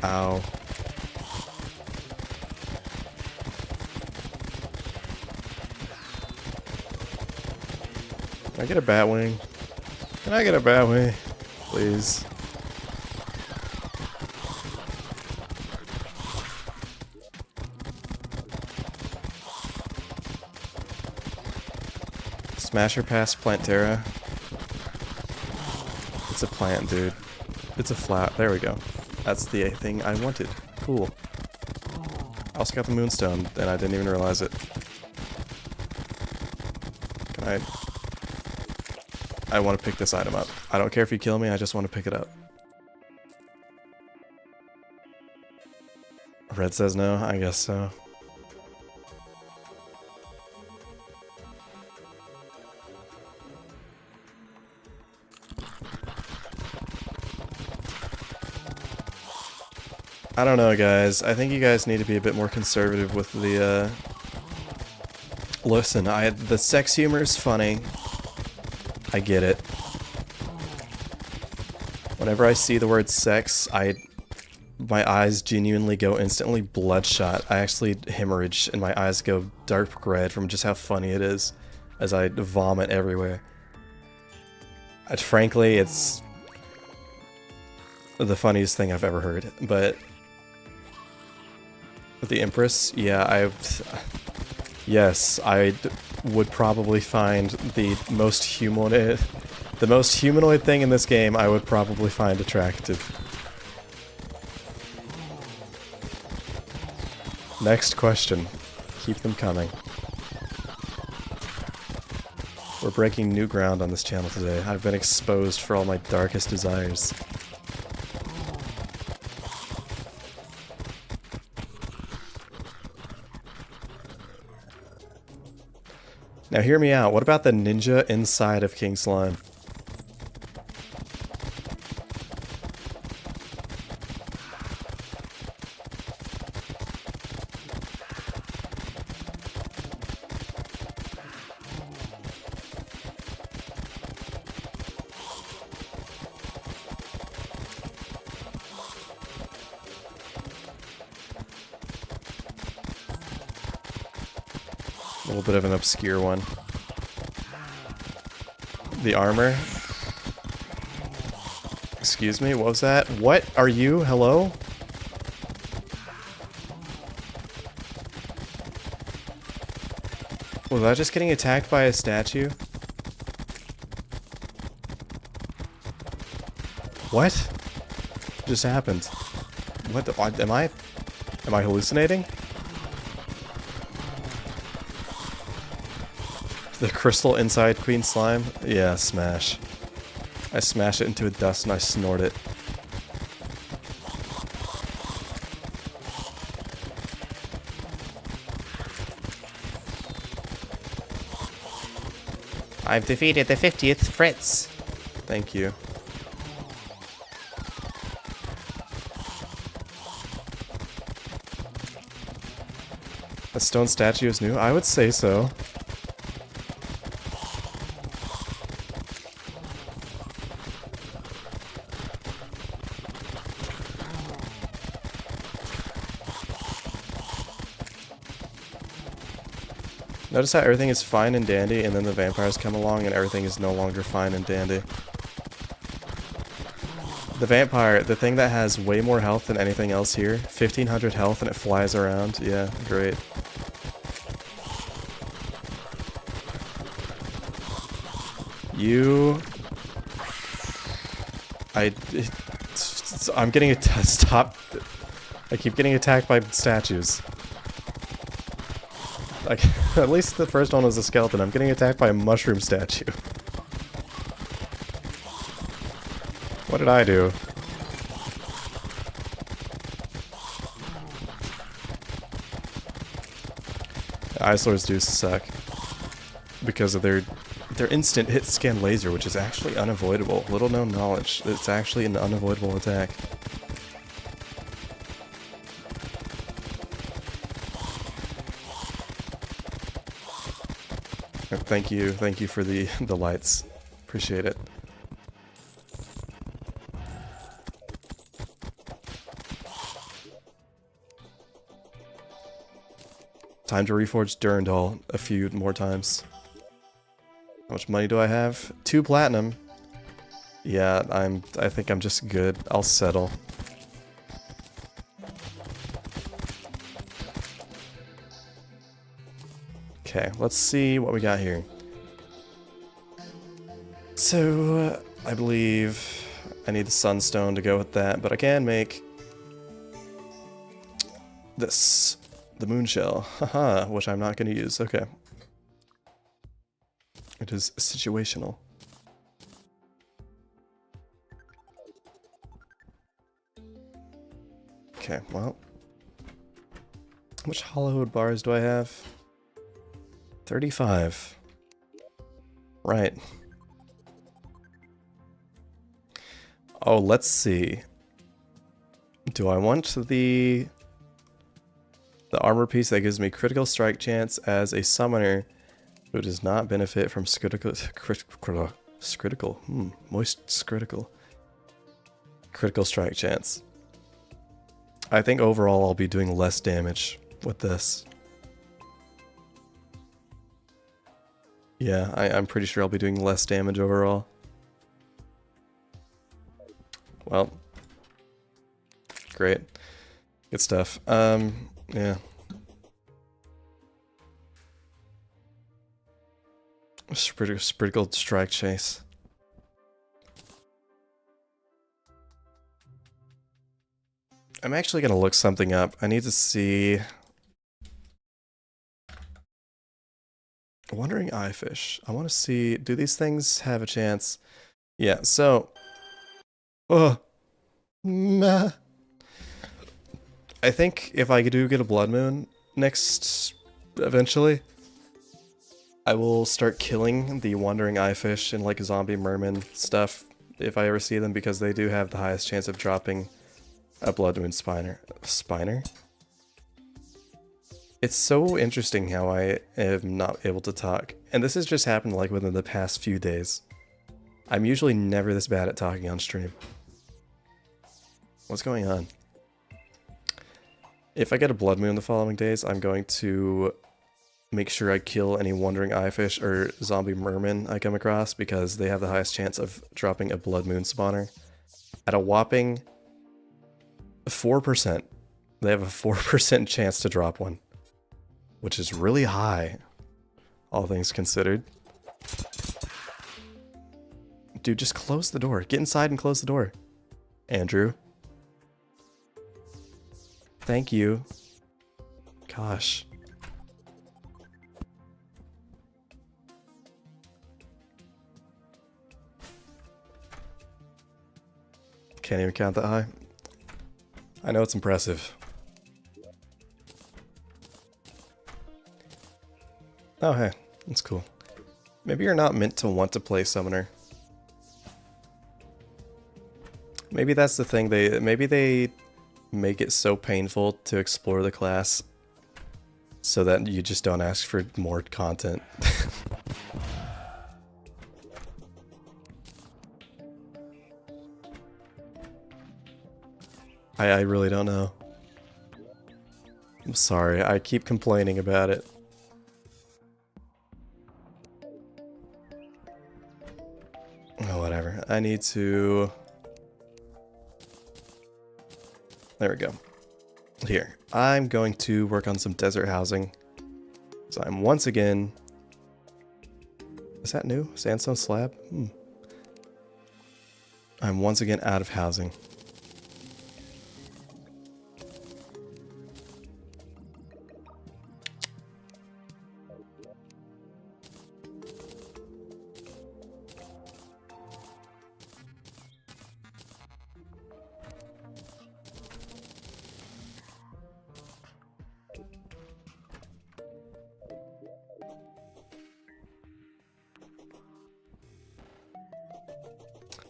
Ow. Can I get a bat wing? Can I get a bat wing? Please. Smasher pass plant Terra. It's a plant, dude. It's a flat. There we go. That's the thing I wanted. Cool. I also got the moonstone, and I didn't even realize it. Can I want to pick this item up. I don't care if you kill me, I just want to pick it up. Red says no, I guess so. I don't know, guys. I think you guys need to be a bit more conservative with the, Listen, the sex humor is funny. I get it. Whenever I see the word sex, my eyes genuinely go instantly bloodshot. I actually hemorrhage and my eyes go dark red from just how funny it is as I vomit everywhere. Frankly, it's the funniest thing I've ever heard, but the Empress, yeah, yes, I would probably find the most humanoid thing in this game. I would probably find attractive. Next question. Keep them coming. We're breaking new ground on this channel today. I've been exposed for all my darkest desires. Now hear me out, what about the ninja inside of King Slime? A little bit of an obscure one. The armor. Excuse me, what was that? What are you? Hello? Was I just getting attacked by a statue? What just happened? What the, am I hallucinating? The crystal inside Queen Slime? Yeah, smash. I smash it into a dust and I snort it. I've defeated the 50th Fritz. Thank you. A stone statue is new? I would say so. Notice how everything is fine and dandy, and then the vampires come along and everything is no longer fine and dandy. The vampire, the thing that has way more health than anything else here, 1500 health and it flies around. Yeah, great. I'm getting stop. I keep getting attacked by statues. Like, at least the first one was a skeleton. I'm getting attacked by a mushroom statue. What did I do? Eyesores do suck because of their instant hit scan laser, which is actually unavoidable. Little known knowledge. It's actually an unavoidable attack. Thank you for the lights. Appreciate it. Time to reforge Durandal a few more times. How much money do I have? 2 platinum. Yeah, I think I'm just good. I'll settle. Okay, let's see what we got here. So, I believe I need the sunstone to go with that, but I can make this, the moon shell, haha, which I'm not going to use. Okay. It is situational. Okay, well. How much hollowwood bars do I have? 35. Right. Oh, let's see. Do I want the armor piece that gives me critical strike chance as a summoner who does not benefit from critical strike chance? I think overall I'll be doing less damage with this. Yeah, I'm pretty sure I'll be doing less damage overall. Well, great. Good stuff. Yeah. Critical strike chase. I'm actually gonna look something up. I need to see. Wandering eyefish. I want to see, do these things have a chance? Yeah, so... Oh. Nah. I think if I do get a blood moon next, eventually, I will start killing the wandering eyefish and like zombie merman stuff if I ever see them, because they do have the highest chance of dropping a blood moon spiner. Spiner? It's so interesting how I am not able to talk. And this has just happened like within the past few days. I'm usually never this bad at talking on stream. What's going on? If I get a blood moon the following days, I'm going to make sure I kill any wandering eyefish or zombie merman I come across, because they have the highest chance of dropping a blood moon spawner. At a whopping 4%. They have a 4% chance to drop one, which is really high, all things considered. Dude, just close the door. Get inside and close the door. Andrew. Thank you. Gosh. Can't even count that high. I know it's impressive. Oh, hey. That's cool. Maybe you're not meant to want to play Summoner. Maybe that's the thing, maybe they make it so painful to explore the class so that you just don't ask for more content. I really don't know. I'm sorry, I keep complaining about it. Oh, whatever. I need to... There we go. Here, I'm going to work on some desert housing. So I'm once again... Is that new? Sandstone slab? I'm once again out of housing.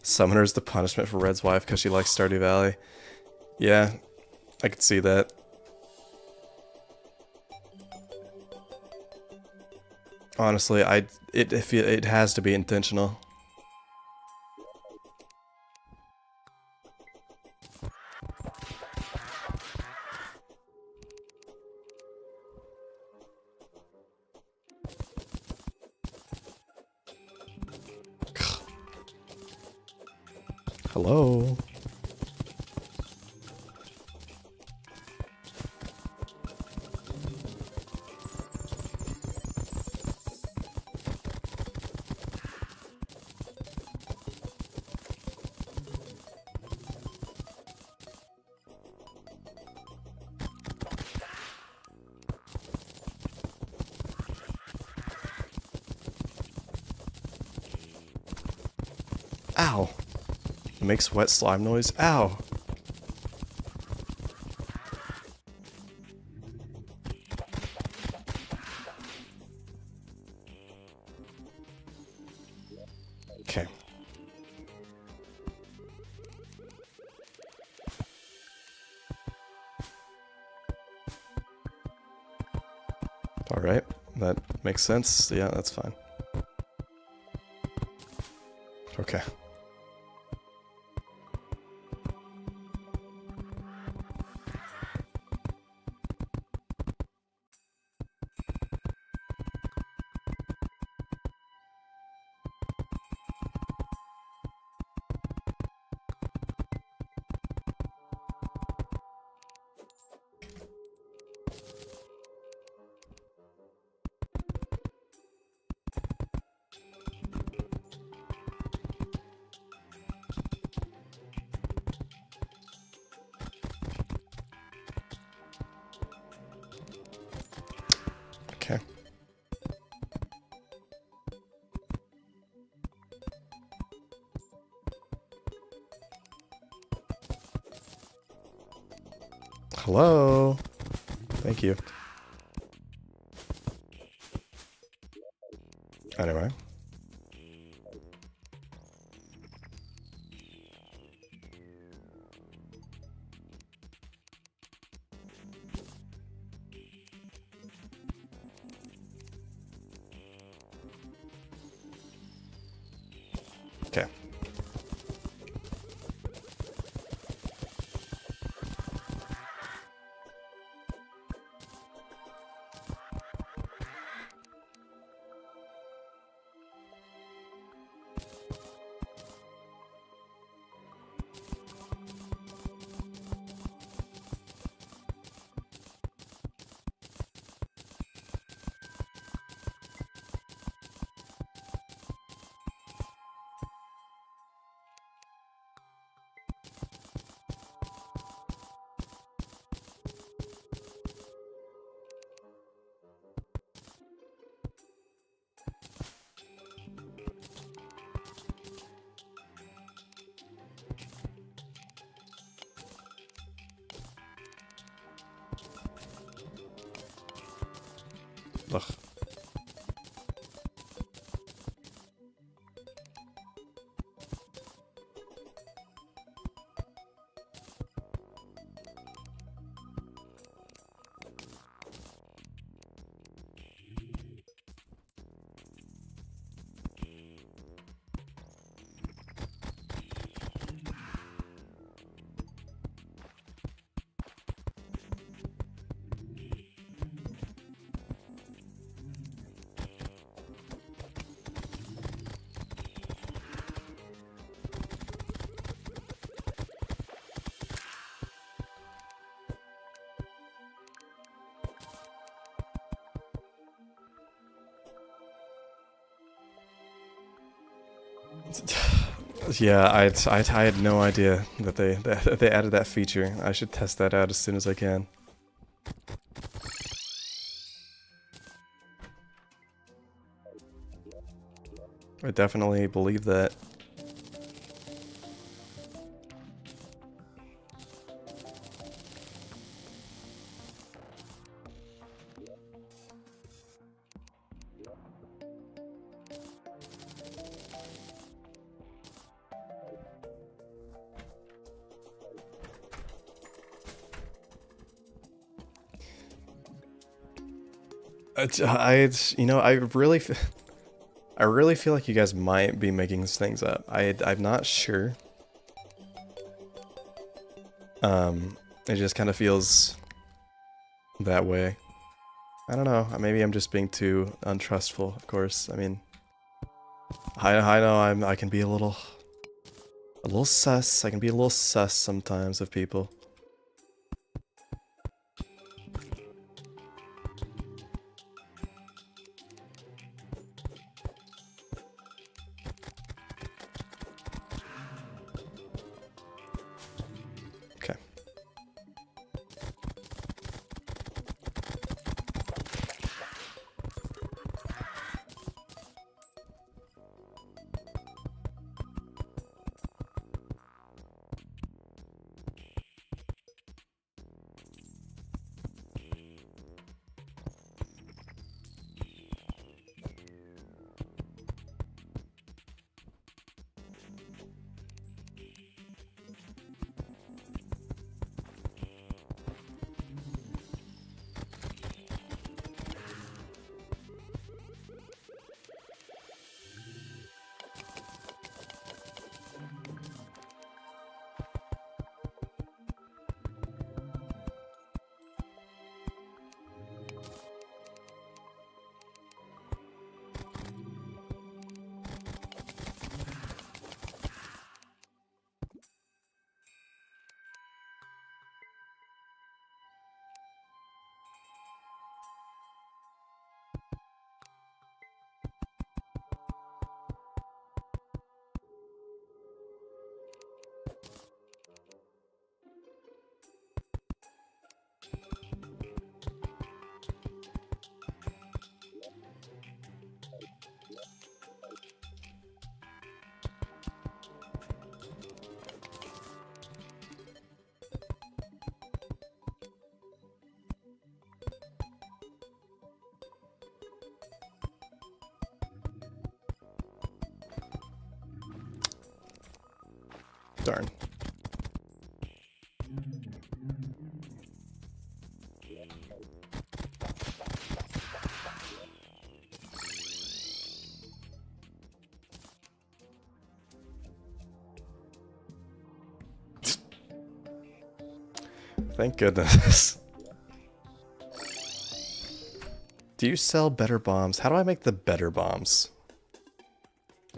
Summoner's the punishment for Red's wife because she likes Stardew Valley. Yeah, I could see that. Honestly, it has to be intentional. Hello. Ow. It makes wet slime noise. Ow. Okay. All right. That makes sense. Yeah, that's fine. Okay. Okay. Hello. Thank you. Anyway. Okay. Ugh. Yeah, I had no idea that they added that feature. I should test that out as soon as I can. I definitely believe that. You know, I really feel like you guys might be making these things up. I'm not sure. It just kind of feels that way. I don't know. Maybe I'm just being too untrustful. Of course. I mean, I know I can be a little sus. I can be a little sus sometimes of people. Okay. Darn. Thank goodness. Do you sell better bombs? How do I make the better bombs?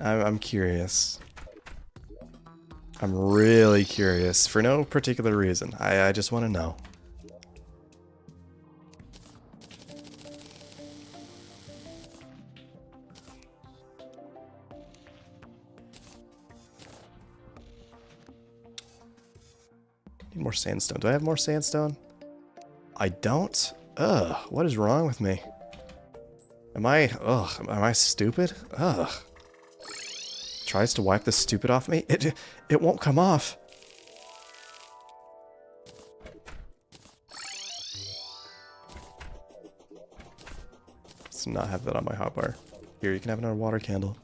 I'm curious. I'm really curious, for no particular reason. I just want to know. Need more sandstone. Do I have more sandstone? I don't? Ugh, what is wrong with me? Am I stupid? Ugh. Tries to wipe the stupid off me. It won't come off. Let's not have that on my hotbar. Here, you can have another water candle.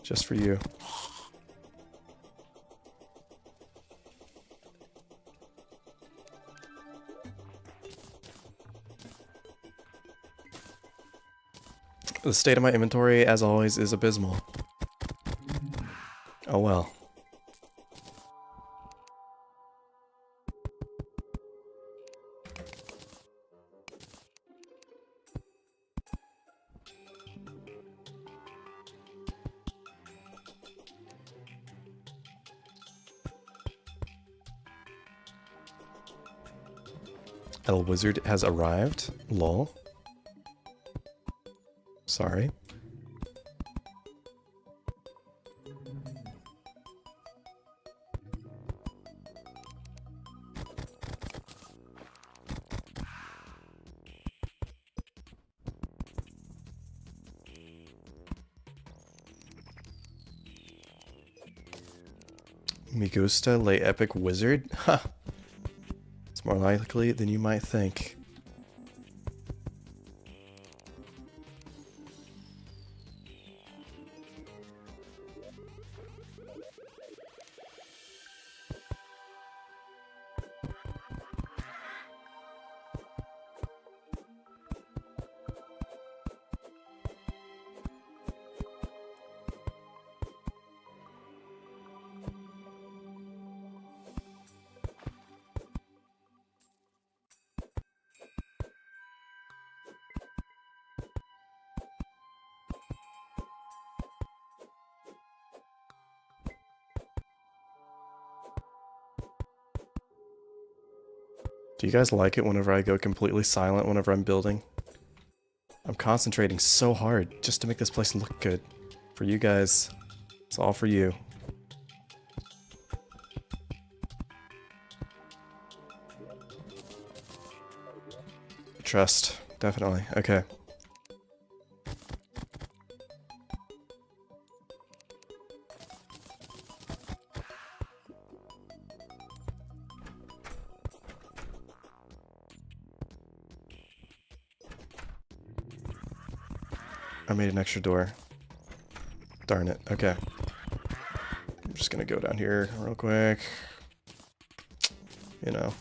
Just for you. The state of my inventory, as always, is abysmal. Oh well. El Wizard has arrived. Lol. Sorry. Me gusta lay epic wizard? Ha! It's more likely than you might think. Do you guys like it whenever I go completely silent whenever I'm building? I'm concentrating so hard just to make this place look good. For you guys. It's all for you. Trust. Definitely. Okay. I made an extra door. Darn it. Okay. I'm just gonna go down here real quick. You know.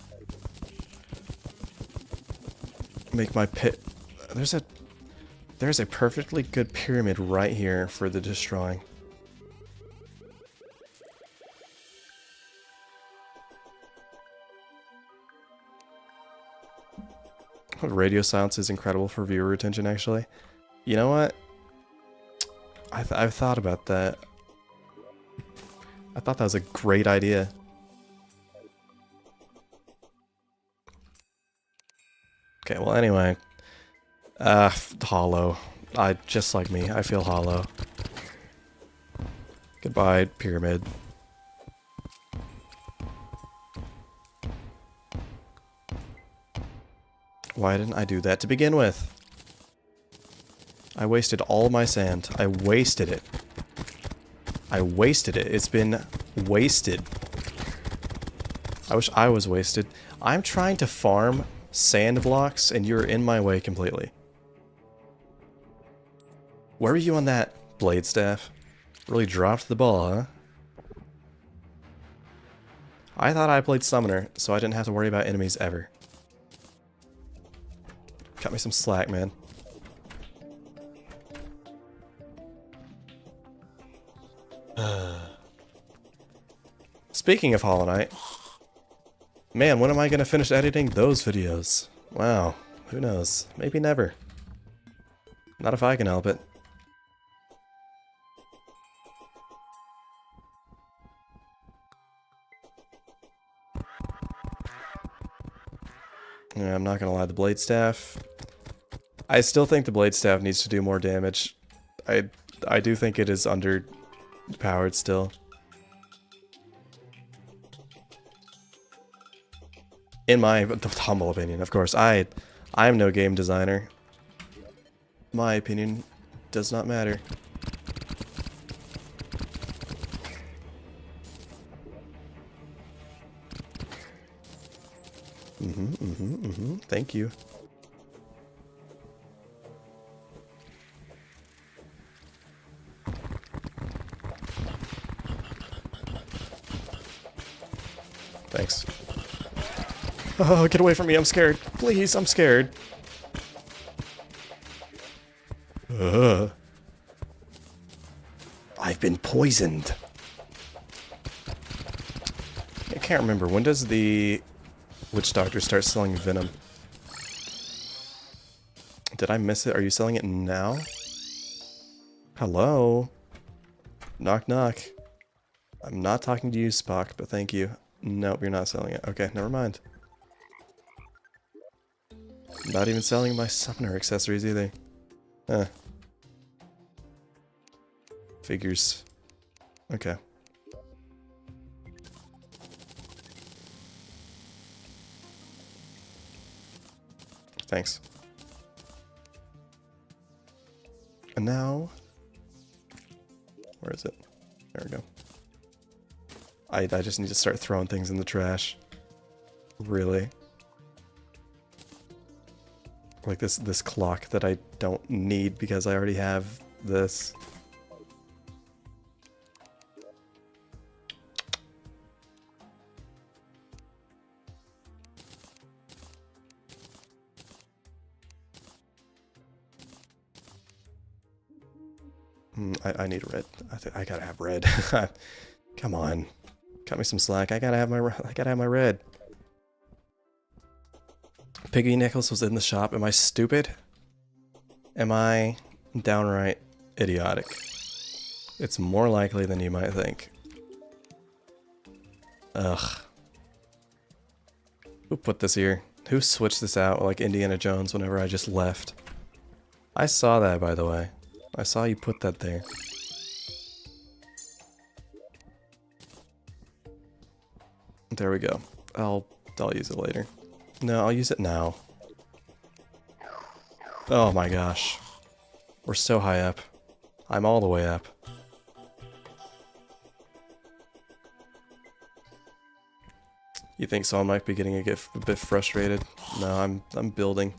Make my pit. There's a perfectly good pyramid right here for the destroying. Radio silence is incredible for viewer retention, actually. You know what? I've thought about that. I thought that was a great idea. Okay, well anyway. Hollow. Just like me, I feel hollow. Goodbye, pyramid. Why didn't I do that to begin with? I wasted all my sand. I wasted it. I wasted it. It's been wasted. I wish I was wasted. I'm trying to farm sand blocks and you're in my way completely. Where were you on that blade staff? Really dropped the ball, huh? I thought I played summoner, so I didn't have to worry about enemies ever. Cut me some slack, man. Speaking of Hollow Knight, man, when am I gonna finish editing those videos? Wow, who knows? Maybe never. Not if I can help it. Yeah, I'm not gonna lie, the blade staff. I still think the blade staff needs to do more damage. I do think it is underpowered still. In my humble opinion, of course. I'm no game designer. My opinion does not matter. Thank you. Thanks. Oh, get away from me, I'm scared. Please, I'm scared. I've been poisoned. I can't remember. When does the witch doctor start selling venom? Did I miss it? Are you selling it now? Hello? Knock knock. I'm not talking to you, Spock, but thank you. Nope, you're not selling it. Okay, never mind. Not even selling my summoner accessories either. Huh. Figures. Okay. Thanks. And now... Where is it? There we go. I just need to start throwing things in the trash. Really. Like this clock that I don't need because I already have this. I need red. I gotta have red. Come on, cut me some slack. I gotta have my red. Piggy Nichols was in the shop. Am I stupid? Am I downright idiotic? It's more likely than you might think. Ugh. Who put this here? Who switched this out like Indiana Jones whenever I just left? I saw that, by the way. I saw you put that there. There we go. I'll use it later. No, I'll use it now. Oh my gosh. We're so high up. I'm all the way up. You think someone might be getting a bit frustrated? No, I'm building.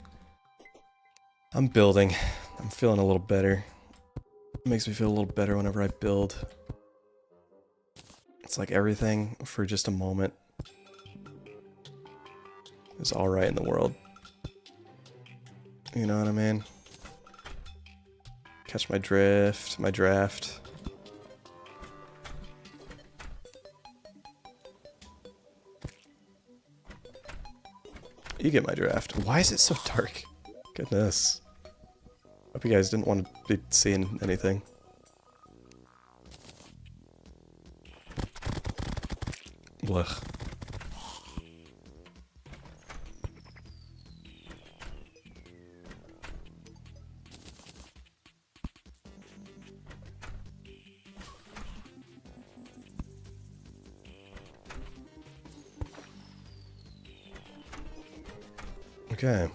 I'm building. I'm feeling a little better. It makes me feel a little better whenever I build. It's like everything for just a moment is alright in the world. You know what I mean? Catch my drift, my draft. You get my draft. Why is it so dark? Goodness. Hope you guys didn't want to be seeing anything. Blech. Okay.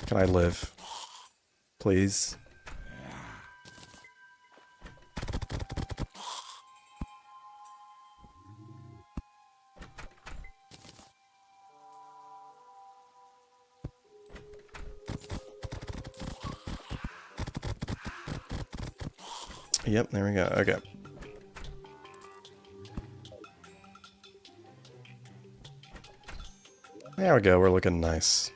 Can I live? Please? Yep, there we go. Okay. There we go, we're looking nice.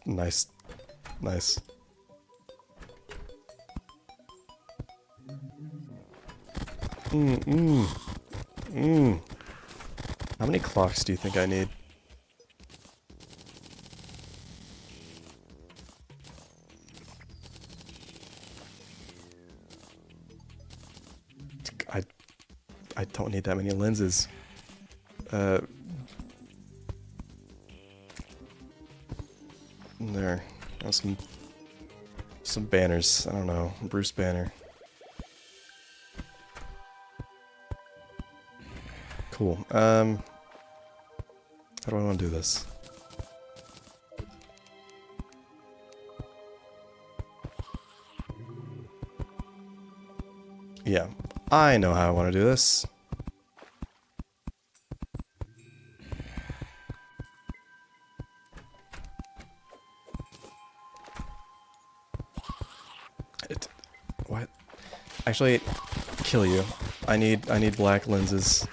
Nice. Nice. How many clocks do you think I need? I don't need that many lenses. There. Oh, some banners. I don't know. Bruce Banner. Cool. How do I want to do this? Yeah. I know how I want to do this. What? Actually, kill you. I need black lenses.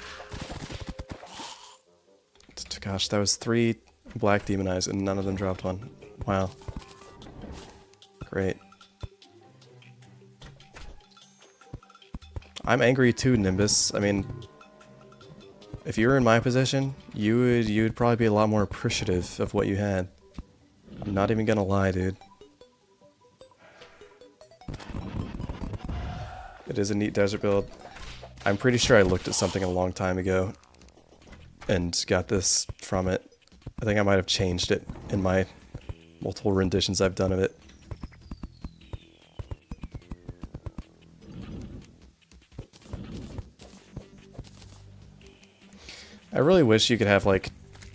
Gosh, that was 3 black demon eyes and none of them dropped one. Wow. Great. I'm angry too, Nimbus. I mean, if you were in my position, you would probably be a lot more appreciative of what you had. I'm not even gonna lie, dude. It is a neat desert build. I'm pretty sure I looked at something a long time ago and got this from it. I think I might have changed it in my multiple renditions I've done of it. I really wish you could have, like,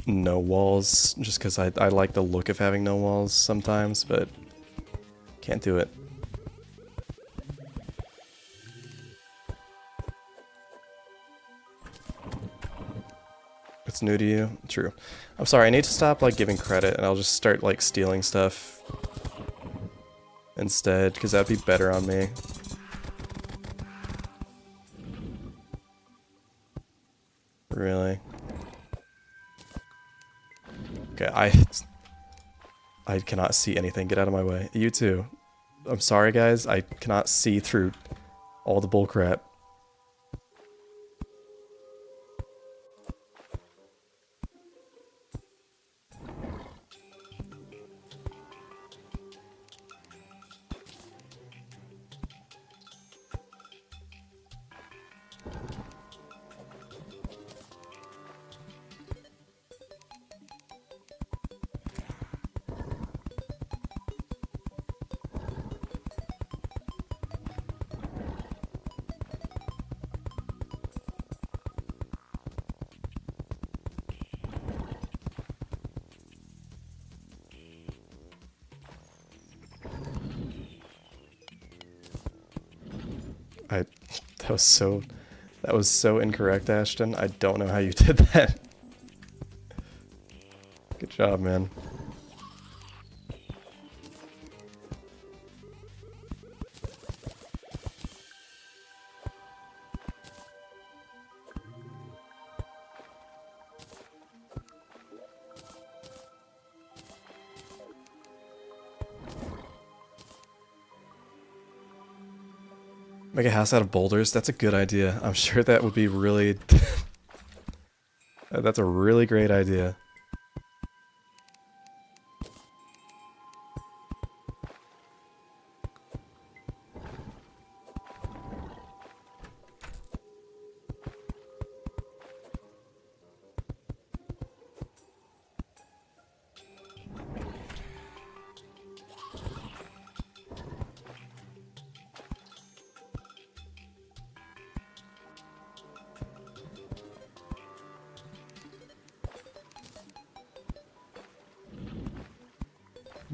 no walls, just because I like the look of having no walls sometimes, but can't do it. It's new to you? True. I'm sorry, I need to stop, like, giving credit, and I'll just start, like, stealing stuff instead, because that'd be better on me. Really? Okay, I cannot see anything. Get out of my way. You too. I'm sorry, guys. I cannot see through all the bullcrap. That was so incorrect, Ashton. I don't know how you did that. Good job, man. Make a house out of boulders? That's a good idea. I'm sure that would be really... That's a really great idea.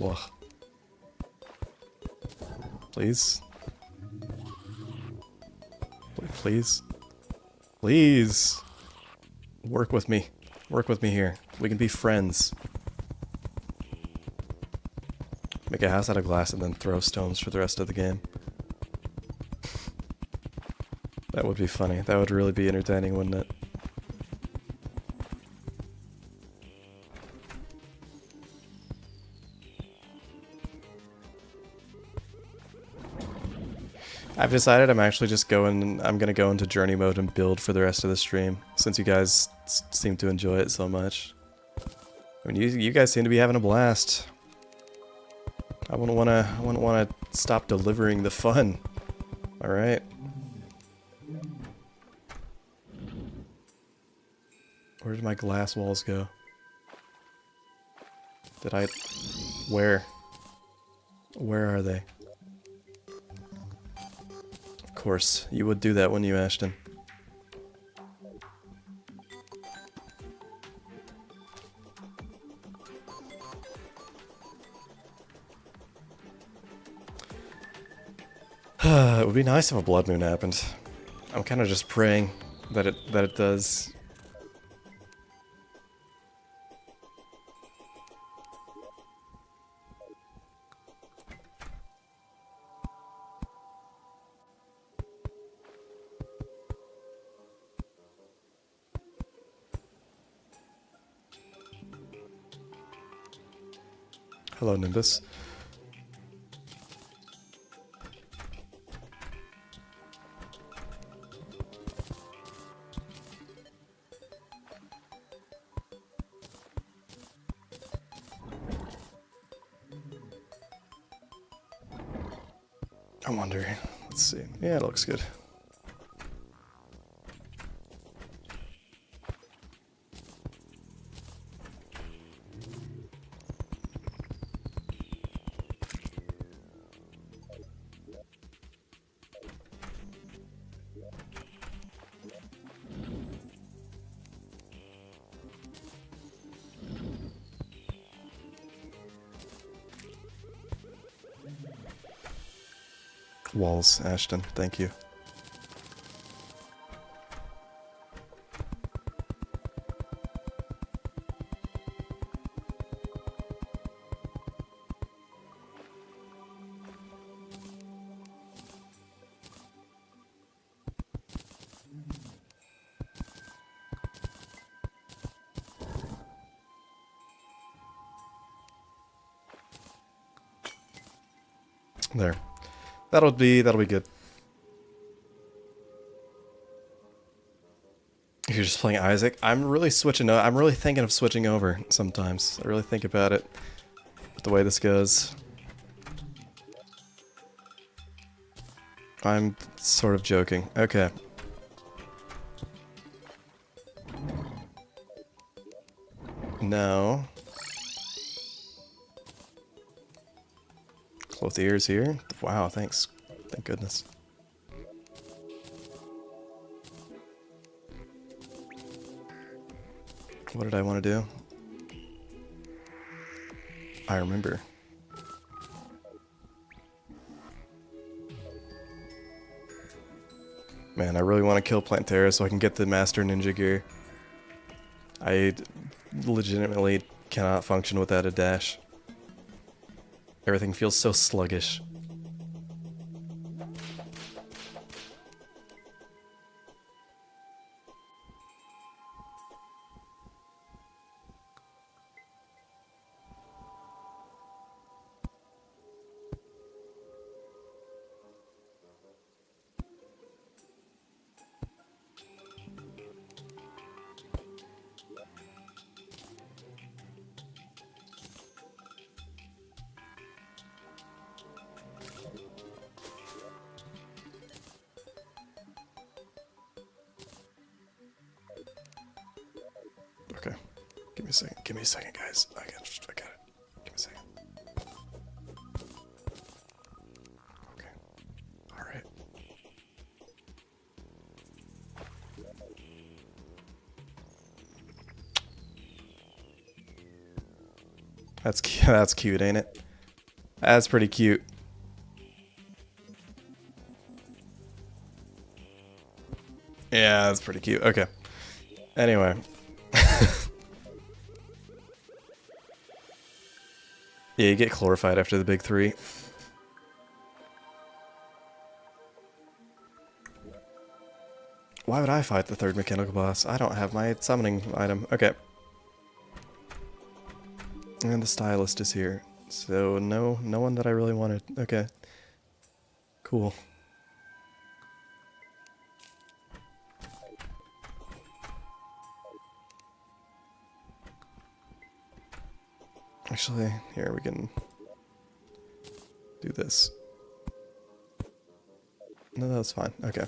Ugh. Please? Please? Please! Work with me. Work with me here. We can be friends. Make a house out of glass and then throw stones for the rest of the game. That would be funny. That would really be entertaining, wouldn't it? I've decided I'm actually just I'm gonna go into journey mode and build for the rest of the stream, since you guys seem to enjoy it so much. I mean, you guys seem to be having a blast. I wouldn't wanna stop delivering the fun. Alright. Where did my glass walls go? Where? Where are they? Of course, you would do that, wouldn't you, Ashton? It would be nice if a blood moon happened. I'm kind of just praying that it does. Hello, Nimbus. I'm wondering. Let's see. Yeah, it looks good. walls, Ashton. Thank you. There. That'll be good. If you're just playing Isaac, I'm really I'm really thinking of switching over sometimes. I really think about it with the way this goes. I'm sort of joking. Okay. No. Clothiers here. Wow, thanks. Thank goodness. What did I want to do? I remember. Man, I really want to kill Plantera so I can get the Master Ninja gear. I legitimately cannot function without a dash. Everything feels so sluggish. Okay. Give me a second. Give me a second, guys. I got it. Give me a second. Okay. Alright. That's cute. That's cute, ain't it? That's pretty cute. Yeah, that's pretty cute. Okay. Anyway. Yeah, you get glorified after the big 3. Why would I fight the 3rd mechanical boss? I don't have my summoning item. Okay. And the stylist is here. So no one that I really wanted. Okay. Cool. Actually, here we can do this. No, that's fine. Okay.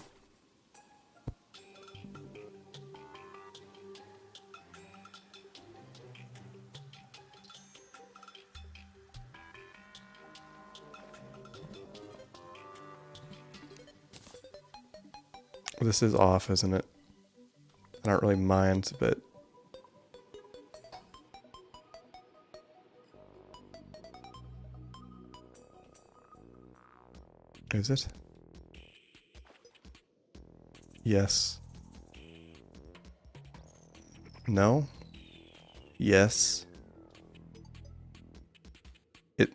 This is off, isn't it? I don't really mind, but... Is it? Yes. No? Yes. It...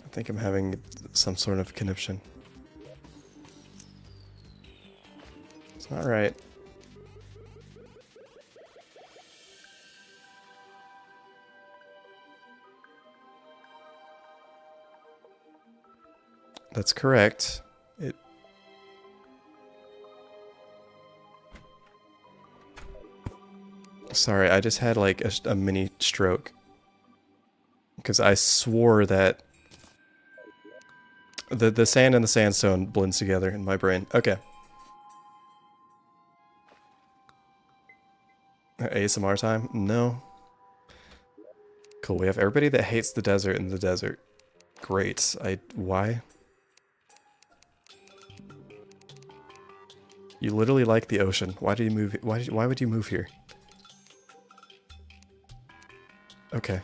I think I'm having some sort of conniption. It's not right. That's correct. Sorry, I just had like a mini stroke. Because I swore that the sand and the sandstone blends together in my brain. Okay. ASMR time? No. Cool, we have everybody that hates the desert in the desert. Great. Why? You literally like the ocean. Why do you move? Why would you move here? Okay.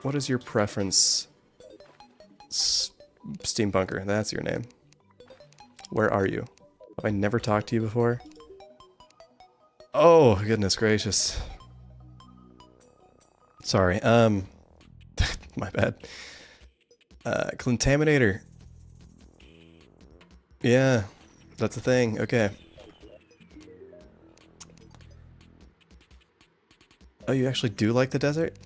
What is your preference? Steampunker, that's your name. Where are you? Have I never talked to you before? Oh, goodness gracious. Sorry, my bad. Contaminator. Yeah, that's a thing, okay. Oh, you actually do like the desert?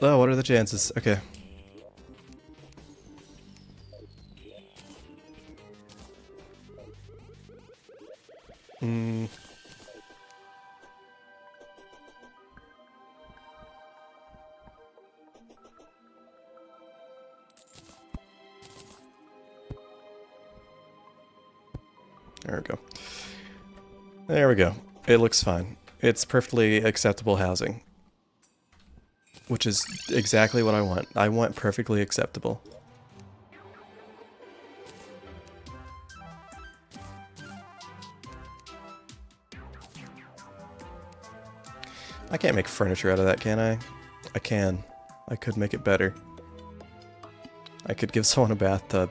Oh, what are the chances? Okay. There we go. There we go. It looks fine. It's perfectly acceptable housing. Which is exactly what I want. I want perfectly acceptable. I can't make furniture out of that, can I? I can. I could make it better. I could give someone a bathtub.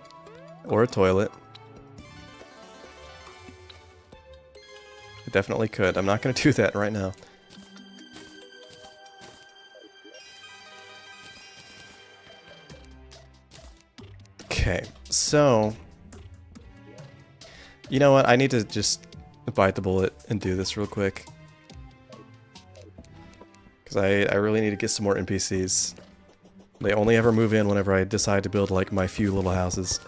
Or a toilet. I definitely could. I'm not going to do that right now. Okay, so... You know what? I need to just bite the bullet and do this real quick. Because I really need to get some more NPCs. They only ever move in whenever I decide to build, like, my few little houses.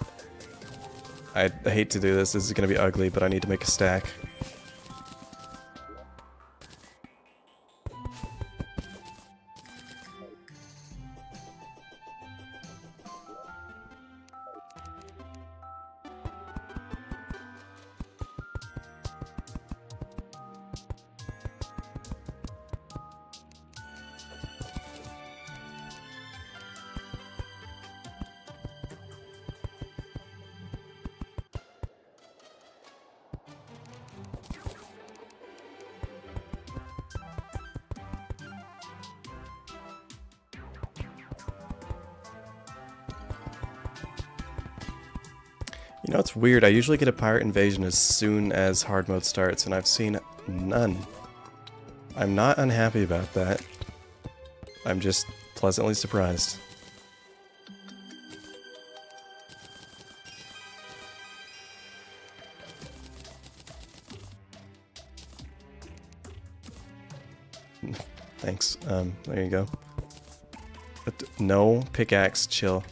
I hate to do this. This is going to be ugly, but I need to make a stack. You know, it's weird. I usually get a pirate invasion as soon as hard mode starts, and I've seen none. I'm not unhappy about that. I'm just pleasantly surprised. Thanks. There you go. But no pickaxe, chill.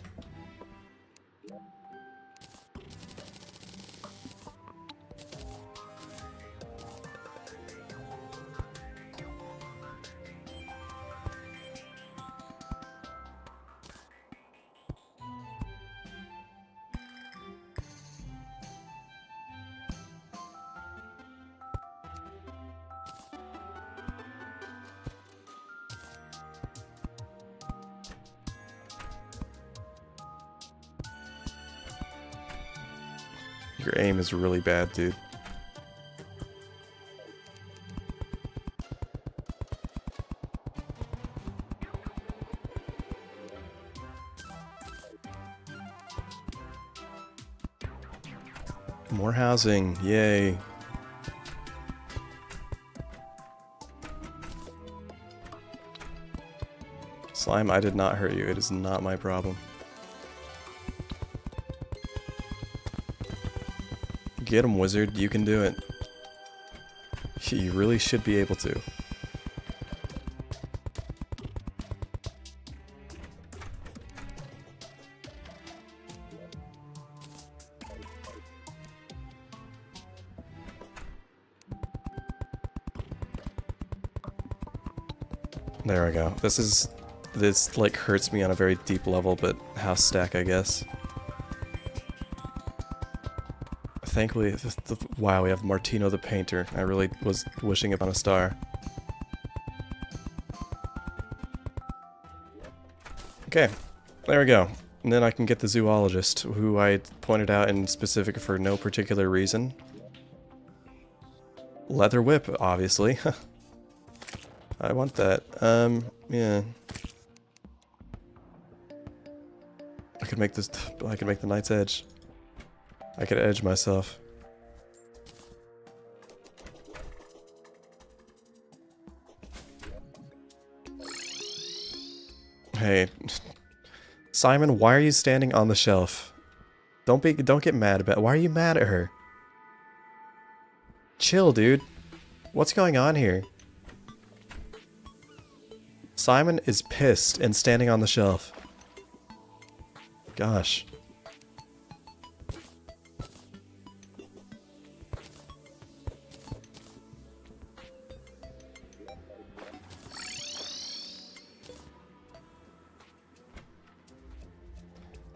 Your aim is really bad, dude. More housing, yay. Slime, I did not hurt you. It is not my problem. Get him, wizard. You can do it. You really should be able to. There we go. This like hurts me on a very deep level, but house stack, I guess. Thankfully, wow, we have Martino the Painter. I really was wishing upon a star. Okay, there we go. And then I can get the zoologist, who I pointed out in specific for no particular reason. Leather whip, obviously. I want that. Yeah. I could make this. I could make the Knight's Edge. I could edge myself. Hey, Simon, why are you standing on the shelf? Don't get mad about it. Why are you mad at her? Chill, dude. What's going on here? Simon is pissed and standing on the shelf. Gosh.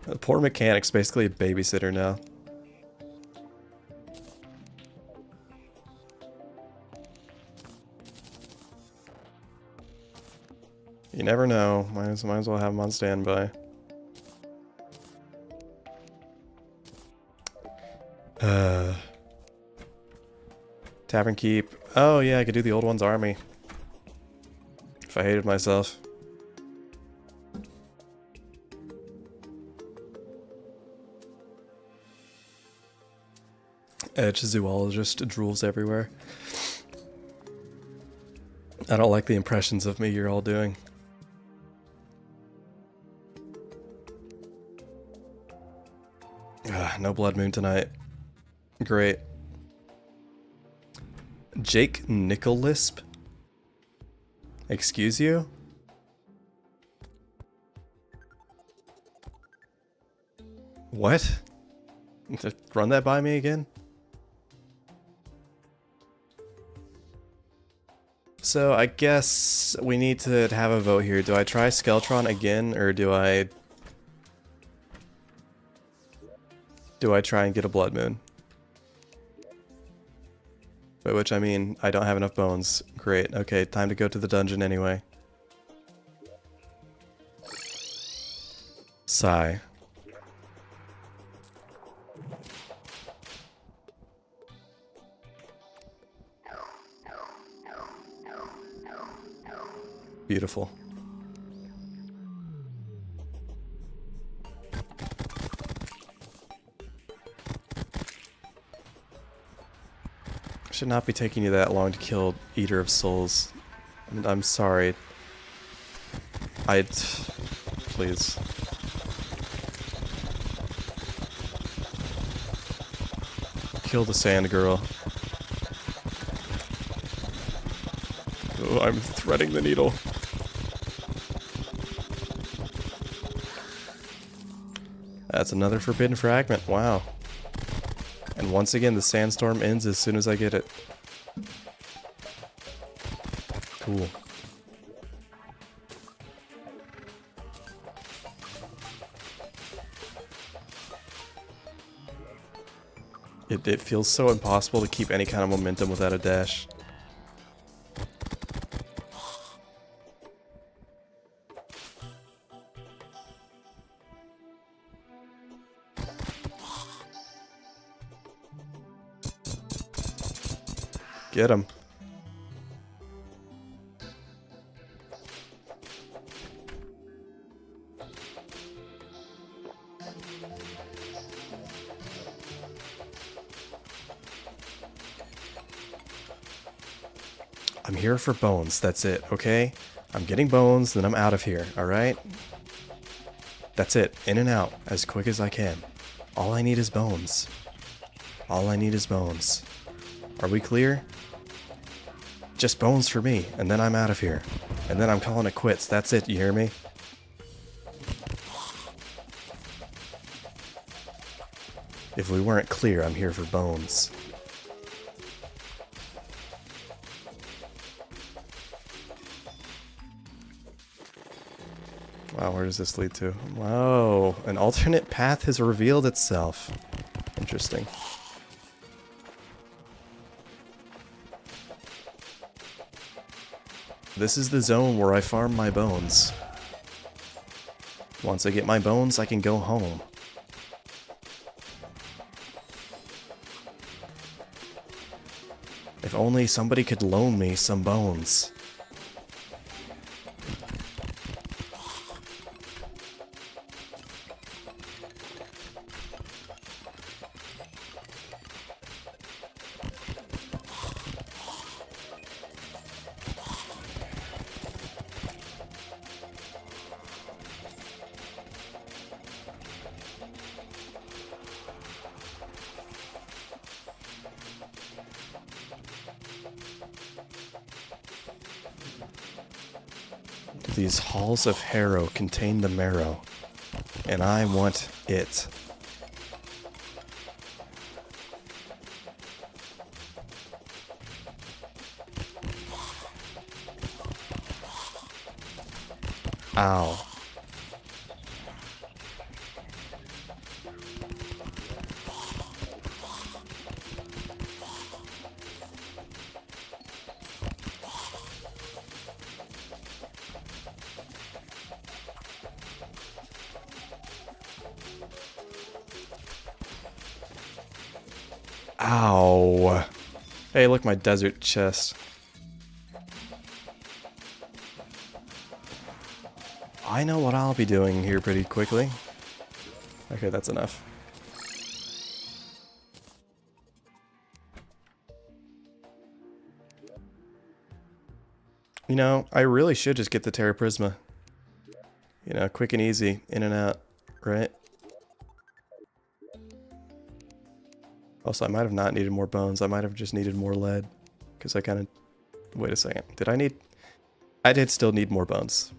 The poor mechanic's basically a babysitter now. You never know. Might as well have him on standby. Tavern Keep. Oh yeah, I could do the old one's army. If I hated myself. Edge zoologist drools everywhere. I don't like the impressions of me you're all doing. No blood moon tonight. Great. Jake Nicholisp? Excuse you? What? Run that by me again? So I guess we need to have a vote here. Do I try Skeltron again, or do I try and get a blood moon? By which I mean, I don't have enough bones. Great, okay, time to go to the dungeon anyway. Sigh. Beautiful. Should not be taking you that long to kill Eater of Souls. I'm sorry. Please. Kill the sand girl. Oh, I'm threading the needle. That's another forbidden fragment. Wow. And once again, the sandstorm ends as soon as I get it. Cool. It feels so impossible to keep any kind of momentum without a dash. Get him. I'm here for bones, that's it, okay? I'm getting bones, then I'm out of here, alright? That's it, in and out, as quick as I can. All I need is bones. All I need is bones. Are we clear? Just bones for me, and then I'm out of here. And then I'm calling it quits, that's it, you hear me? If we weren't clear, I'm here for bones. Wow, where does this lead to? Wow, an alternate path has revealed itself. Interesting. This is the zone where I farm my bones. Once I get my bones, I can go home. If only somebody could loan me some bones. These halls of Harrow contain the marrow, and I want it. Ow. Ow. Hey, look, my desert chest. I know what I'll be doing here pretty quickly. Okay, that's enough. You know, I really should just get the Terra Prisma. You know, quick and easy, in and out, right? Also, I might have not needed more bones. I might have just needed more lead. Because I kind of... Wait a second. Did I need... I did still need more bones.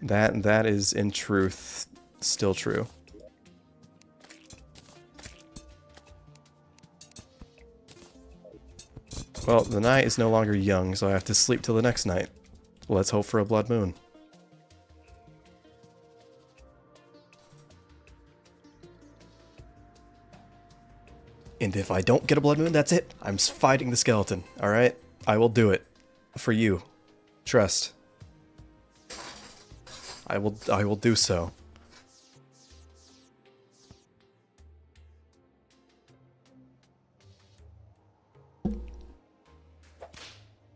That is, in truth, still true. Well, the night is no longer young, so I have to sleep till the next night. Let's hope for a blood moon. And if I don't get a blood moon, that's it. I'm fighting the skeleton, alright? I will do it. For you. Trust. I will do so.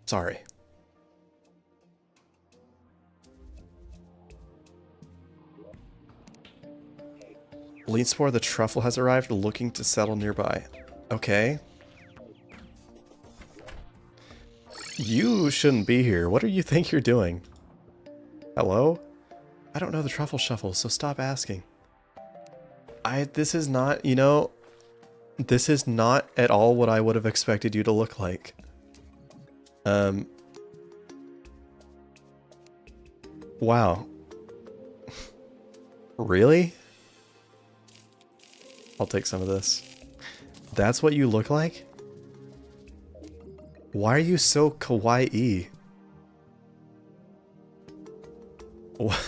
Sorry. Leanspore the truffle has arrived, looking to settle nearby. Okay. You shouldn't be here. What do you think you're doing? Hello? I don't know the truffle shuffle, so stop asking. This is not, you know, this is not at all what I would have expected you to look like. Wow. Really? I'll take some of this. That's what you look like? Why are you so kawaii? What?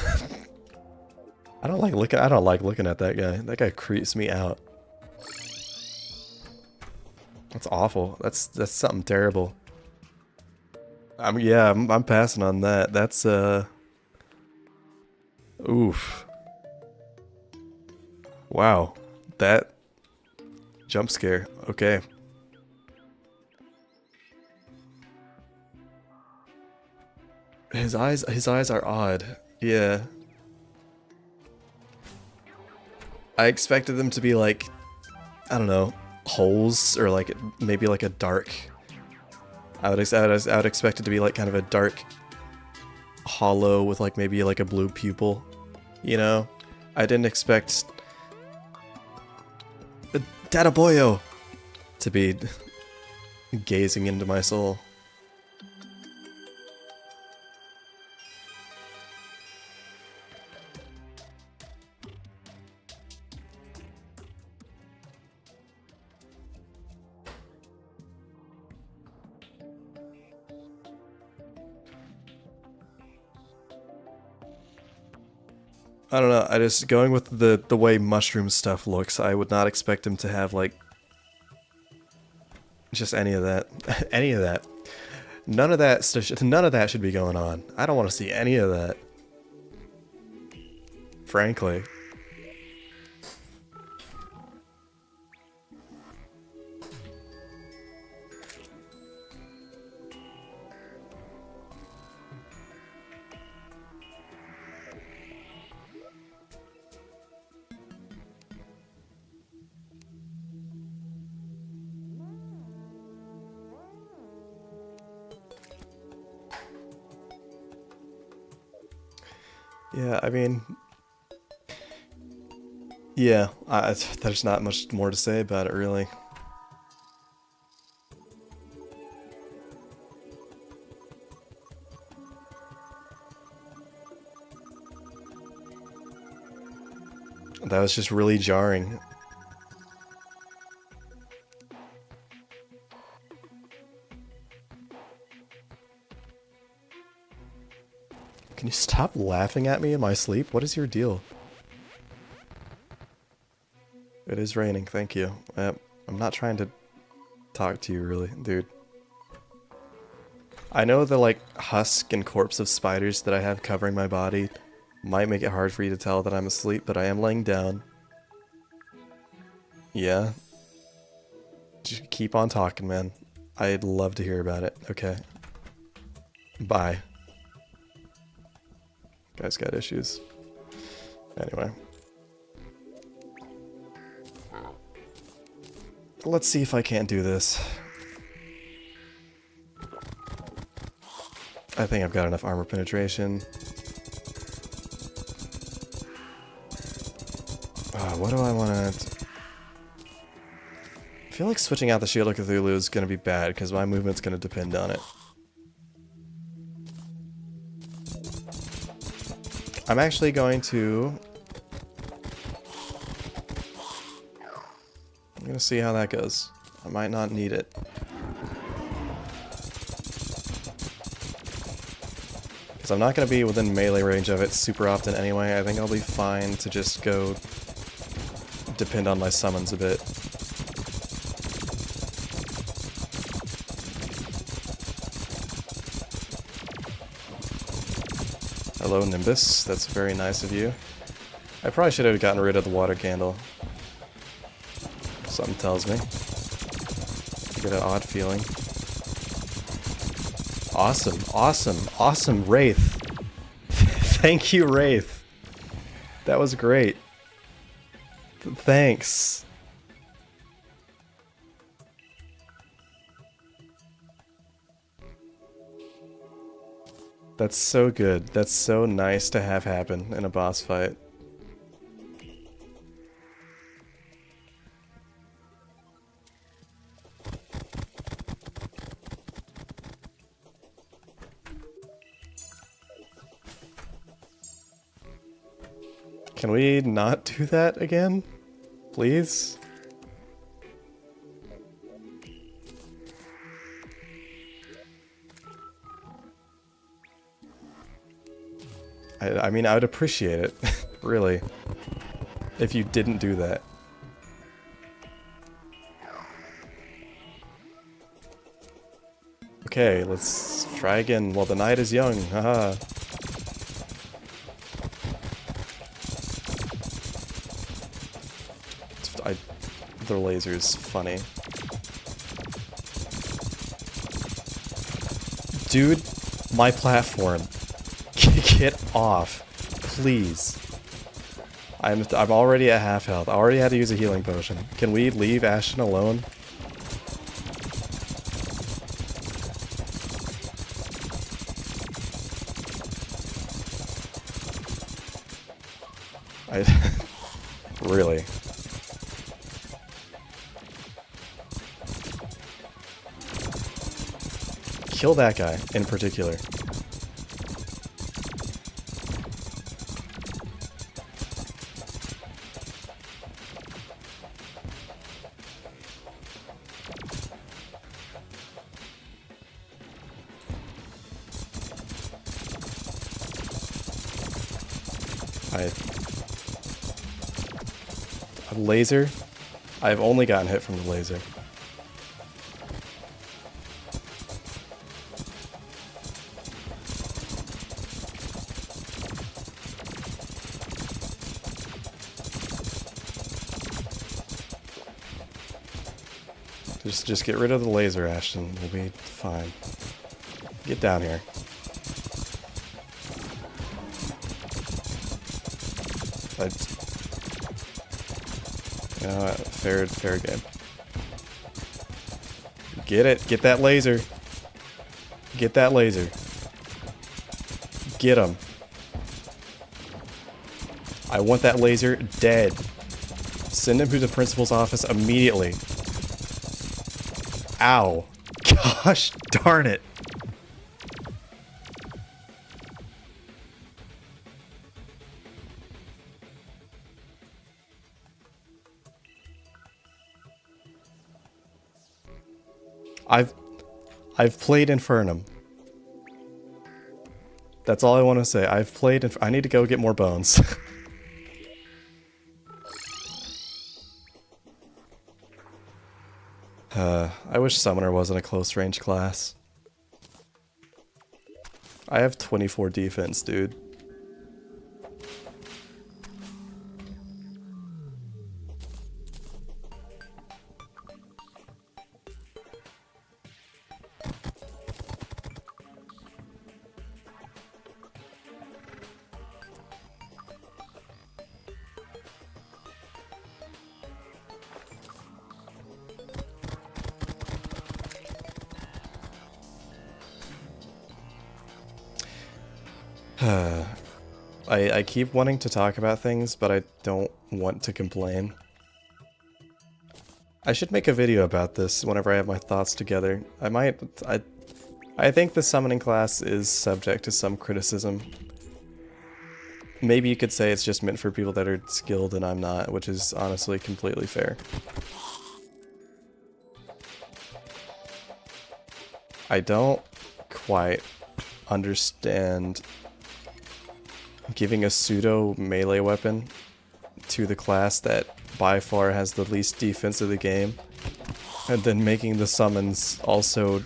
I don't like looking at that guy. That guy creeps me out. That's awful. That's something terrible. I'm passing on that. That's oof. Wow. That jump scare. Okay. His eyes are odd. Yeah. I expected them to be like, I don't know, holes, or like maybe like a dark. I would expect it to be like kind of a dark hollow with like maybe like a blue pupil, you know? I didn't expect the Databoyo to be gazing into my soul. I don't know, I just, going with the way mushroom stuff looks, I would not expect him to have, like, just any of that. Any of that. None of that should be going on. I don't want to see any of that. Frankly. Yeah, I mean, yeah, there's not much more to say about it, really. That was just really jarring. Can you stop laughing at me in my sleep? What is your deal? It is raining, thank you. I'm not trying to talk to you, really, dude. I know the, like, husk and corpse of spiders that I have covering my body might make it hard for you to tell that I'm asleep, but I am laying down. Yeah. Just keep on talking, man. I'd love to hear about it. Okay. Bye. Guy's got issues. Anyway. Let's see if I can't do this. I think I've got enough armor penetration. What do I want to... I feel like switching out the Shield of Cthulhu is going to be bad, because my movement's going to depend on it. I'm actually going to... I'm going to see how that goes. I might not need it. Because I'm not going to be within melee range of it super often anyway. I think I'll be fine to just go depend on my summons a bit. Hello, Nimbus. That's very nice of you. I probably should have gotten rid of the water candle. Something tells me. I get an odd feeling. Awesome, awesome, awesome, Wraith. Thank you, Wraith. That was great. Thanks. That's so good. That's so nice to have happen in a boss fight. Can we not do that again? Please? I mean, I would appreciate it, really, if you didn't do that. Okay, let's try again while the night is young, haha. The laser's funny. Dude, my platform. Get off, please. I'm already at half health. I already had to use a healing potion. Can we leave Ashton alone? Really? Kill that guy in particular. A laser? I've only gotten hit from the laser. Just get rid of the laser, Ashton. We'll be fine. Get down here. You know what? Fair game. Get it. Get that laser. Get that laser. Get him. I want that laser dead. Send him to the principal's office immediately. Ow. Gosh darn it. I've played Infernum. That's all I want to say. I've played I need to go get more bones. I wish Summoner wasn't a close range class. I have 24 defense, dude. I keep wanting to talk about things, but I don't want to complain. I should make a video about this whenever I have my thoughts together. I think the summoning class is subject to some criticism. Maybe you could say it's just meant for people that are skilled and I'm not, which is honestly completely fair. I don't quite understand giving a pseudo melee weapon to the class that by far has the least defense of the game, and then making the summons also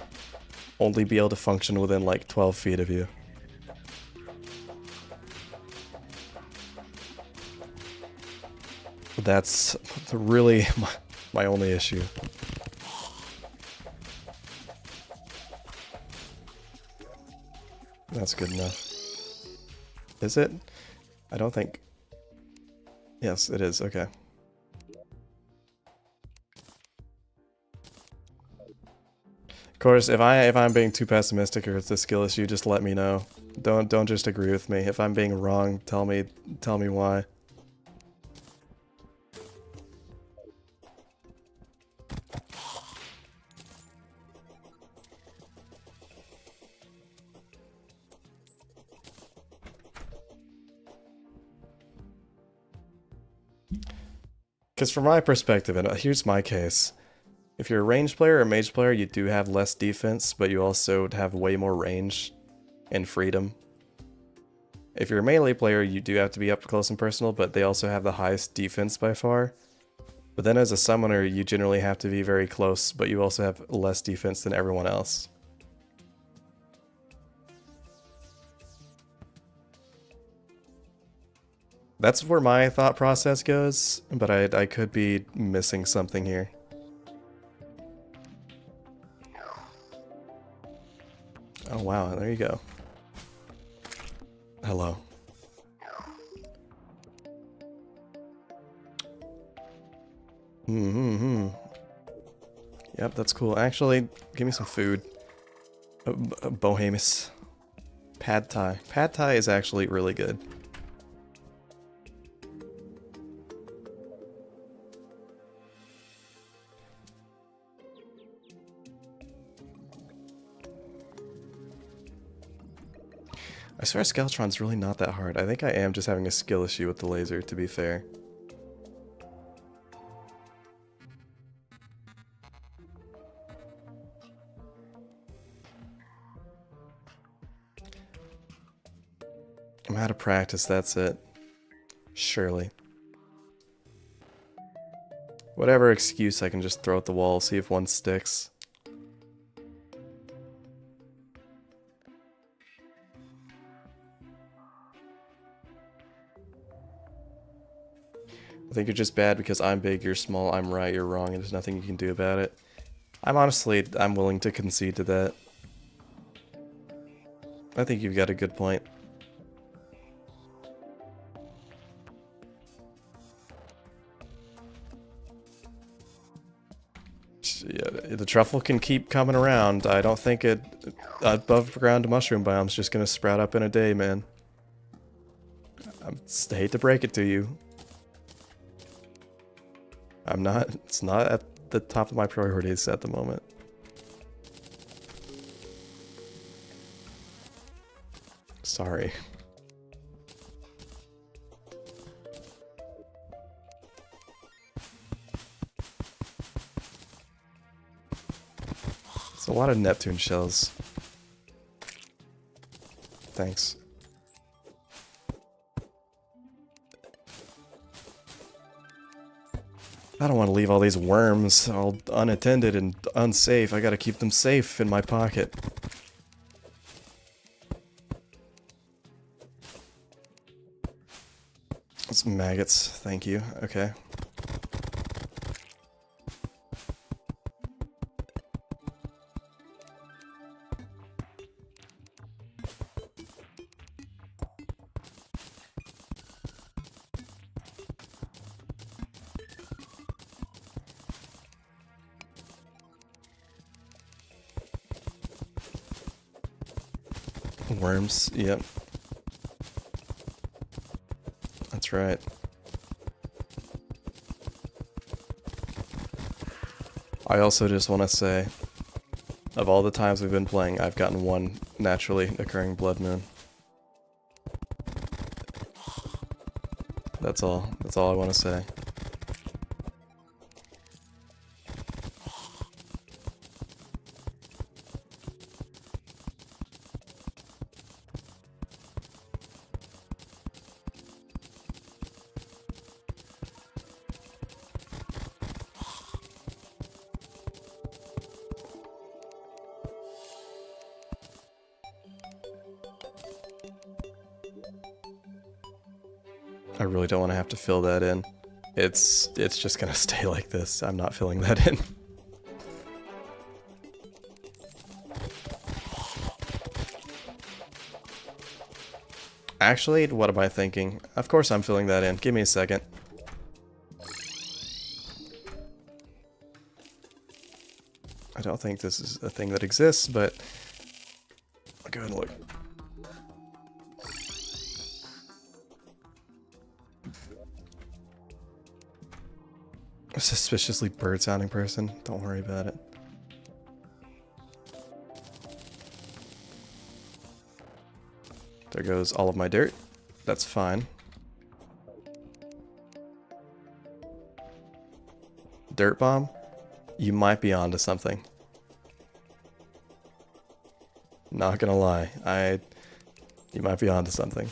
only be able to function within like 12 feet of you. That's really my only issue. That's good enough. Is it? I don't think... Yes, it is. Okay. Of course, if I'm being too pessimistic or it's a skill issue, just let me know. Don't just agree with me. If I'm being wrong, tell me why. Because from my perspective, and here's my case, if you're a ranged player or a mage player, you do have less defense, but you also have way more range and freedom. If you're a melee player, you do have to be up close and personal, but they also have the highest defense by far. But then as a summoner, you generally have to be very close, but you also have less defense than everyone else. That's where my thought process goes, but I could be missing something here. Oh wow, there you go. Hello. Yep, that's cool. Actually, give me some food. Bohemus. Pad Thai. Pad Thai is actually really good. I swear Skeletron's really not that hard. I think I am just having a skill issue with the laser, to be fair. I'm out of practice, that's it. Surely. Whatever excuse I can just throw at the wall, see if one sticks. I think you're just bad because I'm big, you're small, I'm right, you're wrong, and there's nothing you can do about it. I'm willing to concede to that. I think you've got a good point. Yeah, the truffle can keep coming around. I don't think above ground mushroom biome's just gonna sprout up in a day, man. I hate to break it to you. It's not at the top of my priorities at the moment. Sorry. lot of Neptune shells. Thanks. I don't want to leave all these worms all unattended and unsafe. I gotta keep them safe in my pocket. It's maggots, thank you. Okay. Worms, yep. That's right. I also just want to say, of all the times we've been playing, I've gotten one naturally occurring blood moon. That's all I want to say. I really don't want to have to fill that in. It's just gonna stay like this. I'm not filling that in. Actually, what am I thinking? Of course I'm filling that in. Give me a second. I don't think this is a thing that exists, but I'll go ahead and look. A suspiciously bird-sounding person. Don't worry about it. There goes all of my dirt. That's fine. Dirt bomb? You might be onto something. Not gonna lie, you might be onto something.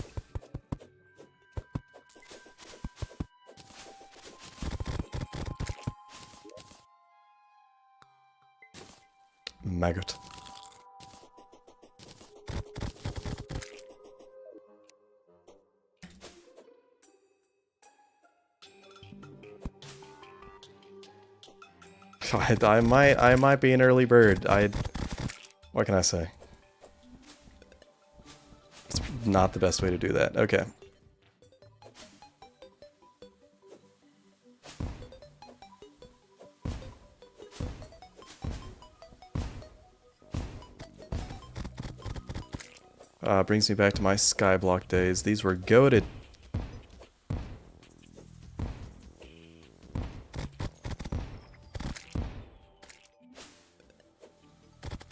Maggot. I might be an early bird. What can I say? It's not the best way to do that. Okay. Brings me back to my Skyblock days. These were goated.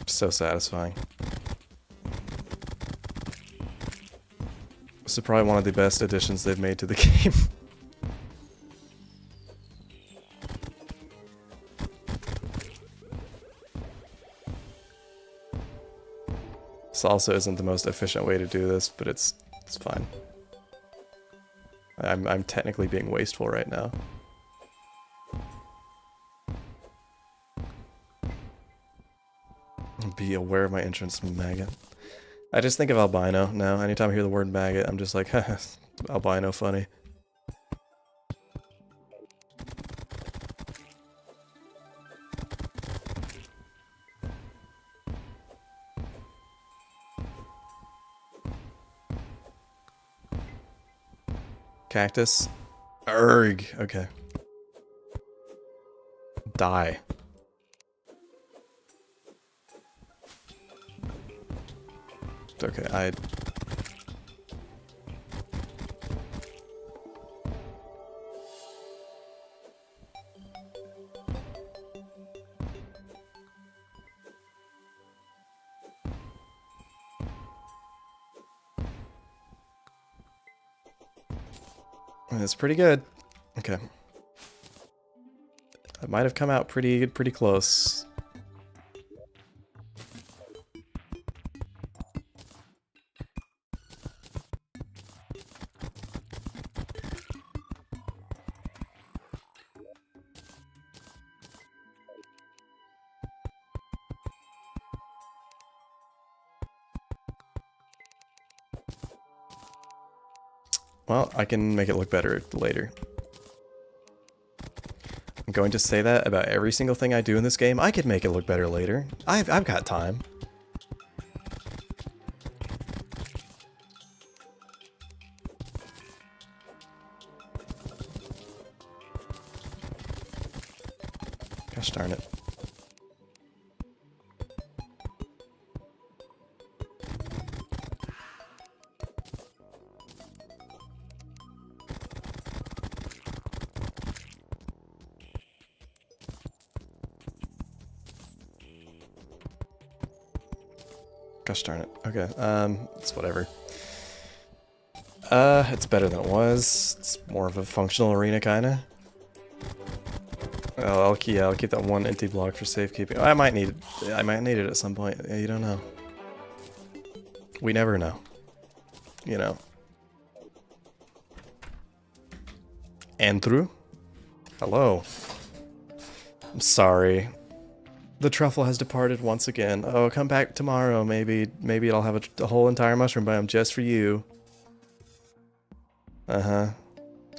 So satisfying. This is probably one of the best additions they've made to the game. This also isn't the most efficient way to do this, but it's fine. I'm technically being wasteful right now. Be aware of my entrance, maggot. I just think of albino now. Anytime I hear the word maggot, I'm just like, haha, albino funny. Cactus. Erg. Okay. Die. Okay, That's pretty good. Okay. That might have come out pretty close. Well, I can make it look better later. I'm going to say that about every single thing I do in this game. I could make it look better later. I've got time. Gosh darn it. Gosh darn it. Okay, it's whatever. It's better than it was. It's more of a functional arena, kinda. Oh, I'll keep that one empty block for safekeeping. I might need it at some point. Yeah, you don't know. We never know. You know. Andrew? Hello. I'm sorry. The truffle has departed once again. Oh, come back tomorrow. Maybe I'll have a whole entire mushroom biome just for you. Uh-huh.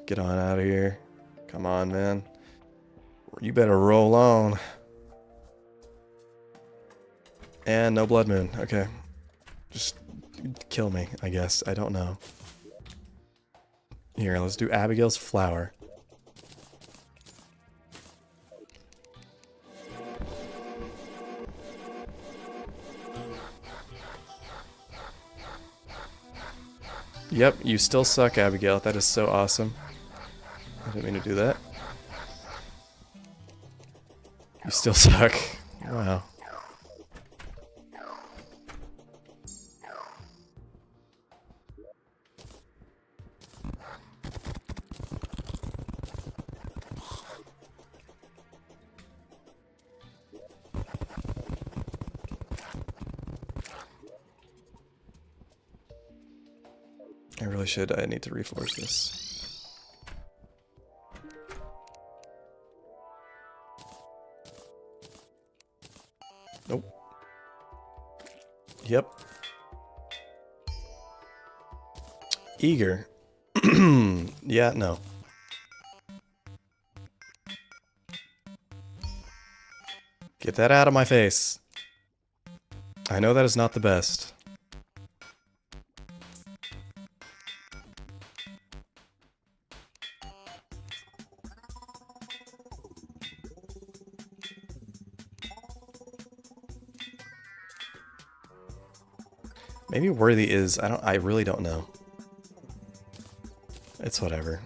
Get on out of here. Come on, man. You better roll on. And no blood moon. Okay. Just kill me, I guess. I don't know. Here, let's do Abigail's flower. Yep, you still suck, Abigail. That is so awesome. I didn't mean to do that. You still suck. Wow. I really should. I need to reforge this. Nope. Yep. Eager. Yeah, no. Get that out of my face. I know that is not the best. Maybe worthy is, I really don't know. It's whatever.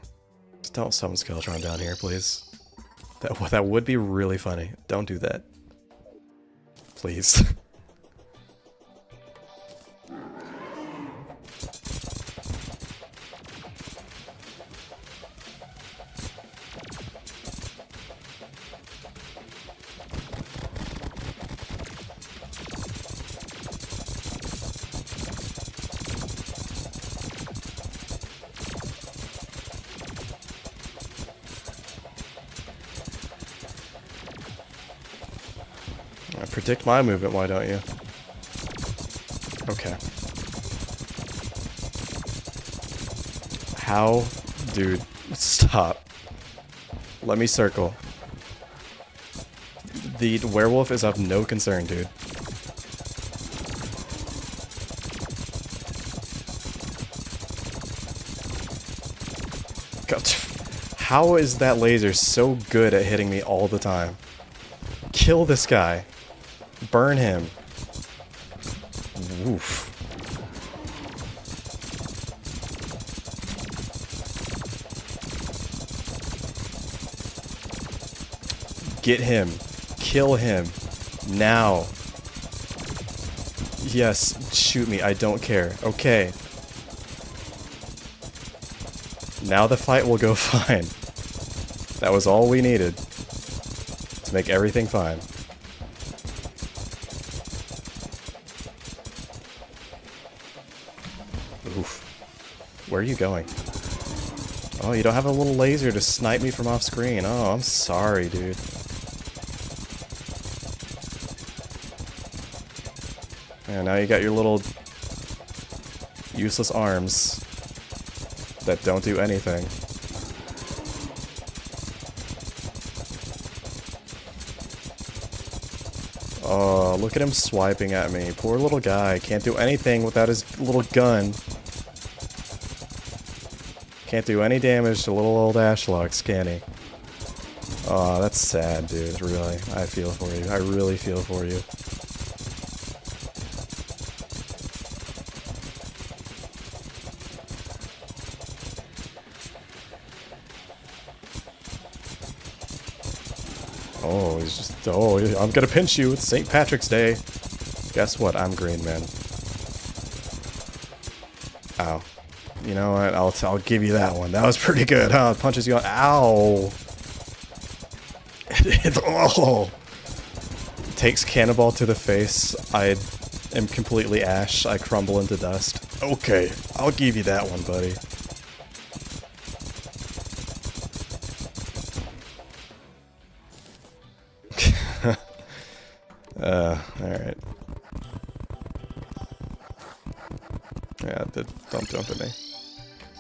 Just don't summon Skeletron down here, please. That would be really funny. Don't do that. Please. Predict my movement, why don't you? Okay. How? Dude, stop. Let me circle. The werewolf is of no concern, dude. God. How is that laser so good at hitting me all the time? Kill this guy. Burn him. Oof. Get him. Kill him. Now. Yes, shoot me. I don't care. Okay. Now the fight will go fine. That was all we needed to make everything fine. Oof. Where are you going? Oh, you don't have a little laser to snipe me from off screen. Oh, I'm sorry, dude. Yeah, now you got your little useless arms. that don't do anything. Oh, look at him swiping at me. Poor little guy. Can't do anything without his little gun. Can't do any damage to little old Ashlocks, can he? Oh, that's sad, dude. Really. I feel for you. I really feel for you. Oh, he's just... Oh, I'm gonna pinch you. It's St. Patrick's Day. Guess what? I'm green, man. Ow. You know what? I'll give you that one. That was pretty good, huh? Punches you on... Ow! Oh! Takes cannonball to the face. I am completely ash. I crumble into dust. Okay, I'll give you that one, buddy. Alright. Yeah, don't dump at me.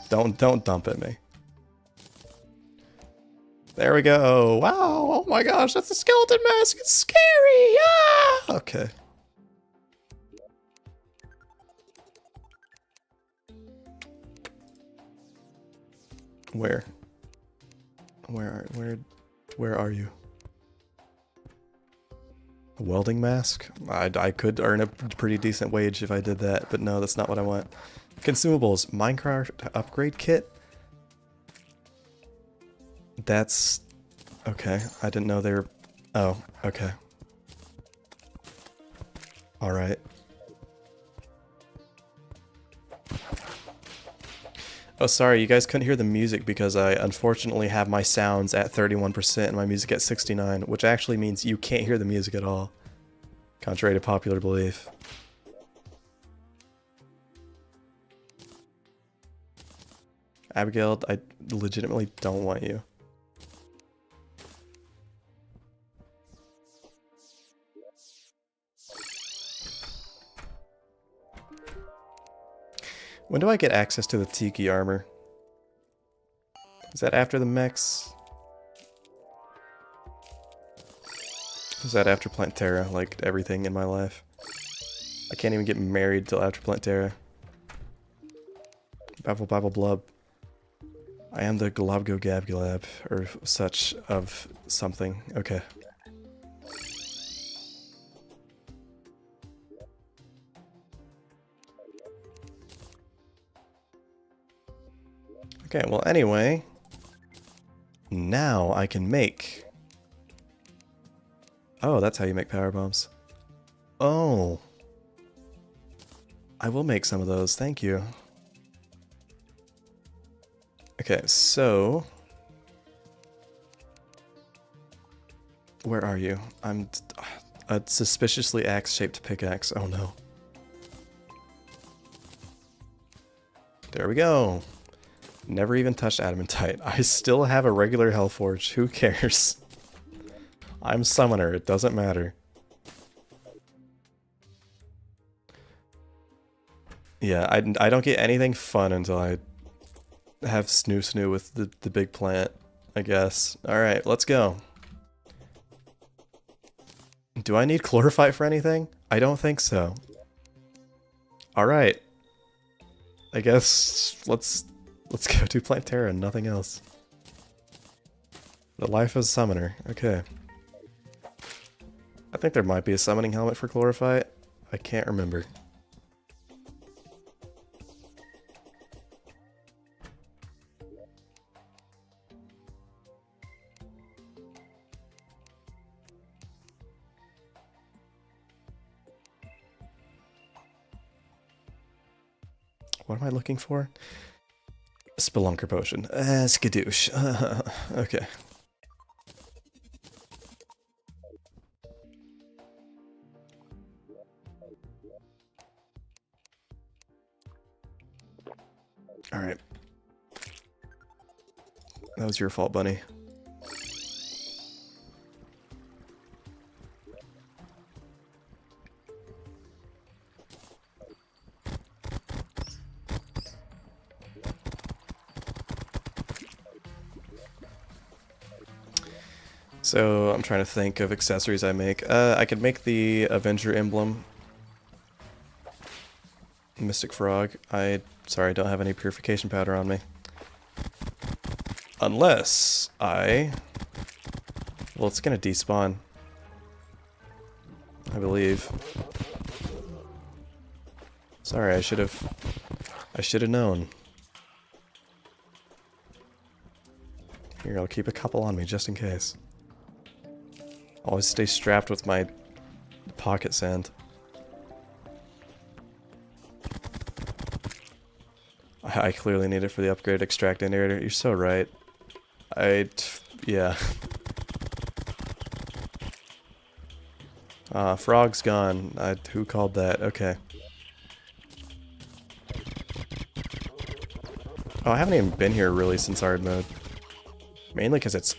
Don't dump at me. There we go. Wow, oh my gosh, that's a skeleton mask. It's scary. Ah! Okay. Where are you? A welding mask? I could earn a pretty decent wage if I did that, but no, that's not what I want. Consumables. Minecraft upgrade kit? That's... Okay, I didn't know they were... Oh, okay. Alright. Oh, sorry, you guys couldn't hear the music because I unfortunately have my sounds at 31% and my music at 69, which actually means you can't hear the music at all, contrary to popular belief. Abigail, I legitimately don't want you. When do I get access to the Tiki armor? Is that after the mechs? Is that after Plantera, like everything in my life? I can't even get married till after Plantera. Babble blub. I am the Globgo Gabgalab, or such of something. Okay. Okay, well anyway, now I can make... Oh, that's how you make power bombs. Oh. I will make some of those, thank you. Okay, so... Where are you? I'm... A suspiciously axe-shaped pickaxe, oh no. There we go. Never even touched adamantite. I still have a regular Hellforge. Who cares? I'm summoner. It doesn't matter. Yeah, I don't get anything fun until I have snoo with the big plant, I guess. Alright, let's go. Do I need chlorophyte for anything? I don't think so. Alright. I guess let's go to Plantera and nothing else. The life of a summoner. Okay. I think there might be a summoning helmet for chlorophyte. I can't remember. What am I looking for? Spelunker potion. Skadoosh. Okay. Alright. That was your fault, bunny. So I'm trying to think of accessories I make. I could make the Avenger emblem. Mystic Frog. Sorry, I don't have any purification powder on me. Unless I... Well, it's gonna despawn. I believe. Sorry, I should have known. Here, I'll keep a couple on me just in case. Always stay strapped with my pocket sand. I clearly need it for the upgraded extract generator. You're so right. Yeah. Frog's gone. Who called that? Okay. Oh, I haven't even been here really since hard mode. Mainly because it's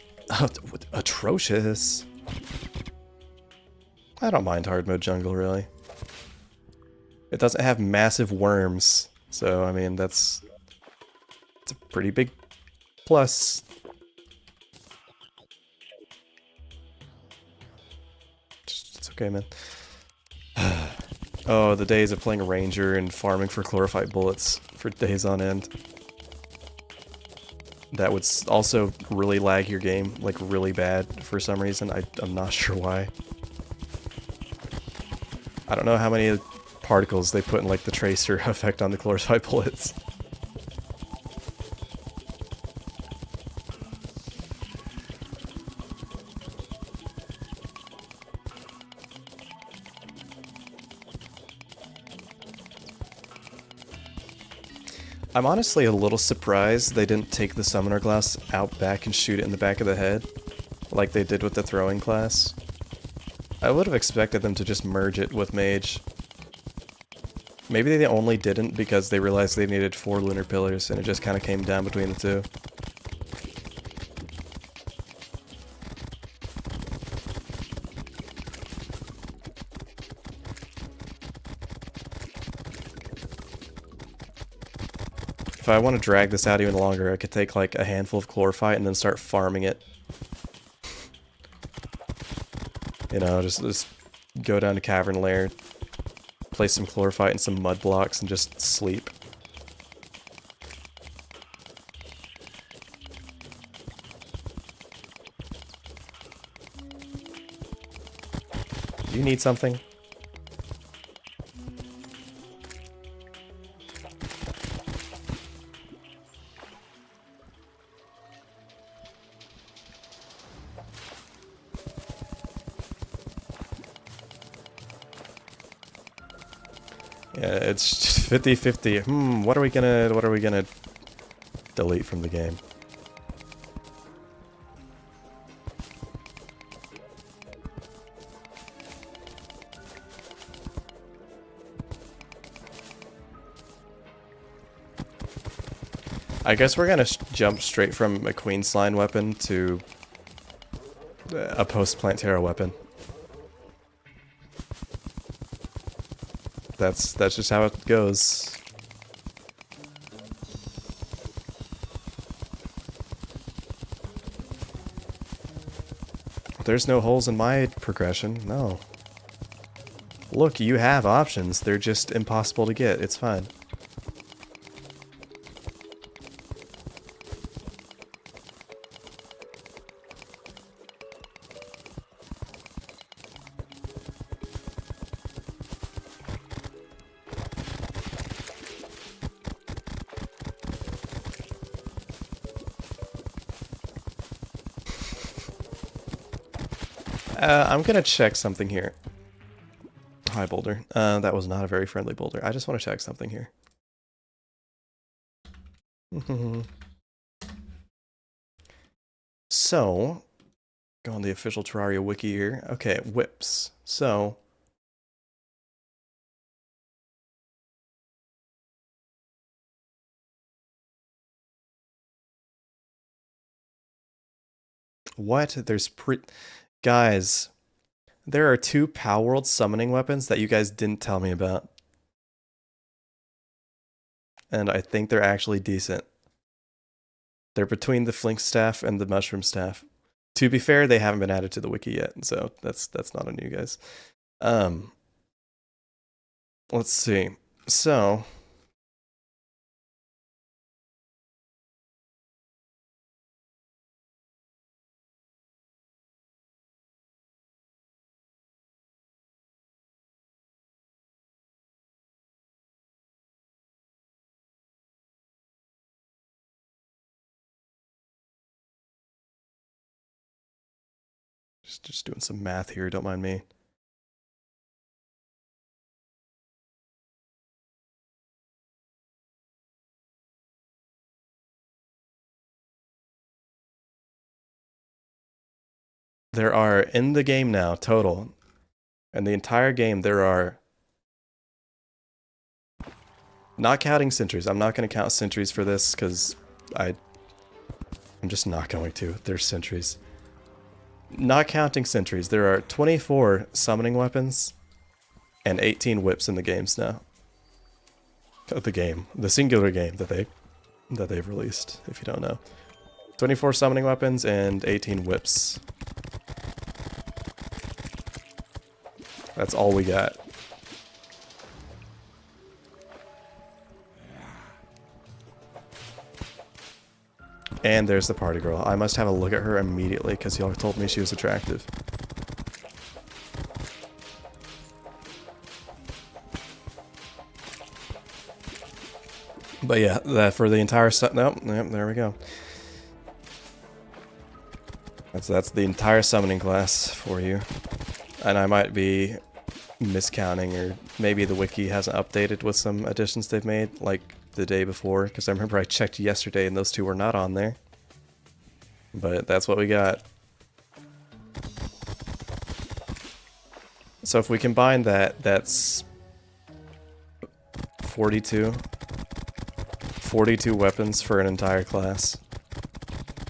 atrocious. I don't mind hard mode jungle, really. It doesn't have massive worms, so, I mean, it's a pretty big plus. It's okay, man. Oh, the days of playing Ranger and farming for chlorophyte bullets for days on end. That would also really lag your game, like really bad for some reason. I'm not sure why. I don't know how many particles they put in like the tracer effect on the chlorophyte bullets. I'm honestly a little surprised they didn't take the summoner glass out back and shoot it in the back of the head, like they did with the throwing class. I would have expected them to just merge it with mage. Maybe they only didn't because they realized they needed 4 lunar pillars and it just kind of came down between the two. If I want to drag this out even longer, I could take like a handful of chlorophyte and then start farming it. You know, just go down to Cavern Lair, place some chlorophyte and some mud blocks, and just sleep. Do you need something? Yeah, it's 50-50. What are we gonna delete from the game? I guess we're gonna jump straight from a Queen's Line weapon to a post-Plant Terra weapon. That's just how it goes. There's no holes in my progression, no. Look, you have options, they're just impossible to get, it's fine. I'm gonna check something here. Hi, boulder. That was not a very friendly boulder. I just want to check something here. So, go on the official Terraria wiki here. Okay, whips. So, what? Guys, there are 2 Power World summoning weapons that you guys didn't tell me about. And I think they're actually decent. They're between the Flink Staff and the Mushroom Staff. To be fair, they haven't been added to the wiki yet, so that's not on you guys. Let's see. So just doing some math here, don't mind me. There are, in the game now, total, in the entire game, there are, not counting sentries. I'm not going to count sentries for this because I'm just not going to. There's sentries. Not counting sentries, there are 24 summoning weapons and 18 whips in the games now. The singular game that they've released, if you don't know. 24 summoning weapons and 18 whips. That's all we got. And there's the party girl. I must have a look at her immediately because y'all told me she was attractive. But yeah, that for the entire there we go. That's the entire summoning class for you. And I might be miscounting, or maybe the wiki hasn't updated with some additions they've made, like the day before, because I remember I checked yesterday and those two were not on there. But that's what we got. So if we combine that, that's 42 weapons for an entire class,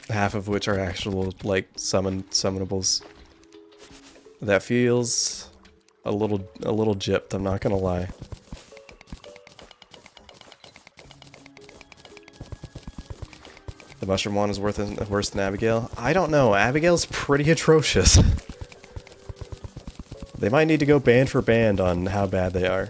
half of which are actual, like, summonables. That feels a little gypped, I'm not gonna lie. The mushroom one is worse than Abigail. I don't know. Abigail's pretty atrocious. They might need to go band for band on how bad they are.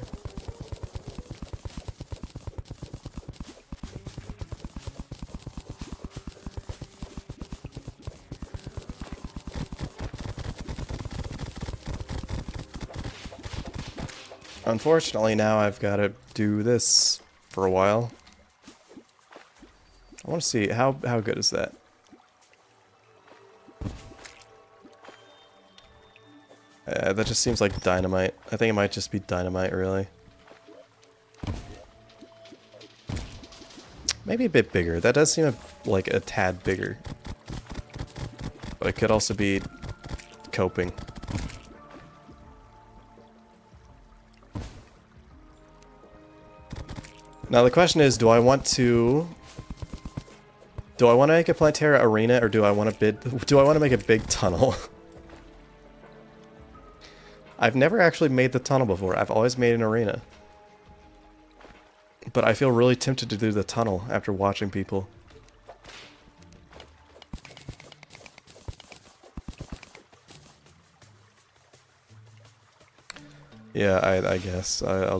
Unfortunately, now I've got to do this for a while. I want to see, how good is that? That just seems like dynamite. I think it might just be dynamite, really. Maybe a bit bigger. That does seem like a tad bigger. But it could also be coping. Now the question is, do I want to make a Plantera arena, or do I want to make a big tunnel? I've never actually made the tunnel before. I've always made an arena. But I feel really tempted to do the tunnel after watching people. Yeah, I guess I'll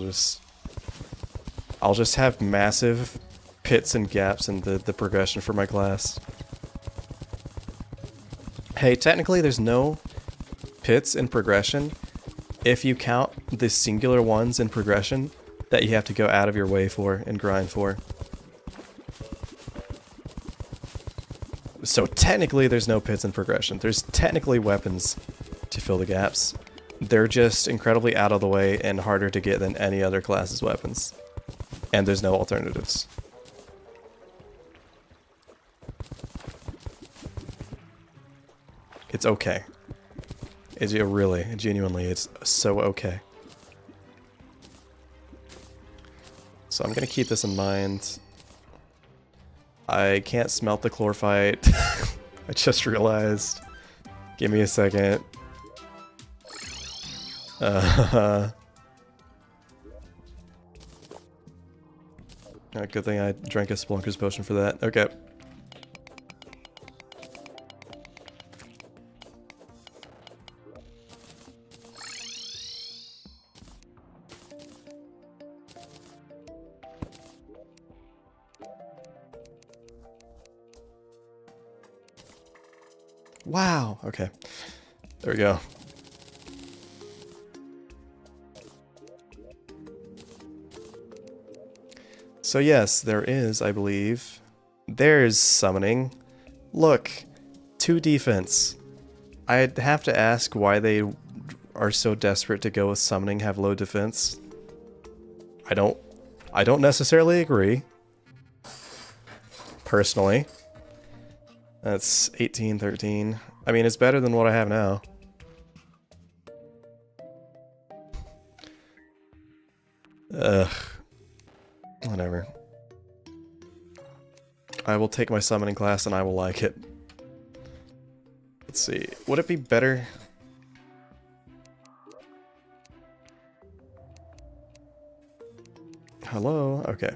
just have massive pits and gaps in the progression for my class. Hey, technically there's no pits in progression if you count the singular ones in progression that you have to go out of your way for and grind for. So technically there's no pits in progression. There's technically weapons to fill the gaps. They're just incredibly out of the way and harder to get than any other class's weapons. And there's no alternatives. It's okay. It's really, genuinely, it's so okay. So I'm gonna keep this in mind. I can't smelt the chlorophyte. I just realized. Give me a second. Good thing I drank a Splunker's potion for that. Okay. Wow. Okay. There we go. So yes, there is, I believe. There's summoning. Look, 2 defense. I'd have to ask why they are so desperate to go with summoning have low defense. I don't necessarily agree. Personally. That's 18, 13. I mean, it's better than what I have now. Ugh. Whatever. I will take my summoning class and I will like it. Let's see. Would it be better? Hello? Okay.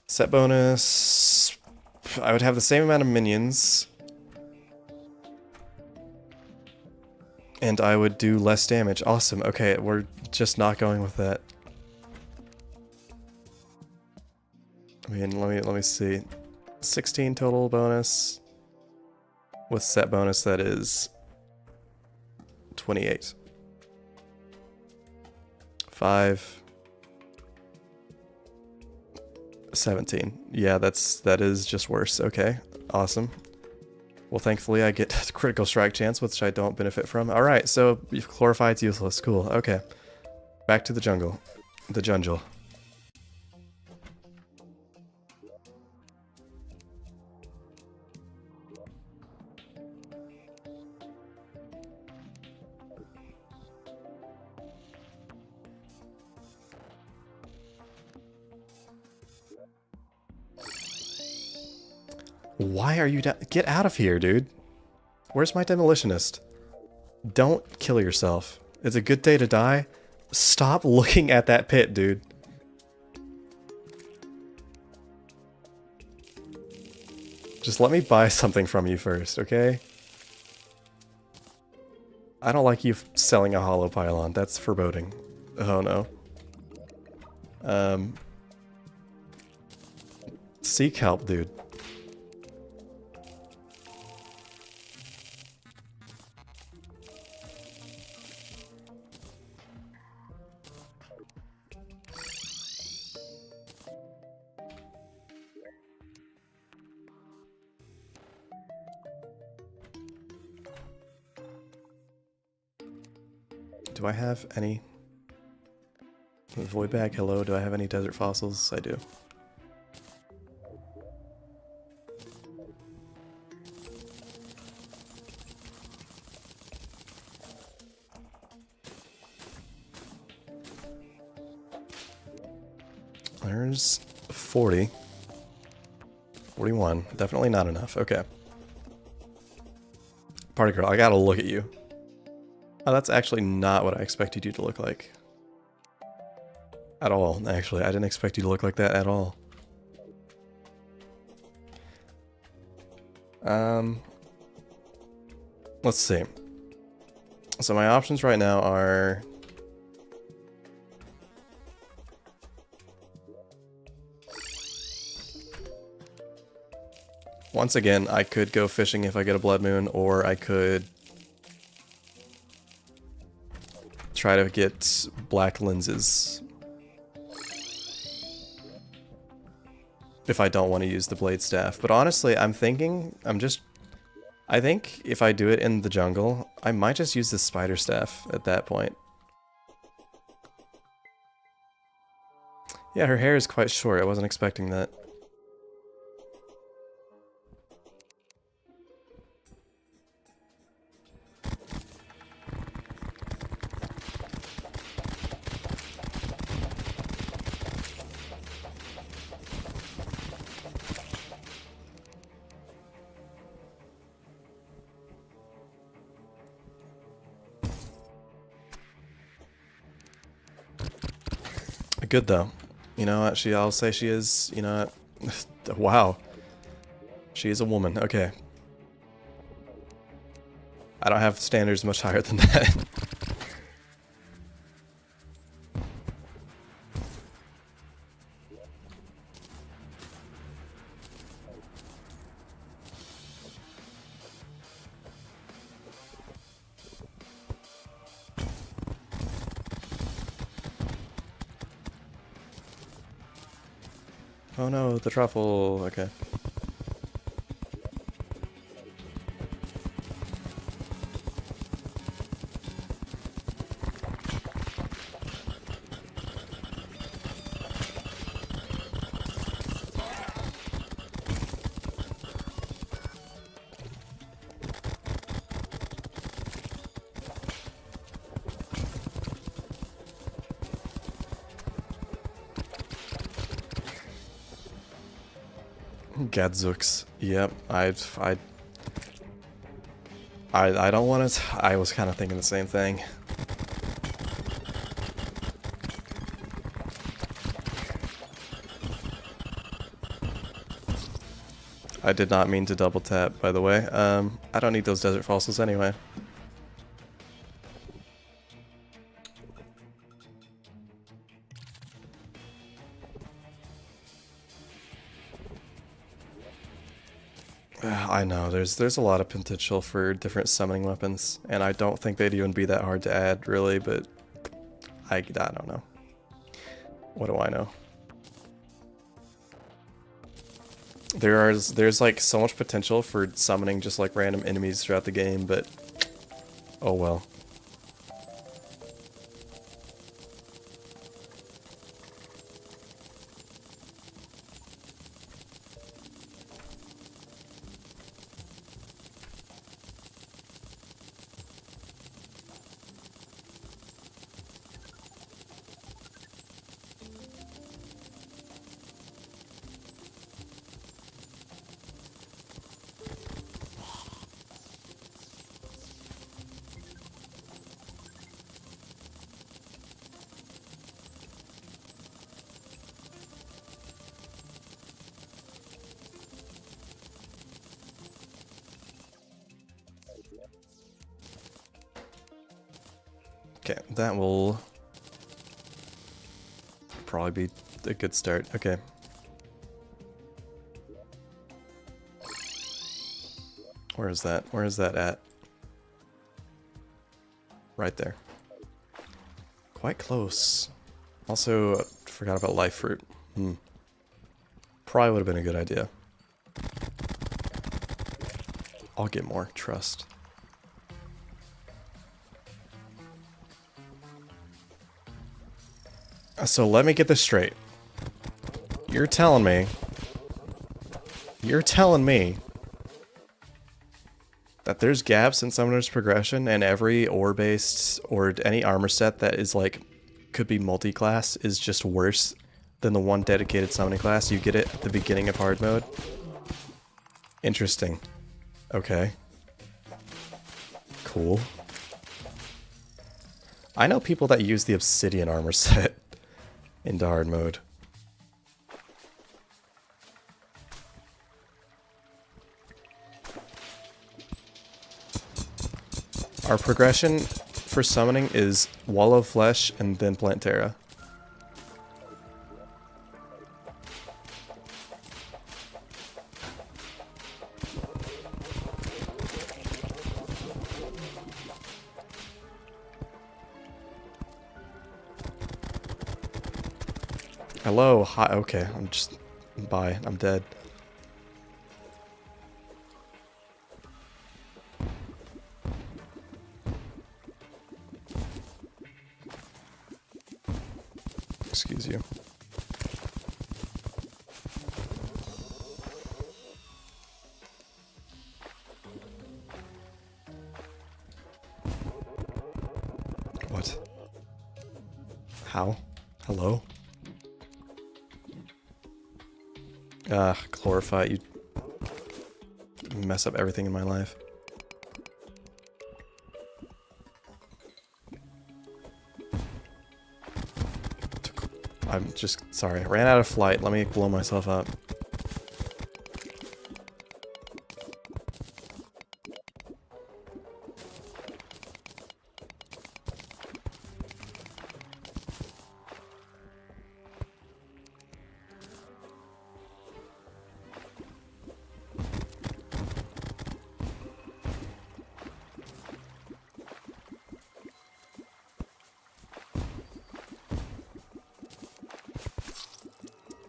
Set bonus. I would have the same amount of minions. And I would do less damage. Awesome. Okay, we're just not going with that. I mean, let me see. 16 total bonus. With set bonus, that is 28. 5. 17. Yeah, that is just worse. Okay, awesome. Well, thankfully I get critical strike chance, which I don't benefit from. Alright, so Chlorified's useless. Cool, okay. Back to the jungle. The jungle. Why are you down? Get out of here, dude. Where's my demolitionist? Don't kill yourself. It's a good day to die. Stop looking at that pit, dude. Just let me buy something from you first, okay? I don't like you selling a hollow pylon. That's foreboding. Oh no. Seek help, dude. Do I have any... Void bag, hello, do I have any desert fossils? I do. There's 40. 41. Definitely not enough. Okay. Party girl, I gotta look at you. Oh, that's actually not what I expected you to look like. At all, actually. I didn't expect you to look like that at all. Let's see. So my options right now are... Once again, I could go fishing if I get a blood moon, or I could try to get black lenses if I don't want to use the blade staff. But honestly, I think if I do it in the jungle, I might just use the spider staff at that point. Yeah, her hair is quite short. I wasn't expecting that. Good though. You know what? I'll say she is, you know what? Wow. She is a woman. Okay. I don't have standards much higher than that. Oh no, the truffle. Okay. Gadzooks. Yep, I don't want to. I was kind of thinking the same thing. I did not mean to double tap, by the way. I don't need those desert fossils anyway. I know, there's a lot of potential for different summoning weapons, and I don't think they'd even be that hard to add, really, but I don't know. What do I know? There's like so much potential for summoning just like random enemies throughout the game, but oh well. Okay, that will probably be a good start. Okay. Where is that? Where is that at? Right there. Quite close. Also, forgot about life fruit. Probably would have been a good idea. I'll get more, trust. So let me get this straight. You're telling me that there's gaps in Summoner's progression, and every ore-based or any armor set that is like could be multi-class is just worse than the one dedicated summoning class you get it at the beginning of hard mode? Interesting. Okay. Cool. I know people that use the obsidian armor set into hard mode. Our progression for summoning is Wall of Flesh and then Plant Terra. Hello, hi, okay, bye, I'm dead. Excuse you. What? How? Hello? Chlorophyte, you mess up everything in my life. I'm just sorry, I ran out of flight. Let me blow myself up.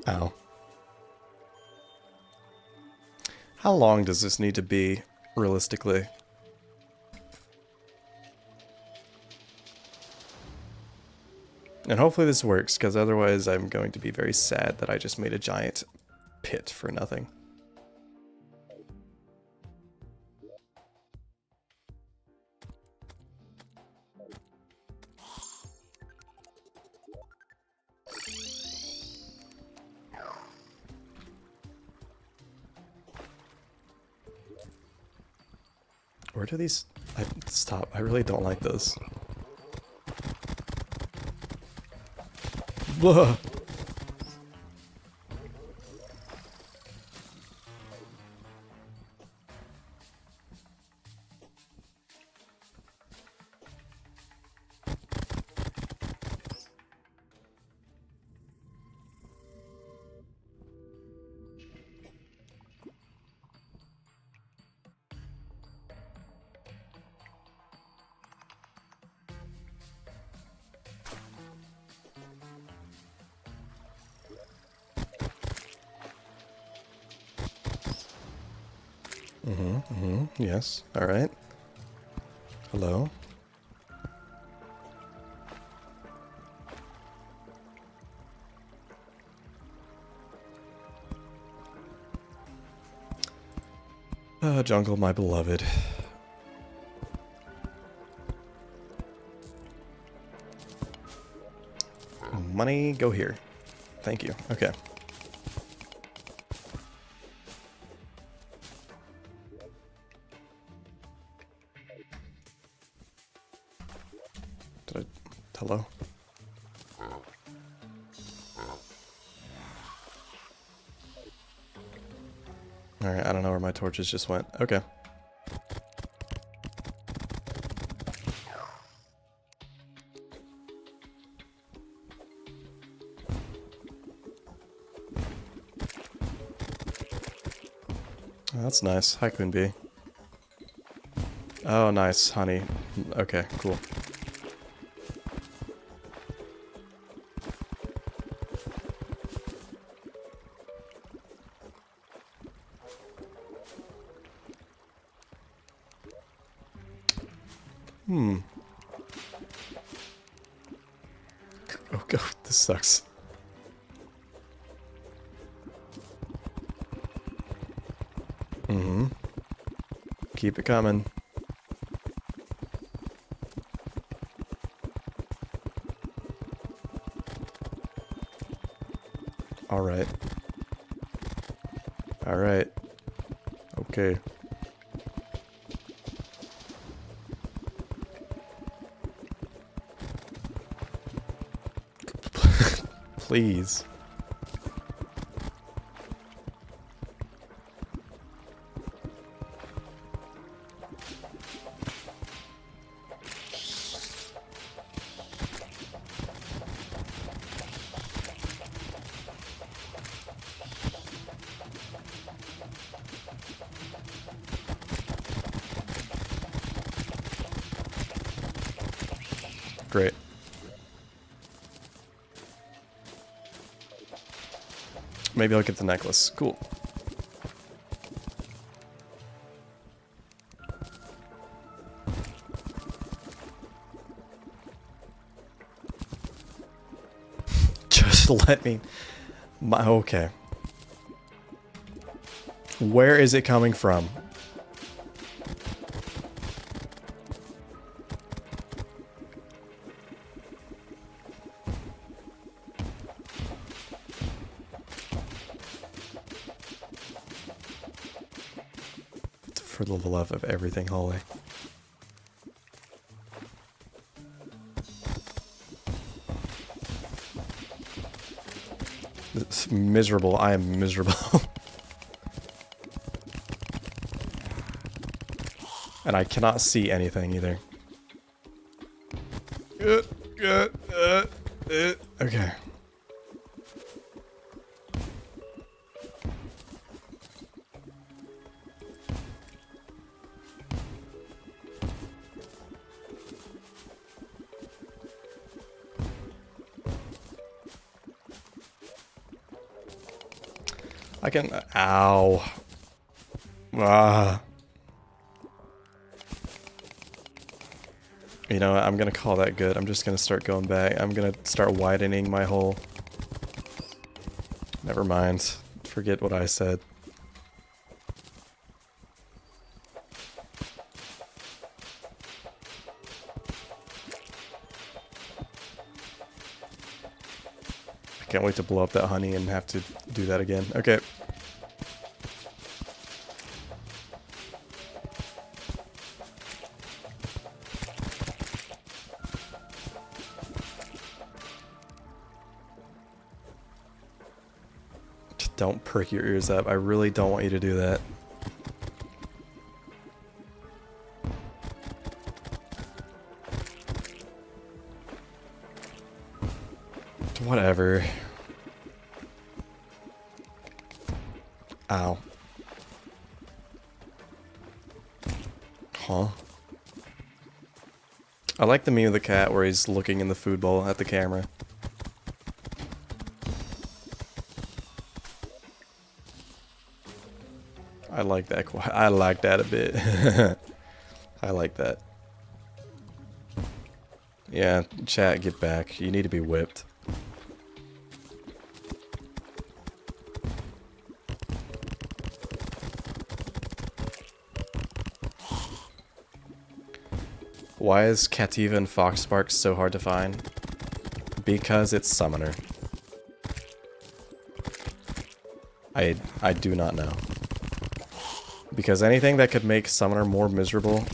Ow. How long does this need to be, realistically? And hopefully this works, because otherwise I'm going to be very sad that I just made a giant pit for nothing. Where do these... stop. I really don't like those. Whoa. Yes, alright. Hello? Jungle, my beloved. Money, go here. Thank you. Okay. Did I... hello? Alright, I don't know where my torches just went. Okay. Oh, that's nice. Hi, Queen Bee. Oh, nice, honey. Okay, cool. Oh god, this sucks. Keep it coming. Alright. Alright. Okay. Please. Great. Maybe I'll get the necklace. Cool. Just let me... okay. Where is it coming from? For the love of everything holy. It's miserable. I am miserable. And I cannot see anything either. Okay. I can... ow. Ah. You know what? I'm gonna call that good. I'm just gonna start going back. I'm gonna start widening my hole. Never mind. Forget what I said. I can't wait to blow up that honey and have to do that again. Okay. Don't prick your ears up. I really don't want you to do that. Whatever. Ow. Huh? I like the meme of the cat where he's looking in the food bowl at the camera. I like that. I like that a bit. I like that. Yeah, chat, get back. You need to be whipped. Why is Cativa and Foxsparks so hard to find? Because it's Summoner. I do not know. Because anything that could make Summoner more miserable,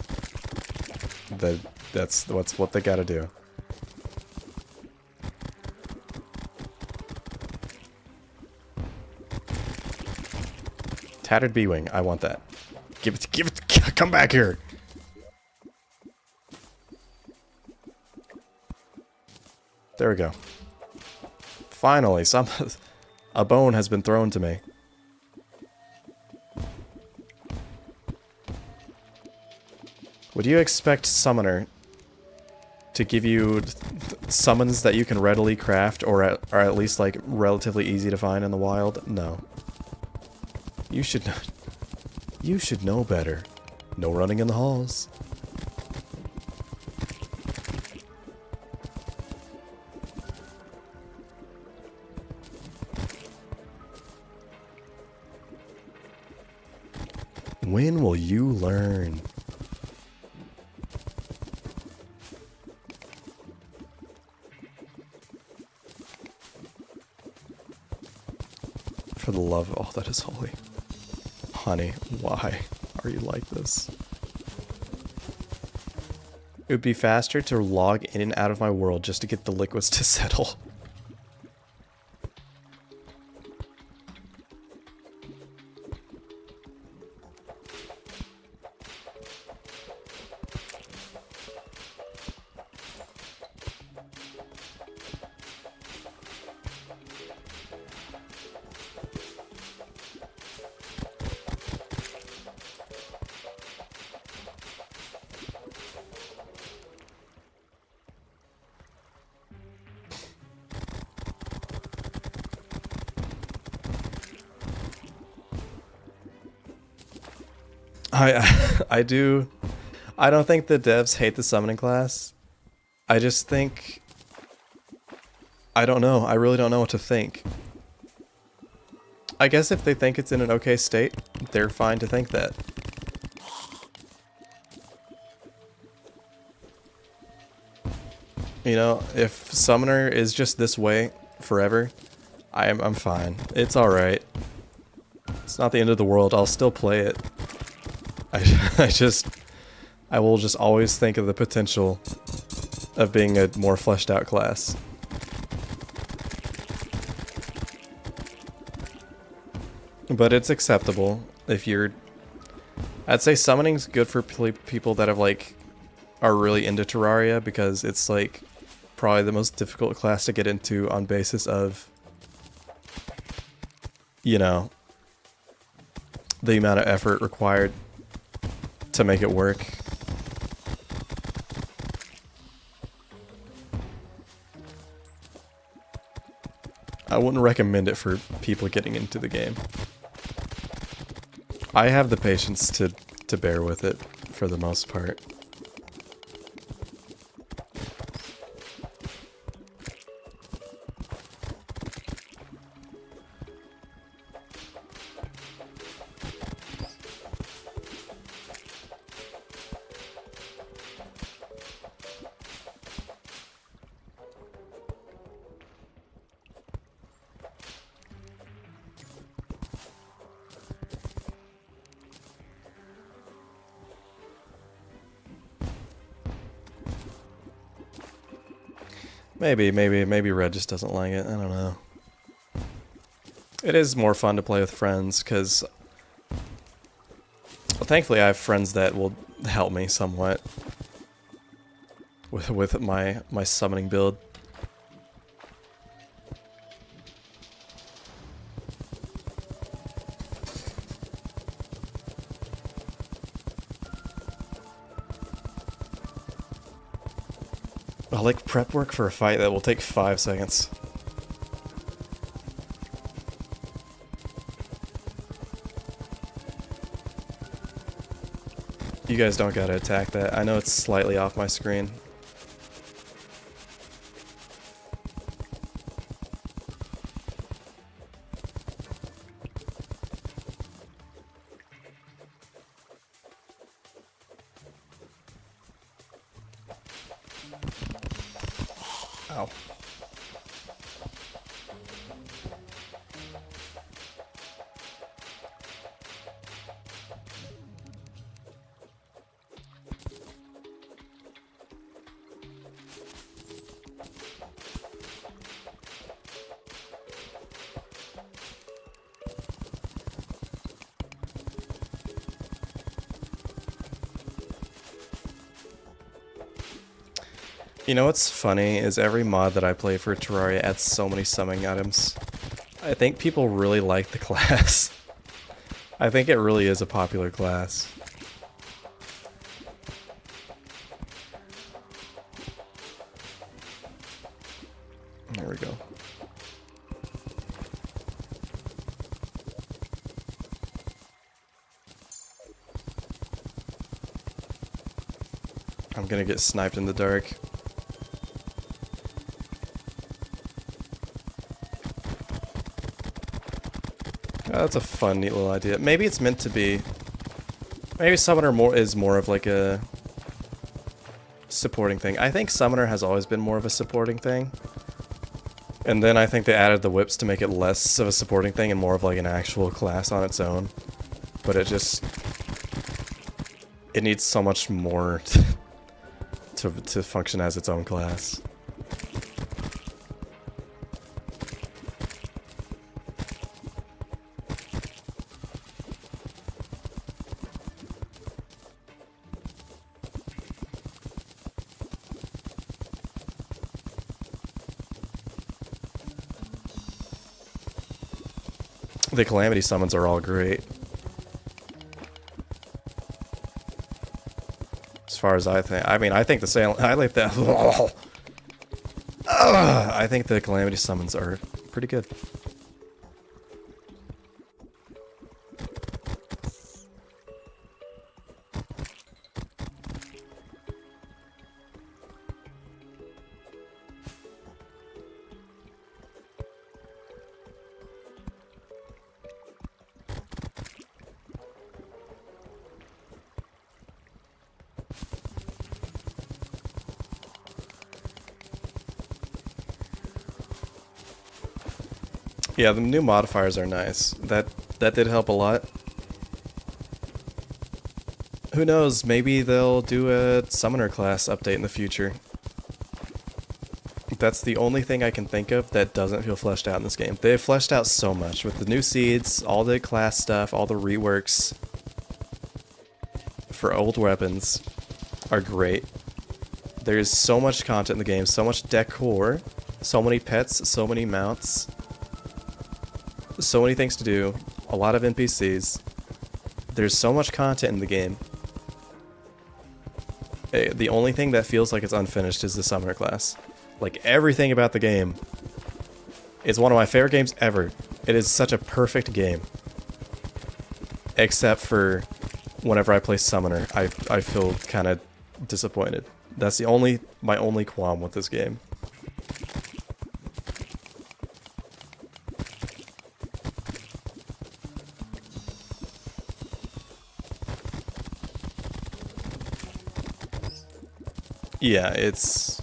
that's what they gotta do. Tattered B-Wing, I want that. Give it, come back here! There we go. Finally, a bone has been thrown to me. Would you expect Summoner to give you summons that you can readily craft or are at least like relatively easy to find in the wild? No. You should know better. No running in the halls. When will you learn? For the love of all that is holy. Honey, why are you like this? It would be faster to log in and out of my world just to get the liquids to settle. I don't think the devs hate the summoning class. I just think... I don't know. I really don't know what to think. I guess if they think it's in an okay state, they're fine to think that. You know, if Summoner is just this way forever, I'm fine. It's alright. It's not the end of the world. I'll still play it. I will just always think of the potential of being a more fleshed out class. But it's acceptable if you're... I'd say summoning's good for people that have are really into Terraria because it's probably the most difficult class to get into on basis of, you know, the amount of effort required to make it work. I wouldn't recommend it for people getting into the game. I have the patience to bear with it for the most part. Maybe Red just doesn't like it. I don't know. It is more fun to play with friends, because well, thankfully I have friends that will help me somewhat with my summoning build. I like prep work for a fight that will take 5 seconds. You guys don't gotta attack that. I know it's slightly off my screen. Ow. You know what's funny is every mod that I play for Terraria adds so many summoning items. I think people really like the class. I think it really is a popular class. There we go. I'm gonna get sniped in the dark. Oh, that's a fun, neat little idea. Maybe it's meant to be. Maybe Summoner is more of like a supporting thing. I think Summoner has always been more of a supporting thing. And then I think they added the whips to make it less of a supporting thing and more of like an actual class on its own. But it just... it needs so much more to function as its own class. The Calamity summons are all great. As far as I think. I mean, I think the I like that. I think the Calamity summons are pretty good. Yeah, the new modifiers are nice. That did help a lot. Who knows, maybe they'll do a summoner class update in the future. That's the only thing I can think of that doesn't feel fleshed out in this game. They've fleshed out so much with the new seeds, all the class stuff, all the reworks for old weapons are great. There's so much content in the game, so much decor, so many pets, so many mounts. So many things to do, a lot of NPCs. There's so much content in the game. The only thing that feels like it's unfinished is the Summoner class. Like, everything about the game is one of my favorite games ever. It is such a perfect game. Except for whenever I play Summoner, I feel kind of disappointed. That's my only qualm with this game. Yeah, it's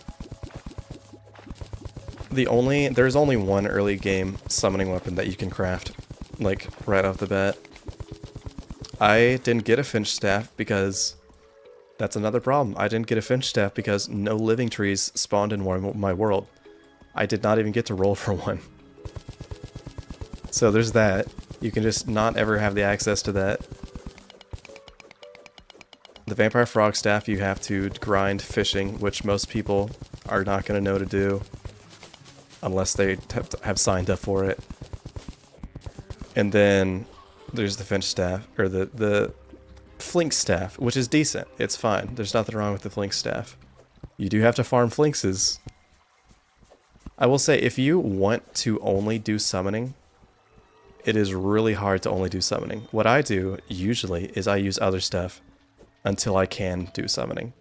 there's only one early game summoning weapon that you can craft, like right off the bat. I didn't get a Finch Staff because that's another problem. I didn't get a Finch Staff because no living trees spawned in my world. I did not even get to roll for one. So there's that. You can just not ever have the access to that. The Vampire Frog Staff, you have to grind fishing, which most people are not going to know to do unless they have signed up for it. And then there's the Finch Staff, or the Flink Staff, which is decent. It's fine. There's nothing wrong with the Flink Staff. You do have to farm Flinkses. I will say, if you want to only do summoning, it is really hard to only do summoning. What I do, usually, is I use other stuff until I can do summoning.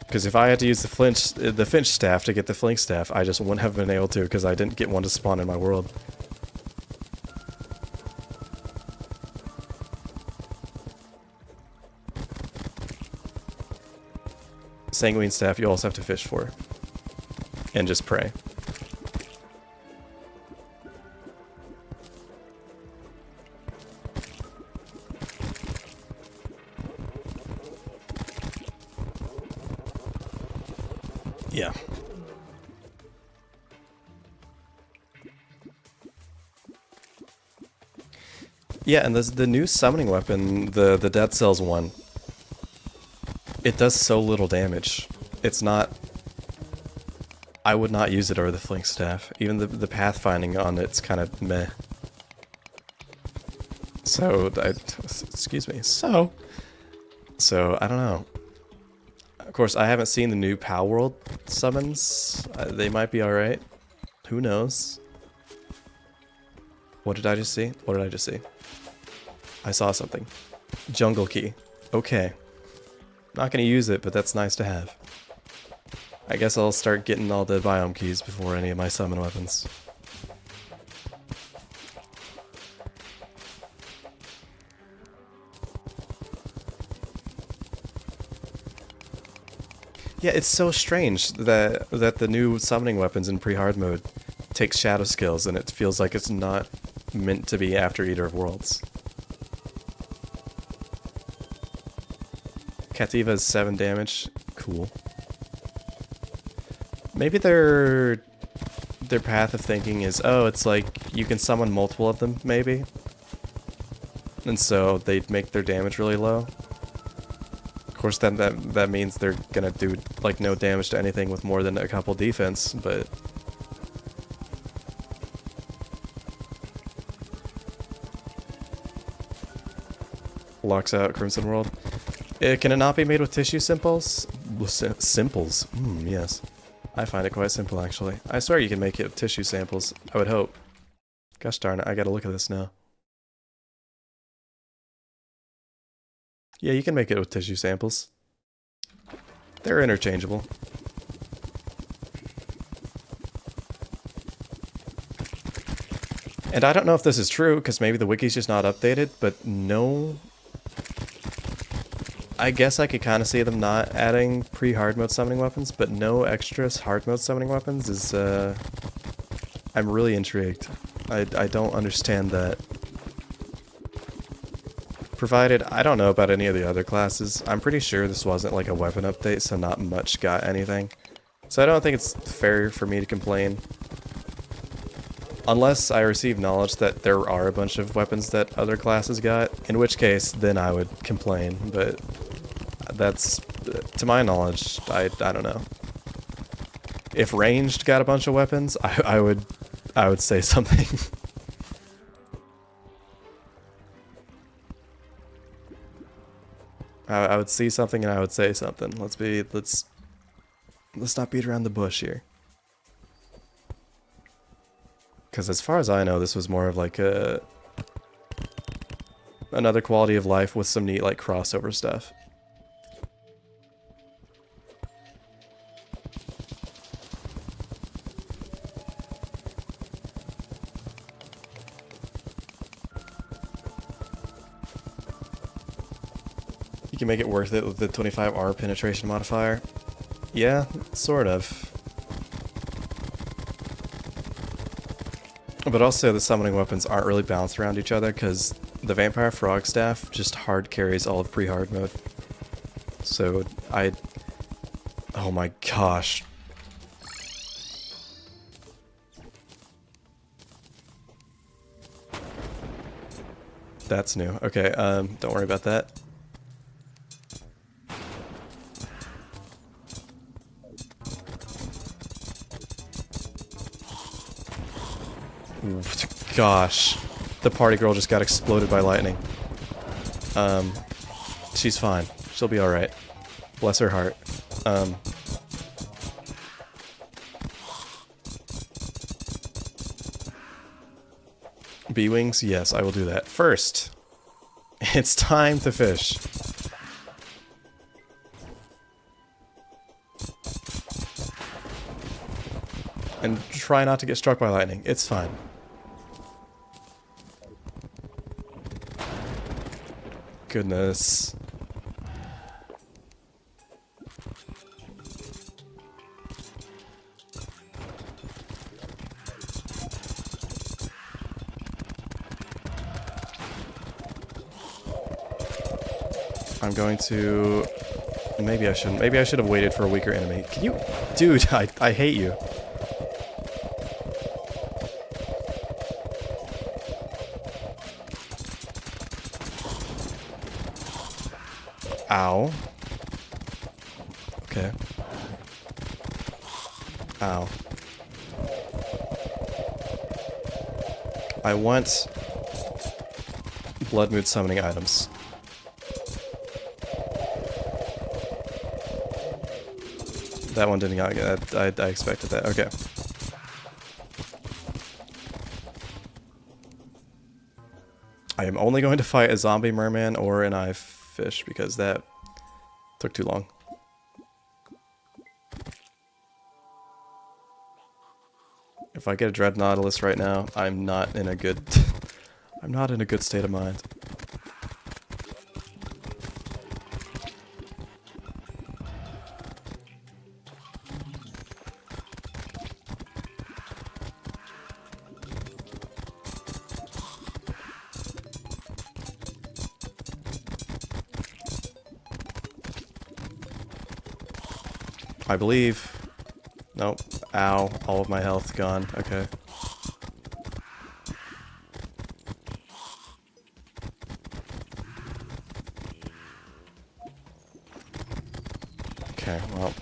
Because if I had to use the Finch Staff to get the Flink Staff, I just wouldn't have been able to because I didn't get one to spawn in my world. Sanguine Staff you also have to fish for. And just pray. Yeah. Yeah, and the new summoning weapon, the Dead Cells one, it does so little damage. It's not... I would not use it over the Flink Staff. Even the pathfinding on it's kind of meh. So, excuse me. So, I don't know. Of course, I haven't seen the new Pal World summons. They might be alright. Who knows? What did I just see? What did I just see? I saw something. Jungle Key. Okay. Not gonna use it, but that's nice to have. I guess I'll start getting all the biome keys before any of my summon weapons. Yeah, it's so strange that the new summoning weapons in pre-hard mode takes shadow skills and it feels like it's not meant to be after Eater of Worlds. Kativa is 7 damage. Cool. Maybe their path of thinking is, oh, it's like you can summon multiple of them, maybe? And so they'd make their damage really low. Of course, then that means they're gonna do like no damage to anything with more than a couple defense, but locks out Crimson World. Can it not be made with tissue simples? Simples. Yes. I find it quite simple, actually. I swear you can make it with tissue samples. I would hope. Gosh darn it, I gotta look at this now. Yeah, you can make it with tissue samples. They're interchangeable. And I don't know if this is true, because maybe the wiki's just not updated, but no... I guess I could kind of see them not adding pre-hard mode summoning weapons, but no extra hard mode summoning weapons is, I'm really intrigued. I don't understand that. Provided, I don't know about any of the other classes. I'm pretty sure this wasn't like a weapon update, so not much got anything. So I don't think it's fair for me to complain. Unless I receive knowledge that there are a bunch of weapons that other classes got, in which case, then I would complain, but that's, to my knowledge, I don't know. If ranged got a bunch of weapons, I would say something. I would see something and I would say something. Let's not beat around the bush here. Because as far as I know, this was more of like a another quality of life with some neat like crossover stuff. You can make it worth it with the 25R penetration modifier. Yeah, sort of. But also the summoning weapons aren't really balanced around each other because the Vampire Frog Staff just hard carries all of pre-hard mode. So oh my gosh. That's new. Okay, don't worry about that. Gosh, the party girl just got exploded by lightning. She's fine. She'll be alright. Bless her heart. B-wings? Yes, I will do that. First, it's time to fish. And try not to get struck by lightning. It's fine. Goodness. I'm going to... Maybe I shouldn't. Maybe I should have waited for a weaker enemy. Can you... Dude, I hate you. Ow. Okay. Ow. I want blood mood summoning items. That one didn't get that. I expected that. Okay. I am only going to fight a zombie merman or an eye fish because that took too long. If I get a Dread Nautilus right now, I'm not in a good I'm not in a good state of mind. I believe. Nope. Ow. All of my health gone. Okay. Okay, well.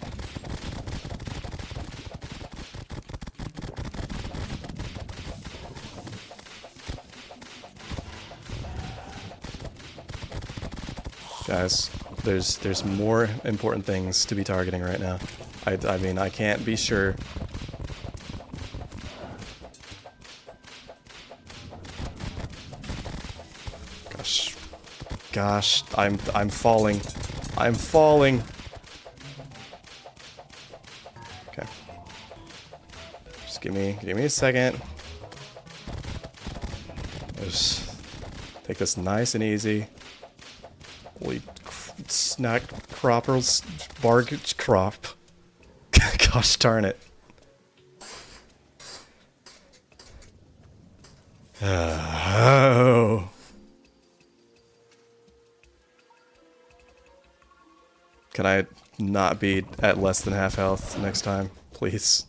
Guys, there's more important things to be targeting right now. I mean, I can't be sure. Gosh, I'm falling. I'm falling. Okay. Just give me a second. Just take this nice and easy. Holy snack croppers, bargage crop. Gosh darn it. Oh. Can I not be at less than half health next time, please?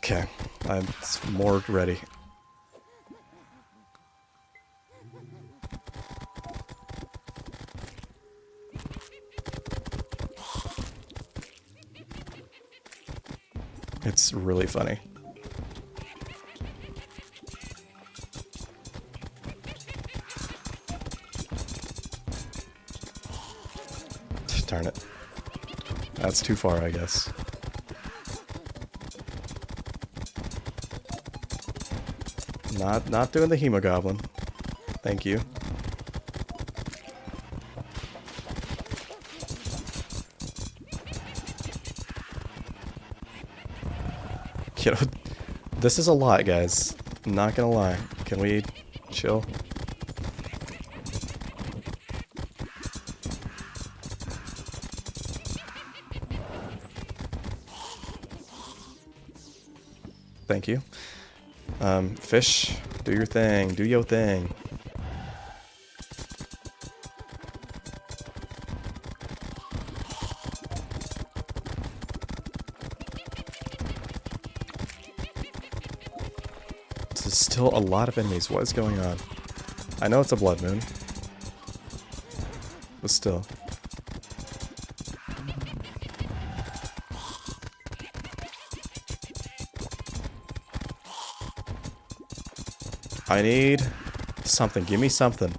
Okay, I'm more ready. It's really funny. darn it. That's too far, I guess. Not doing the Hemogoblin. Thank you. You know, this is a lot, guys. I'm not gonna lie. Can we chill? Thank you. Fish, do your thing. Do your thing. There's still a lot of enemies. What is going on? I know it's a blood moon. But still. I need something. Give me something.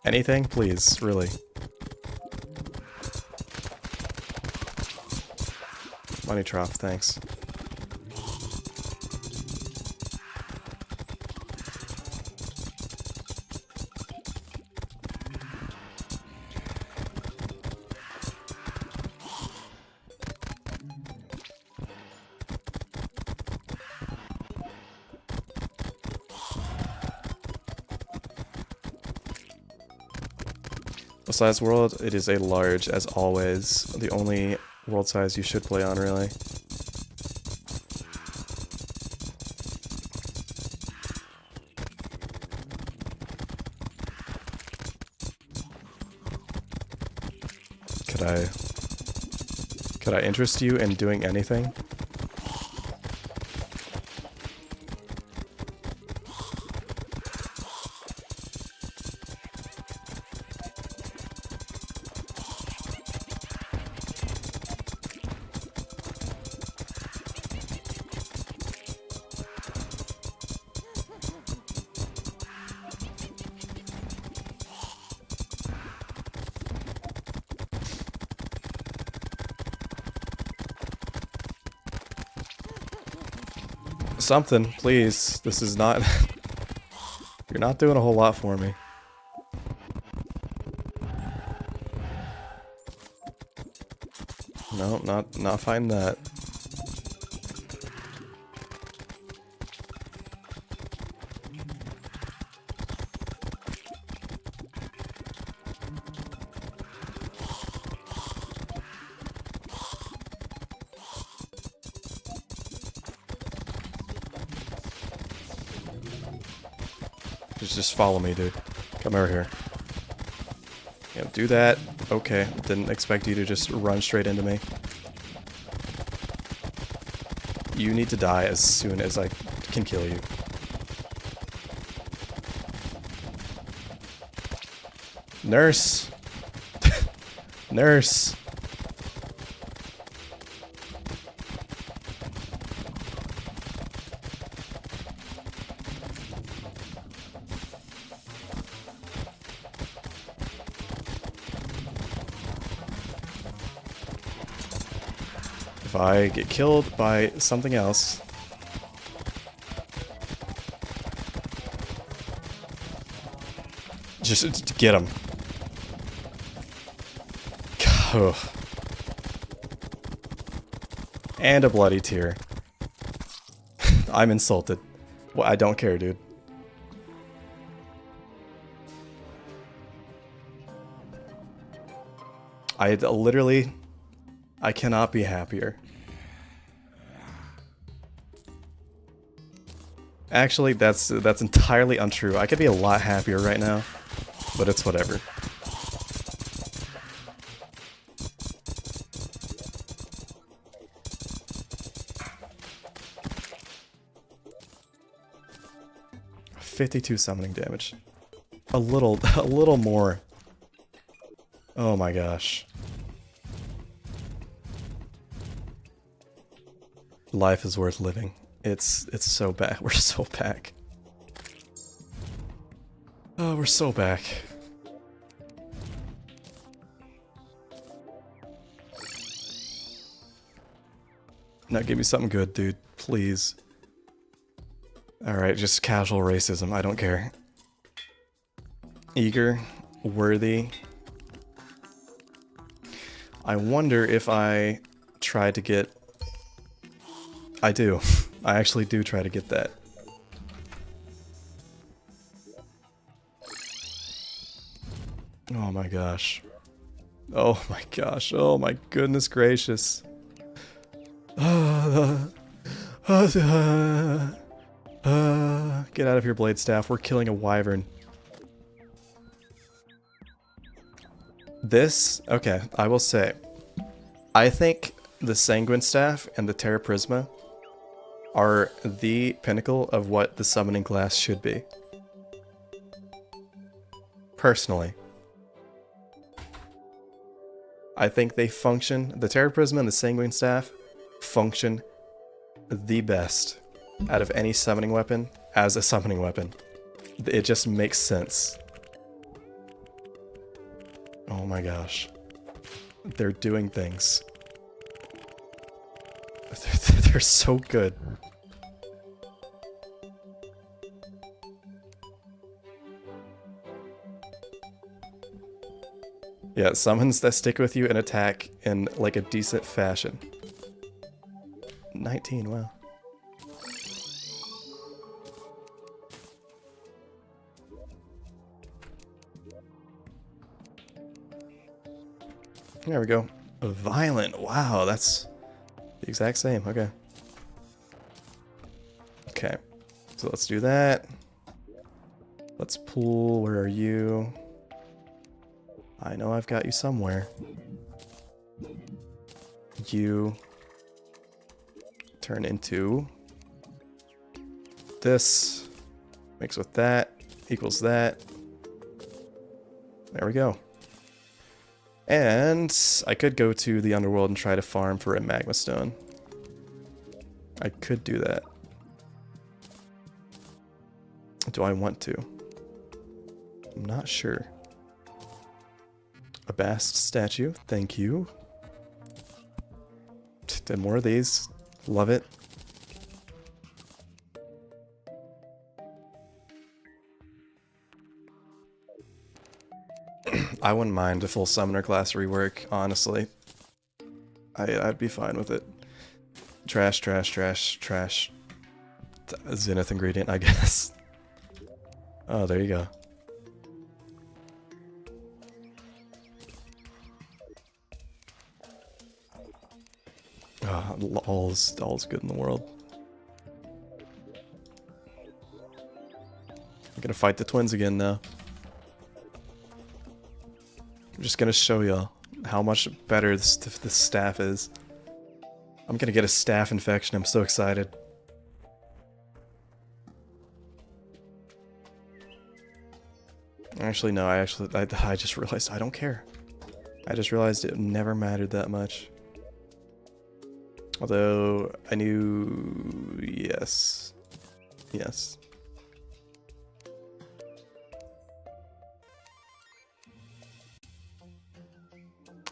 Anything, please. Really. Money trough, thanks. Size world, it is a large, as always. The only world size you should play on, really. Could I interest you in doing anything? Something, please. This is not... You're not doing a whole lot for me. No, not fighting that. Just follow me, dude. Come over here. Yeah, do that. Okay, didn't expect you to just run straight into me. You need to die as soon as I can kill you. Nurse! Nurse! If I get killed by something else... Just get him. And a bloody tear. I'm insulted. Well, I don't care, dude. I literally... I cannot be happier. Actually, that's entirely untrue. I could be a lot happier right now, but it's whatever. $52 summoning damage. A little more. Oh my gosh. Life is worth living. It's so back. We're so back. Oh, we're so back. Now give me something good, dude. Please. Alright, just casual racism. I don't care. Eager. Worthy. I wonder if I try to get... I do. I actually do try to get that. Oh my gosh. Oh my gosh. Oh my goodness gracious. Get out of here, Blade Staff. We're killing a wyvern. This, okay, I will say, I think the Sanguine Staff and the Terra Prisma are the pinnacle of what the Summoning Glass should be. Personally. I think they function, the Terra Prisma and the Sanguine Staff function the best out of any summoning weapon as a summoning weapon. It just makes sense. Oh my gosh. They're doing things. They're so good. Yeah, summons that stick with you and attack in like a decent fashion. 19, wow. There we go. Violent. Wow, that's the exact same. Okay. Okay. So let's do that. Let's pull. Where are you? I know I've got you somewhere. You turn into this. Mix with that. Equals that. There we go. And I could go to the underworld and try to farm for a magma stone. I could do that. Do I want to? I'm not sure. A Bast statue, thank you. 10 more of these. Love it. I wouldn't mind a full summoner class rework, honestly. I'd be fine with it. Trash, trash, trash, trash. Zenith ingredient, I guess. Oh, there you go. Oh, all's good in the world. I'm gonna fight the twins again now. I'm just gonna show y'all how much better this staff is. I'm gonna get a staff infection. I'm so excited. Actually, no. I just realized I don't care. I just realized it never mattered that much. Although I knew, yes, yes.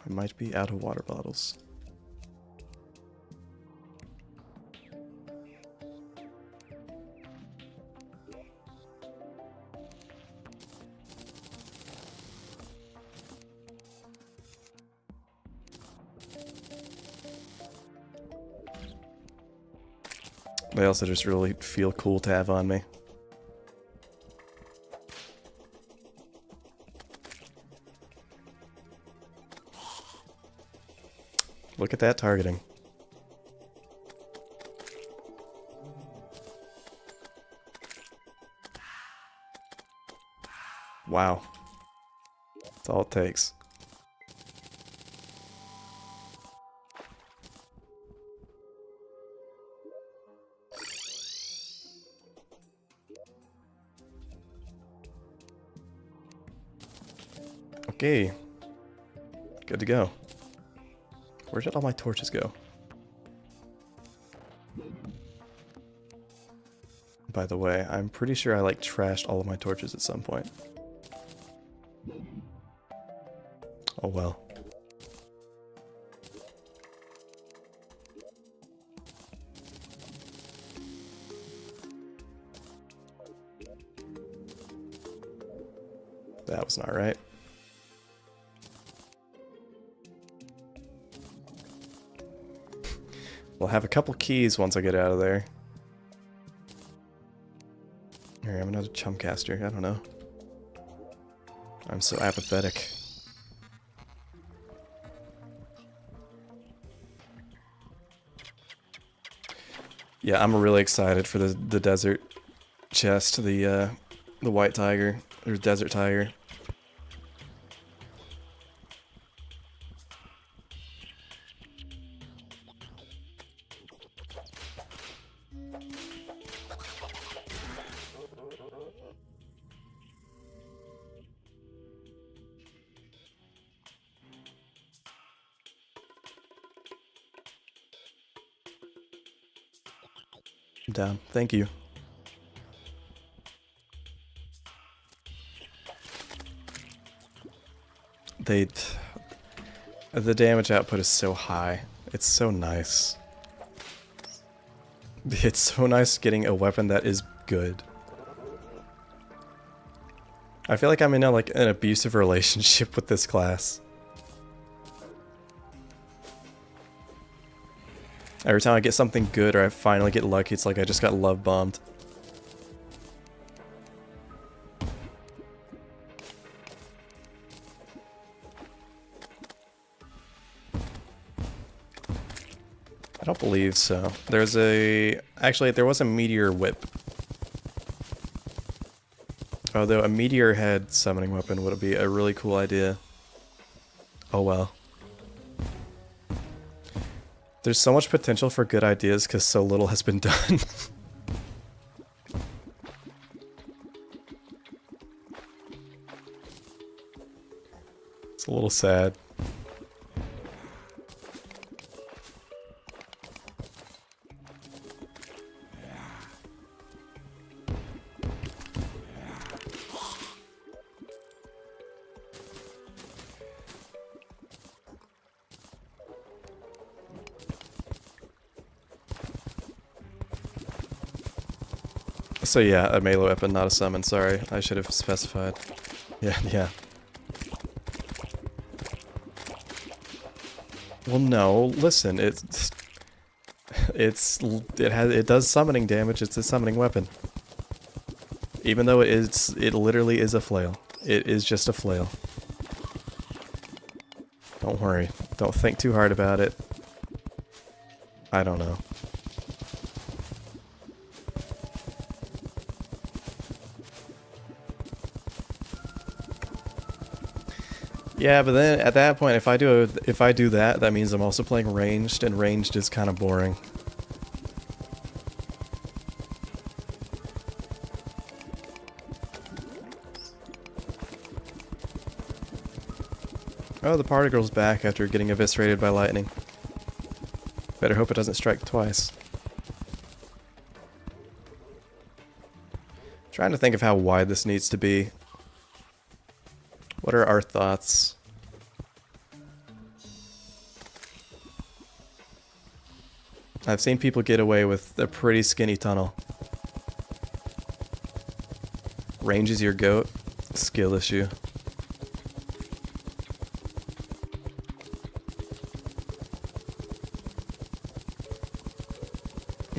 I might be out of water bottles. They also just really feel cool to have on me. Look at that targeting. Wow. That's all it takes. Okay. Good to go. Where did all my torches go? By the way, I'm pretty sure I like trashed all of my torches at some point. Oh well. That was not right. We'll have a couple keys once I get out of there. Here, I have another chumcaster. I don't know. I'm so apathetic. Yeah, I'm really excited for the desert chest, the white tiger, or desert tiger. I'm down. Thank you. The damage output is so high. It's so nice. It's so nice getting a weapon that is good. I feel like I'm in like an abusive relationship with this class. Every time I get something good or I finally get lucky, it's like I just got love bombed. I don't believe so. There's a... Actually, there was a meteor whip. Although a meteor head summoning weapon would be a really cool idea. Oh well. There's so much potential for good ideas because so little has been done. It's a little sad. So yeah, a melee weapon, not a summon, sorry. I should have specified. Yeah. Well no, listen, it does summoning damage, it's a summoning weapon. Even though it literally is a flail. It is just a flail. Don't worry. Don't think too hard about it. I don't know. Yeah, but then at that point, if I do that, that means I'm also playing ranged, and ranged is kind of boring. Oh, the particle's back after getting eviscerated by lightning. Better hope it doesn't strike twice. Trying to think of how wide this needs to be. What are our thoughts? I've seen people get away with a pretty skinny tunnel. Range is your goat. Skill issue.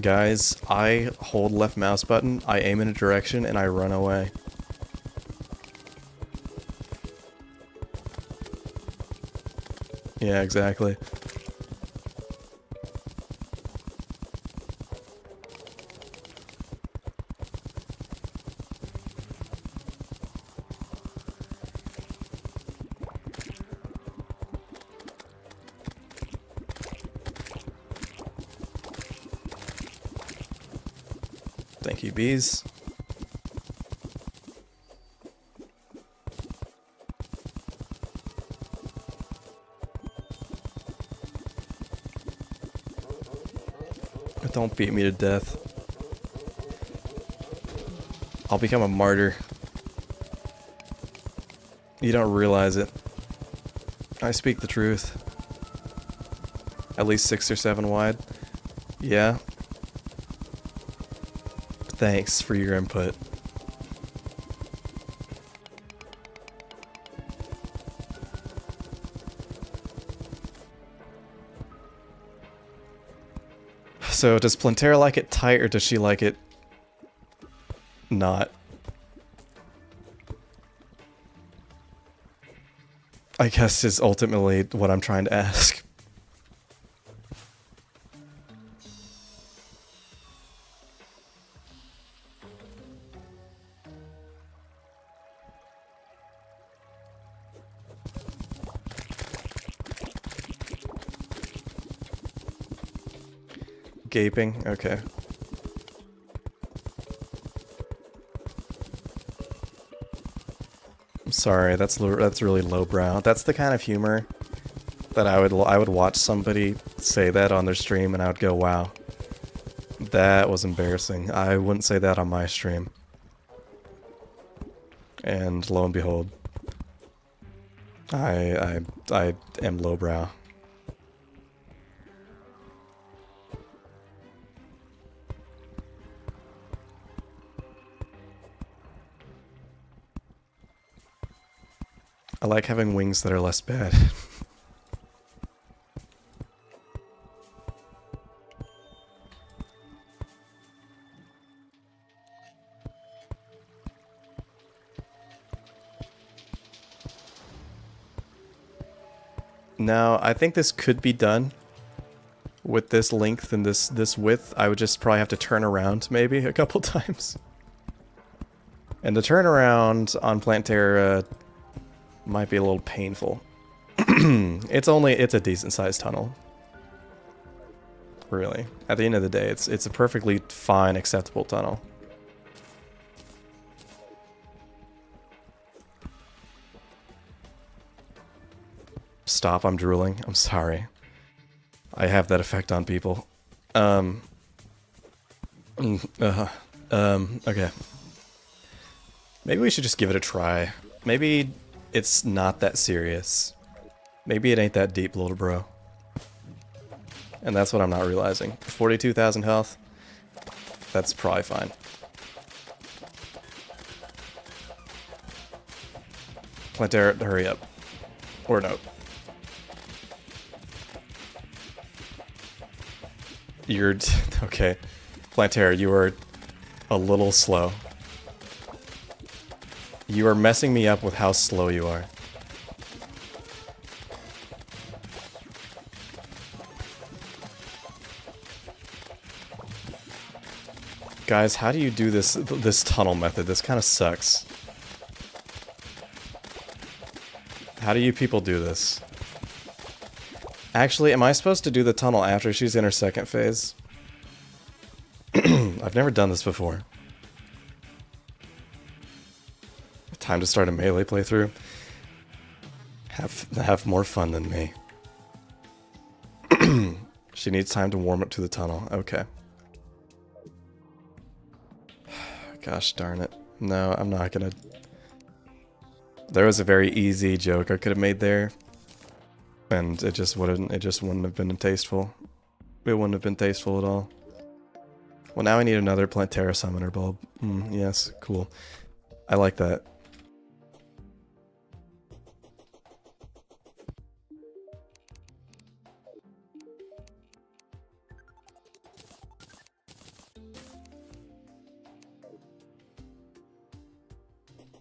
Guys, I hold left mouse button, I aim in a direction, and I run away. Yeah, exactly. Thank you, bees. Don't beat me to death. I'll become a martyr. You don't realize it. I speak the truth. At least 6 or 7 wide. Yeah. Thanks for your input. So does Plantera like it tight or does she like it not? I guess is ultimately what I'm trying to ask. Gaping, okay. I'm sorry, that's really lowbrow. That's the kind of humor that I would watch somebody say that on their stream and I would go, wow, that was embarrassing. I wouldn't say that on my stream. And lo and behold, I am lowbrow. I like having wings that are less bad. Now, I think this could be done with this length and this width. I would just probably have to turn around maybe a couple times. And the turnaround on Plantera might be a little painful. It's a decent sized tunnel. Really. At the end of the day, it's a perfectly fine, acceptable tunnel. Stop, I'm drooling. I'm sorry. I have that effect on people. Okay. Maybe we should just give it a try. Maybe it's not that serious. Maybe it ain't that deep, little bro. And that's what I'm not realizing. 42,000 health? That's probably fine. Plantera, hurry up. Or no. You're... okay. Plantera, you are a little slow. You are messing me up with how slow you are. Guys, how do you do this tunnel method? This kind of sucks. How do you people do this? Actually, am I supposed to do the tunnel after she's in her second phase? I've never done this before. Time to start a melee playthrough. Have more fun than me. She needs time to warm up to the tunnel. Okay. Gosh darn it. No, I'm not gonna... There was a very easy joke I could have made there. And it just wouldn't have been tasteful. It wouldn't have been tasteful at all. Well, now I need another Plantera Summoner Bulb. Yes, cool. I like that.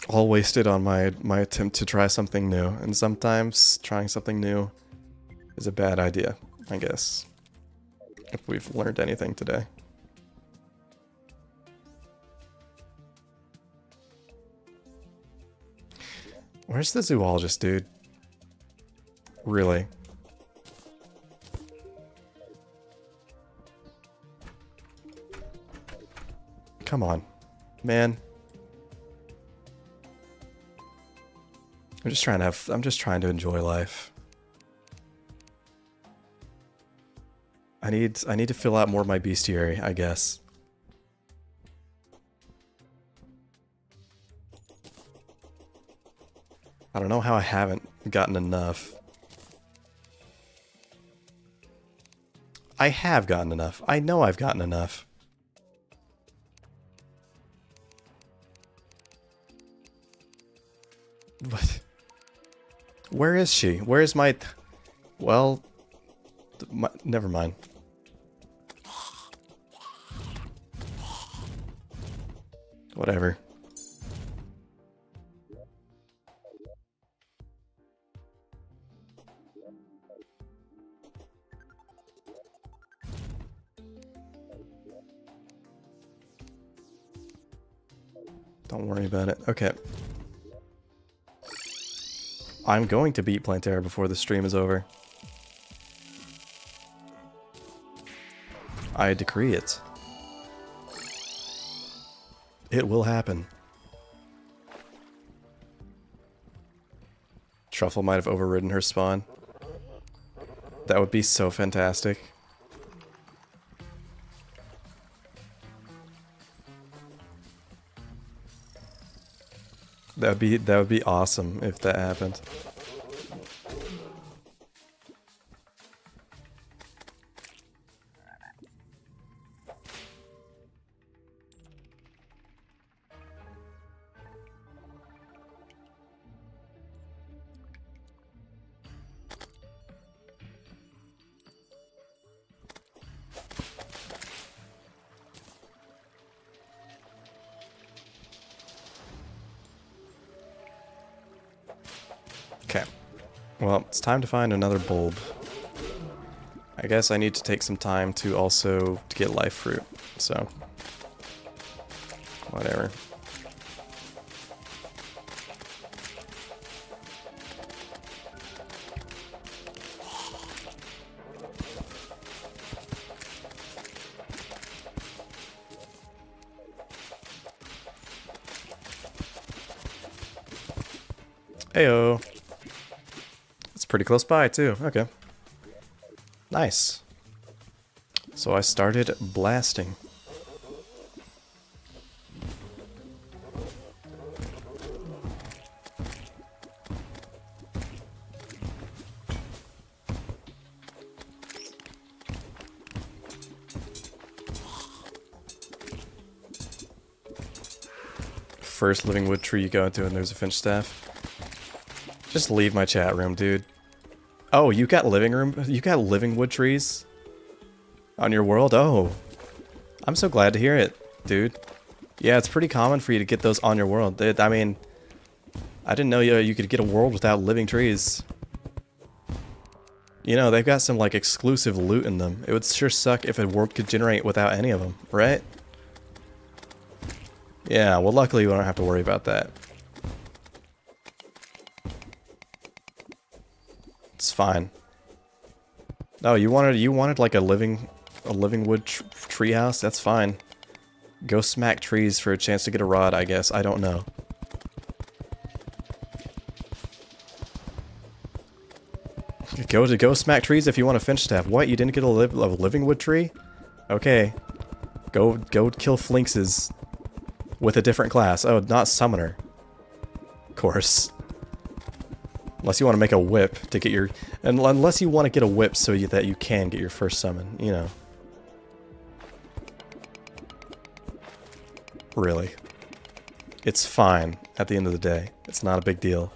All wasted on my attempt to try something new, and sometimes trying something new is a bad idea, I guess. If we've learned anything today. Where's the zoologist, dude? Really? Come on, man. I'm just trying to enjoy life. I need to fill out more of my bestiary, I guess. I don't know how I haven't gotten enough. I have gotten enough. I know I've gotten enough. What? Where is she? Where is my... Well... never mind. Whatever. Don't worry about it. Okay. I'm going to beat Plantera before the stream is over. I decree it. It will happen. Truffle might have overridden her spawn. That would be so fantastic. That would be awesome if that happened. Okay. Well, it's time to find another bulb. I guess I need to take some time to also get life fruit, so whatever. Heyo. It's pretty close by too. Okay. Nice. So I started blasting. First living wood tree you go into and there's a finch staff. Just leave my chat room, dude. Oh, you got living wood trees on your world? Oh. I'm so glad to hear it, dude. Yeah, it's pretty common for you to get those on your world. I mean, I didn't know you could get a world without living trees. You know, they've got some like exclusive loot in them. It would sure suck if a world could generate without any of them, right? Yeah, well luckily we don't have to worry about that. It's fine. No, you wanted like a living wood tree house? That's fine. Go smack trees for a chance to get a rod, I guess. I don't know. Go smack trees if you want a finch staff. What? You didn't get a living wood tree? Okay. Go kill flinxes with a different class. Oh, not summoner. Of course. Unless you want to make a whip to get your... Unless you want to get a whip so that you can get your first summon, you know. Really. It's fine at the end of the day. It's not a big deal.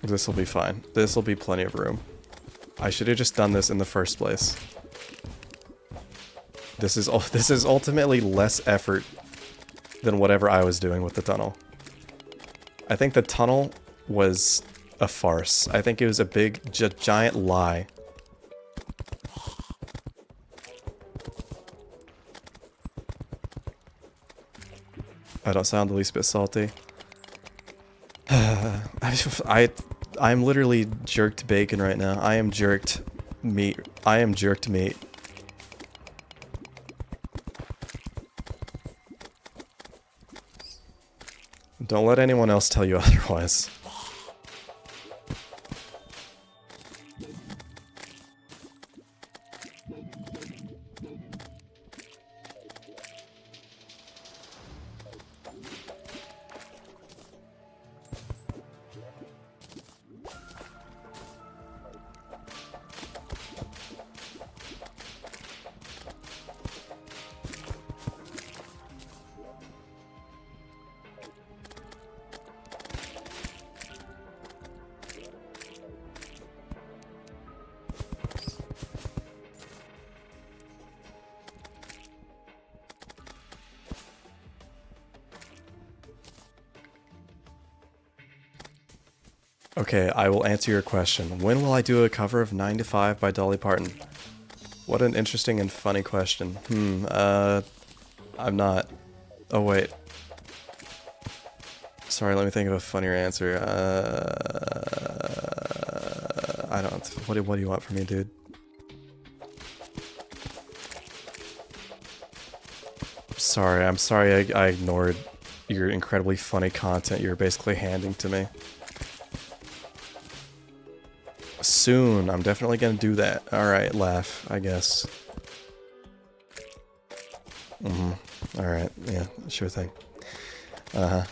This will be fine. This will be plenty of room. I should have just done this in the first place. This is ultimately less effort than whatever I was doing with the tunnel. I think the tunnel was a farce. I think it was a big, giant lie. I don't sound the least bit salty. I'm literally jerked bacon right now. I am jerked meat. I am jerked meat. Don't let anyone else tell you otherwise. Okay, I will answer your question. When will I do a cover of 9 to 5 by Dolly Parton? What an interesting and funny question. I'm not. Oh, wait. Sorry, let me think of a funnier answer. I don't... What do you want from me, dude? I'm sorry I ignored your incredibly funny content you're basically handing to me. Soon, I'm definitely gonna do that. Alright, laugh, I guess. Alright, yeah, sure thing. Uh-huh.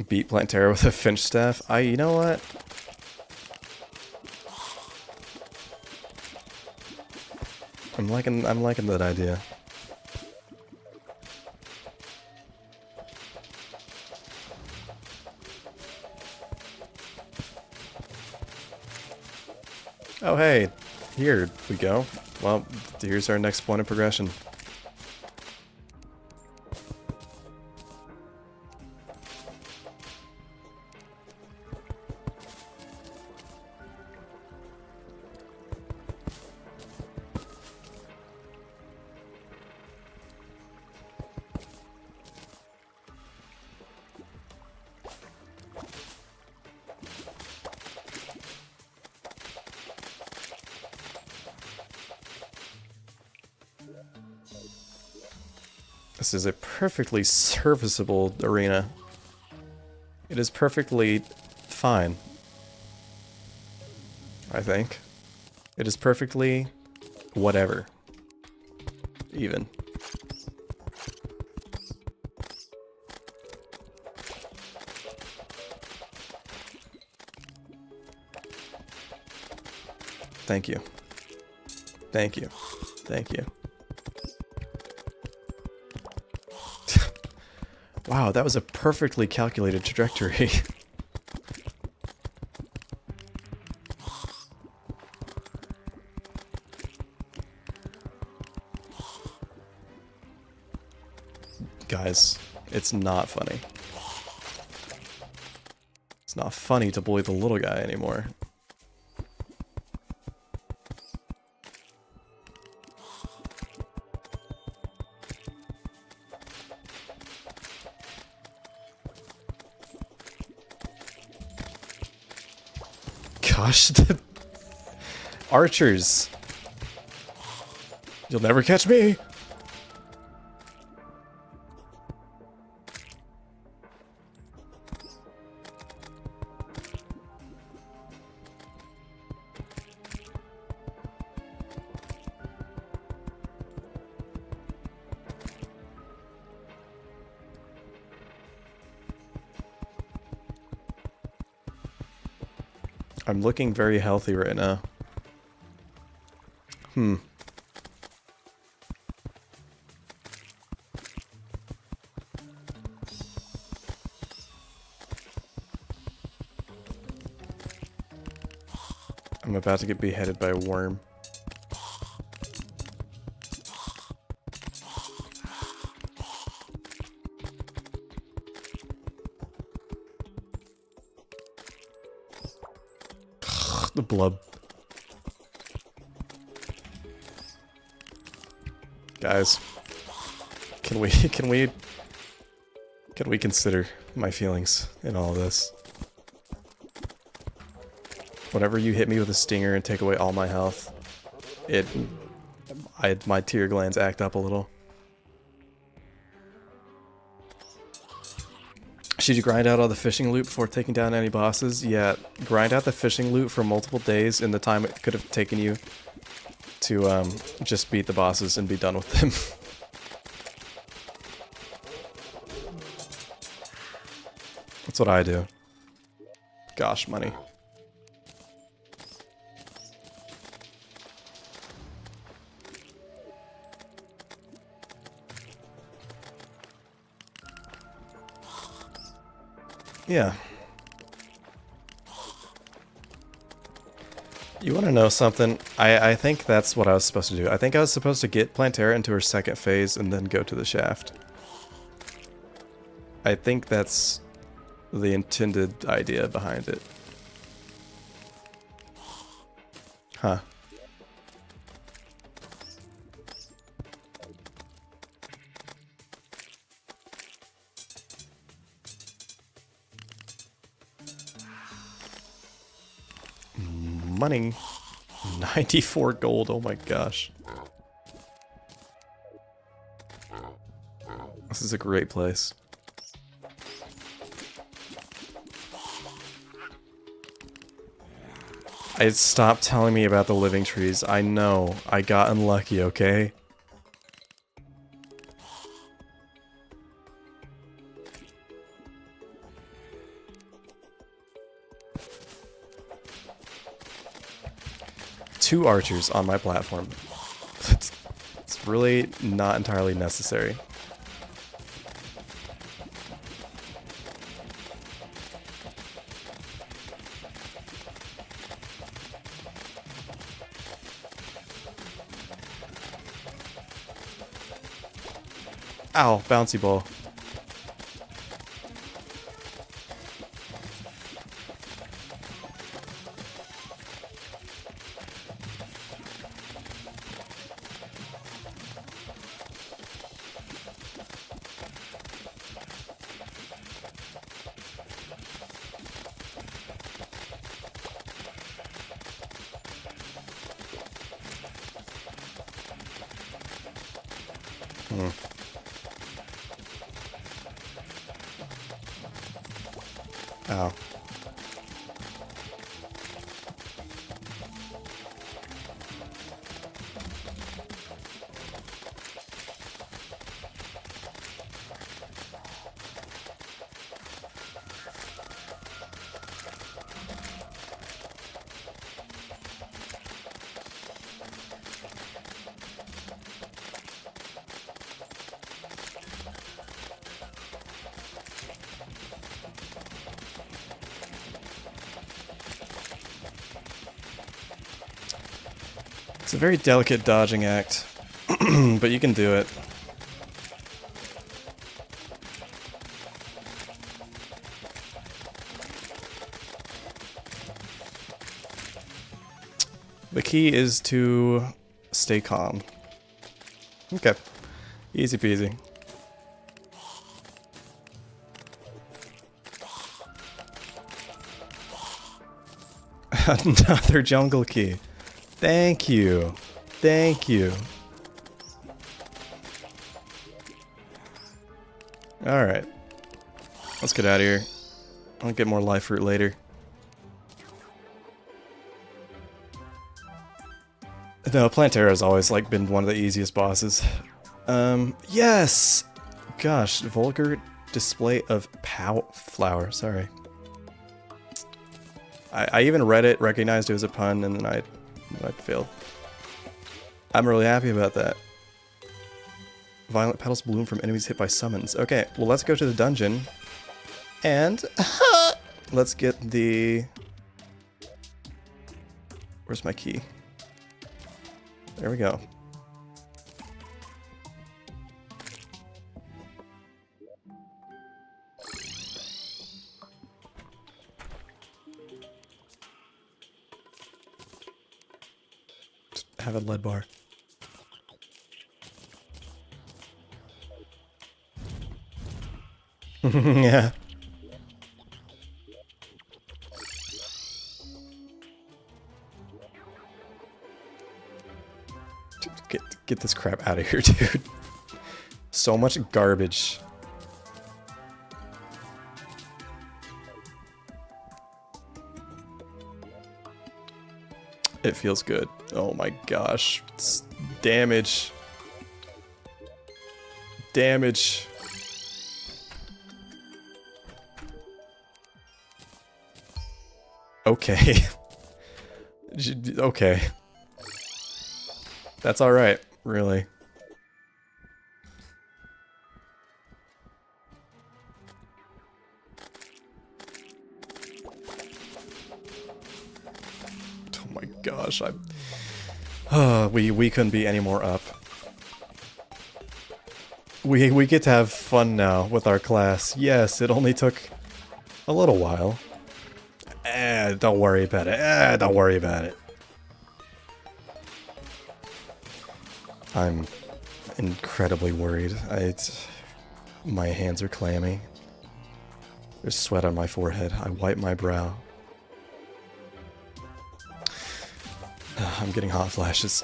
Beat Plantera with a Finch staff? You know what? I'm liking that idea. Oh hey, here we go. Well, here's our next point of progression. This is a perfectly serviceable arena. It is perfectly fine. I think. It is perfectly whatever. Even. Thank you. Thank you. Thank you. Wow, that was a perfectly calculated trajectory. Guys, it's not funny. It's not funny to bully the little guy anymore. Gosh, archers. You'll never catch me. I'm looking very healthy right now. I'm about to get beheaded by a worm. The blub. Guys, can we consider my feelings in all of this? Whenever you hit me with a stinger and take away all my health, my tear glands act up a little. Should you grind out all the fishing loot before taking down any bosses? Yeah, grind out the fishing loot for multiple days in the time it could have taken you to just beat the bosses and be done with them. That's what I do. Gosh, money. Yeah. You want to know something? I think that's what I was supposed to do. I think I was supposed to get Plantera into her second phase and then go to the shaft. I think that's the intended idea behind it. Huh. Money. 94 gold, oh my gosh. This is a great place. Stop telling me about the living trees. I know. I got unlucky, okay? Two archers on my platform. It's really not entirely necessary. Ow, bouncy ball. Ow. It's a very delicate dodging act, but you can do it. The key is to stay calm. Okay, easy peasy. Another jungle key. Thank you. Thank you. Alright. Let's get out of here. I'll get more life fruit later. No, Plantera has always like been one of the easiest bosses. Yes! Gosh, vulgar display of flower, sorry. I even read it, recognized it was a pun, and then I failed. I'm really happy about that. Violent petals bloom from enemies hit by summons. Okay, well let's go to the dungeon. And let's get the... Where's my key? There we go. Have a lead bar. Yeah. Get this crap out of here, dude. So much garbage. It feels good. Oh my gosh. It's damage. Damage. Okay. Okay. That's alright, really. Oh my gosh, we couldn't be any more up. We get to have fun now with our class. Yes, it only took a little while. Don't worry about it. Don't worry about it. I'm incredibly worried. My hands are clammy. There's sweat on my forehead. I wipe my brow. I'm getting hot flashes.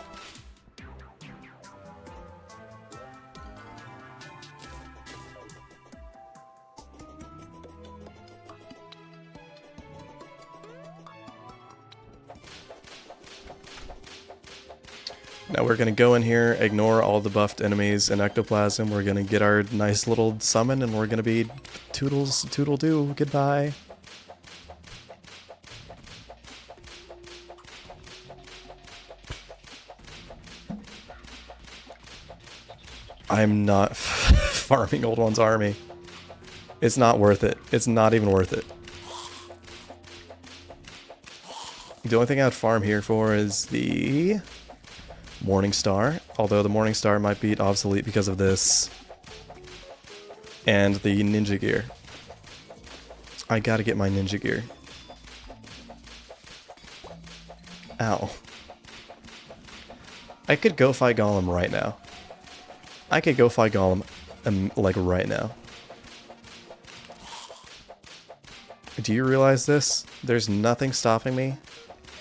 Now we're gonna go in here, ignore all the buffed enemies and ectoplasm. We're gonna get our nice little summon, and we're gonna be toodle-doo. Goodbye. I'm not farming Old One's army. It's not worth it. It's not even worth it. The only thing I'd farm here for is the Morning Star, although the Morning Star might be obsolete because of this. And the ninja gear. I gotta get my ninja gear. Ow. I could go fight Golem right now. I could go fight Golem, like, right now. Do you realize this? There's nothing stopping me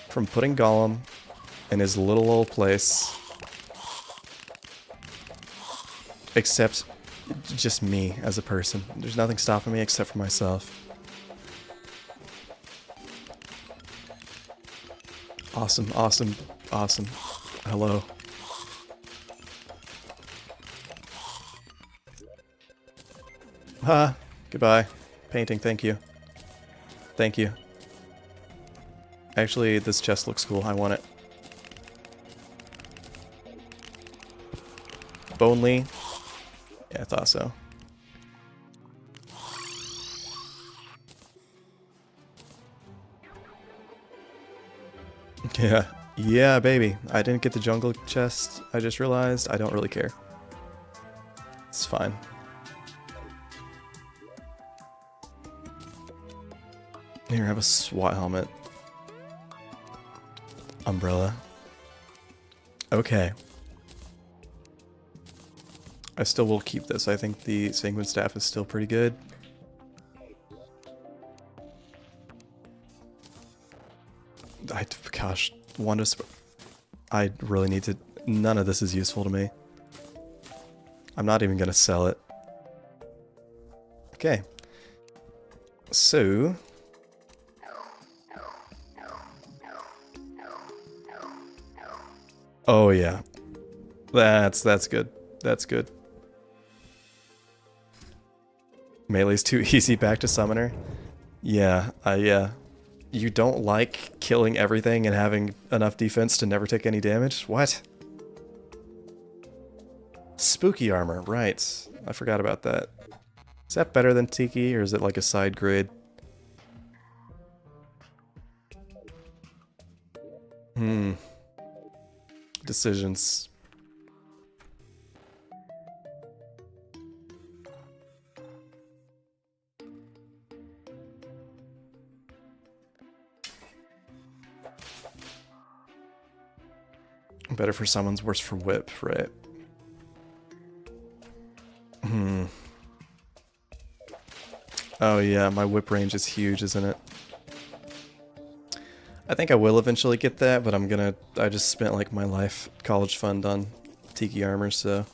from putting Golem in his little old place. Except just me as a person. There's nothing stopping me except for myself. Awesome, awesome, awesome. Hello. Goodbye. Painting, thank you. Thank you. Actually, this chest looks cool. I want it. Bonely. Yeah, I thought so. Yeah. Yeah, baby. I didn't get the jungle chest. I just realized I don't really care. It's fine. Here, have a SWAT helmet. Umbrella. Okay. I still will keep this. I think the Sanguine Staff is still pretty good. Gosh, I really need to... None of this is useful to me. I'm not even gonna sell it. Okay. So... Oh yeah. That's good. That's good. Melee's too easy back to summoner. Yeah, yeah. You don't like killing everything and having enough defense to never take any damage? What? Spooky armor, right. I forgot about that. Is that better than Tiki, or is it like a side grade? Decisions. Better for summons, worse for whip, right? Oh yeah, my whip range is huge, isn't it? I think I will eventually get that, but I just spent like my life college fund on Tiki armor, so.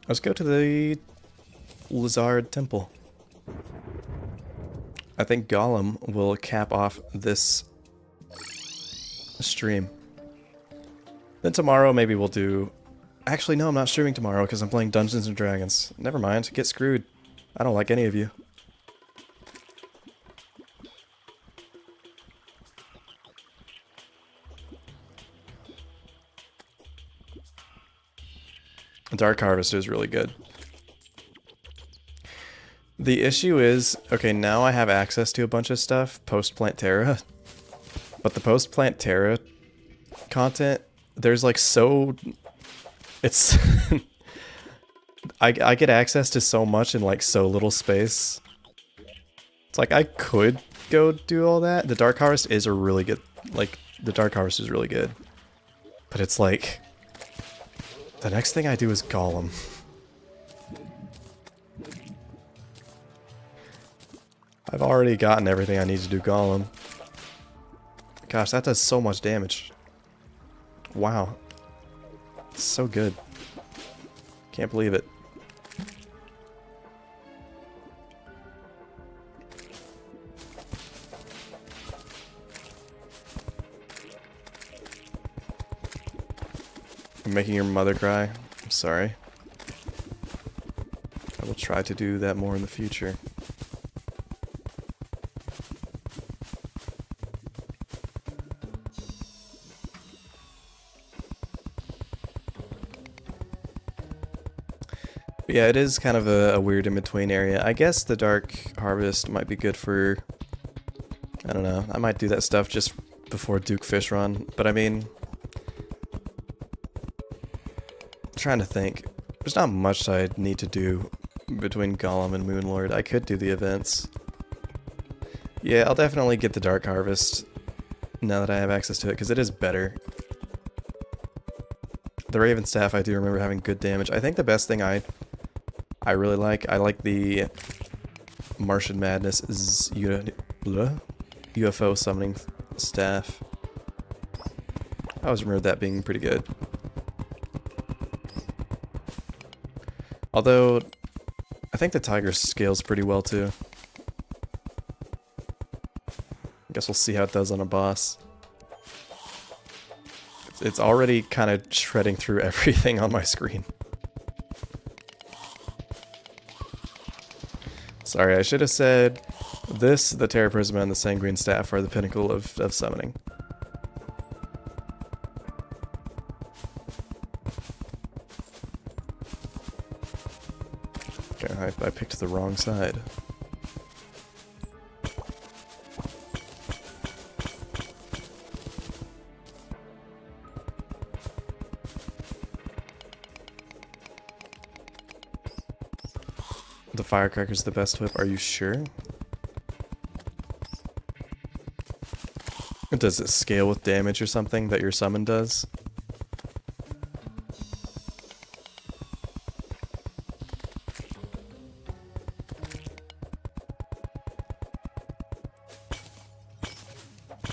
Let's go to the Lizard Temple. I think Golem will cap off this stream. Then tomorrow maybe we'll do... Actually, no, I'm not streaming tomorrow because I'm playing Dungeons & Dragons. Never mind, get screwed. I don't like any of you. Dark Harvester is really good. The issue is, okay, now I have access to a bunch of stuff post Plant Terra. But the post-plant Terra content, there's like so... It's... I get access to so much in like so little space. It's like I could go do all that. The Dark Harvest is a really good... Like, the Dark Harvest is really good. But it's like... The next thing I do is Golem. I've already gotten everything I need to do Golem. Gosh, that does so much damage. Wow. It's so good. Can't believe it. I'm making your mother cry. I'm sorry. I will try to do that more in the future. But yeah, it is kind of a weird in-between area. I guess the Dark Harvest might be good for... I don't know. I might do that stuff just before Duke Fish Run. But I mean... Trying to think. There's not much I need to do between Golem and Moonlord. I could do the events. Yeah, I'll definitely get the Dark Harvest now that I have access to it, because it is better. The Raven Staff, I do remember having good damage. I think the best thing I really like, I like the Martian Madness UFO Summoning Staff. I always remember that being pretty good. Although, I think the Tiger scales pretty well too. I guess we'll see how it does on a boss. It's already kind of shredding through everything on my screen. Sorry, I should have said this, the Terra Prisma, and the Sanguine Staff are the pinnacle of summoning. Okay, I picked the wrong side. The Firecracker's the best whip, are you sure? Does it scale with damage or something that your summon does?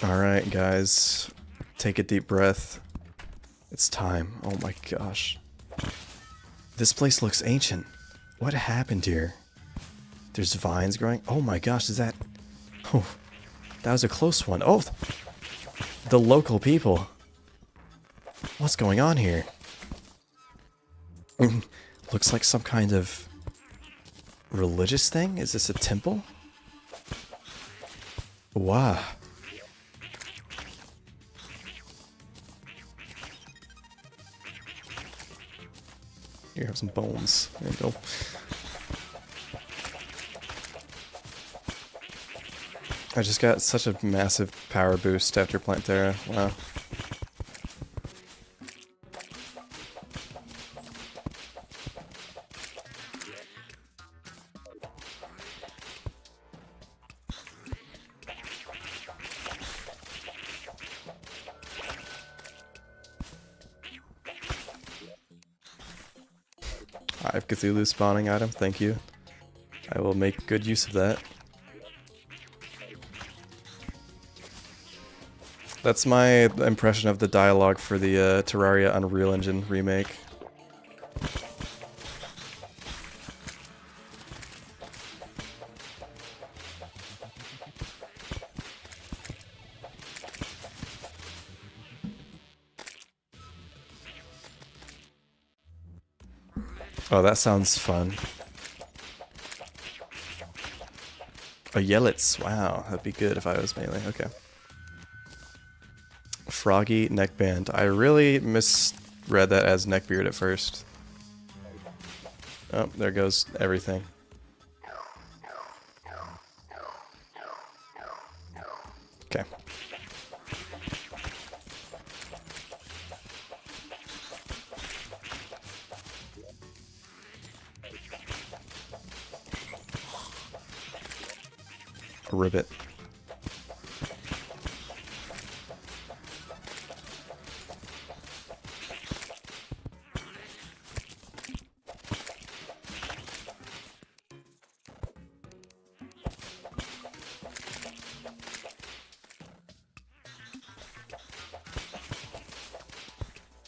Alright guys, take a deep breath. It's time. Oh my gosh. This place looks ancient. What happened here? There's vines growing. Oh my gosh, is that... Oh, that was a close one. Oh, the local people. What's going on here? Looks like some kind of religious thing? Is this a temple? Wow. Here, have some bones. There you go. I just got such a massive power boost after Plant Terra. Wow. I have Cthulhu spawning item, thank you. I will make good use of that. That's my impression of the dialogue for the Terraria Unreal Engine remake. Oh, that sounds fun. A Yellits, wow, that'd be good if I was melee, okay. Froggy neckband. I really misread that as neckbeard at first. Oh, there goes everything. Okay. ribbit.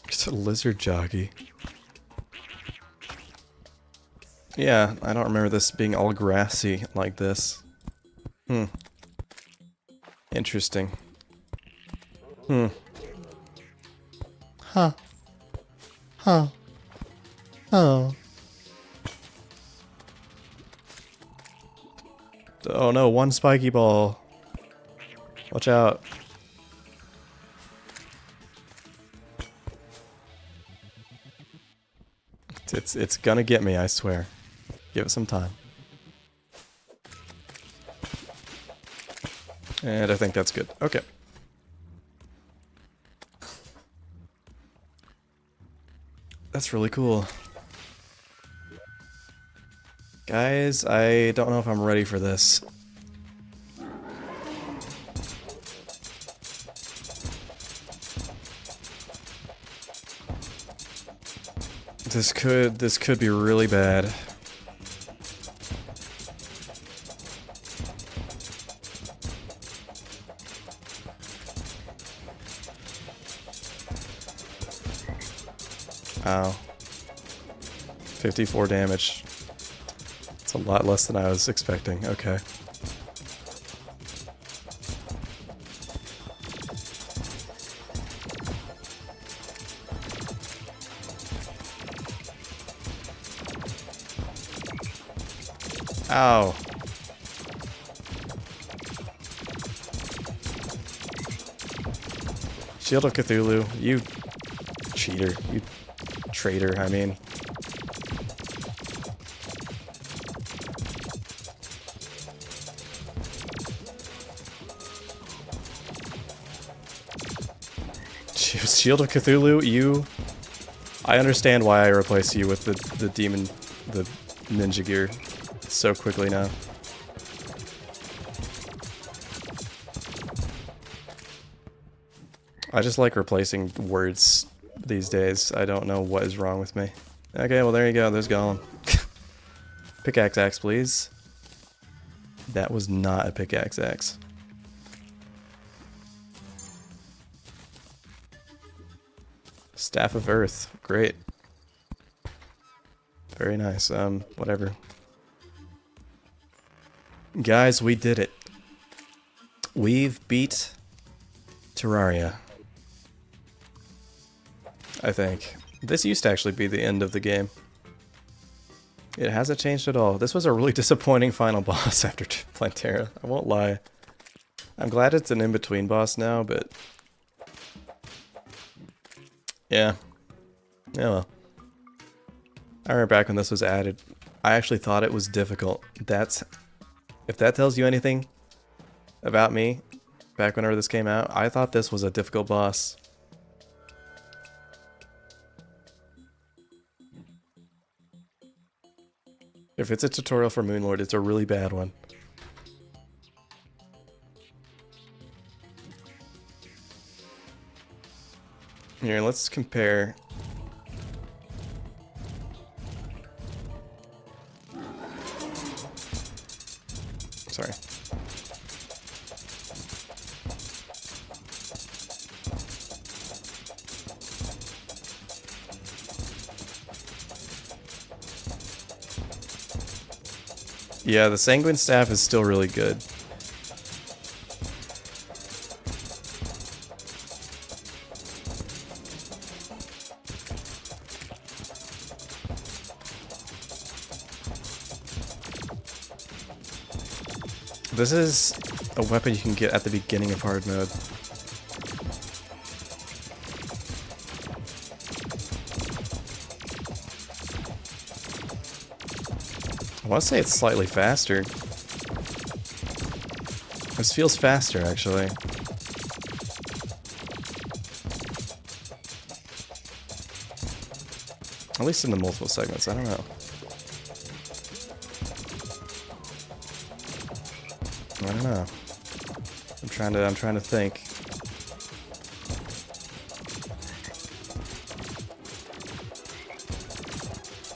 It's a lizard jockey. Yeah, I don't remember this being all grassy like this. Interesting. Huh. Huh. Oh. Oh no, one spiky ball. Watch out. It's gonna get me, I swear. Give it some time. And I think that's good. Okay. That's really cool. Guys, I don't know if I'm ready for this. This could be really bad. Ow. 54 damage. It's a lot less than I was expecting. Okay. Ow. Shield of Cthulhu, you cheater, you traitor, I mean. Shield of Cthulhu, you... I understand why I replaced you with the demon, the ninja gear so quickly now. I just like replacing words these days. I don't know what is wrong with me. Okay, well there you go, there's Gollum. Pickaxe axe, please. That was not a pickaxe axe. Staff of Earth, great. Very nice, whatever. Guys, we did it. We've beat Terraria. I think. This used to actually be the end of the game. It hasn't changed at all. This was a really disappointing final boss after playing Terra. I won't lie. I'm glad it's an in-between boss now, but... yeah. Yeah, well. I remember back when this was added, I actually thought it was difficult. If that tells you anything about me, back whenever this came out, I thought this was a difficult boss. If it's a tutorial for Moonlord, it's a really bad one. Here, let's compare. Sorry. Yeah, the Sanguine Staff is still really good. This is a weapon you can get at the beginning of hard mode. I want to say it's slightly faster. This feels faster, actually. At least in the multiple segments, I don't know. I don't know. I'm trying to think.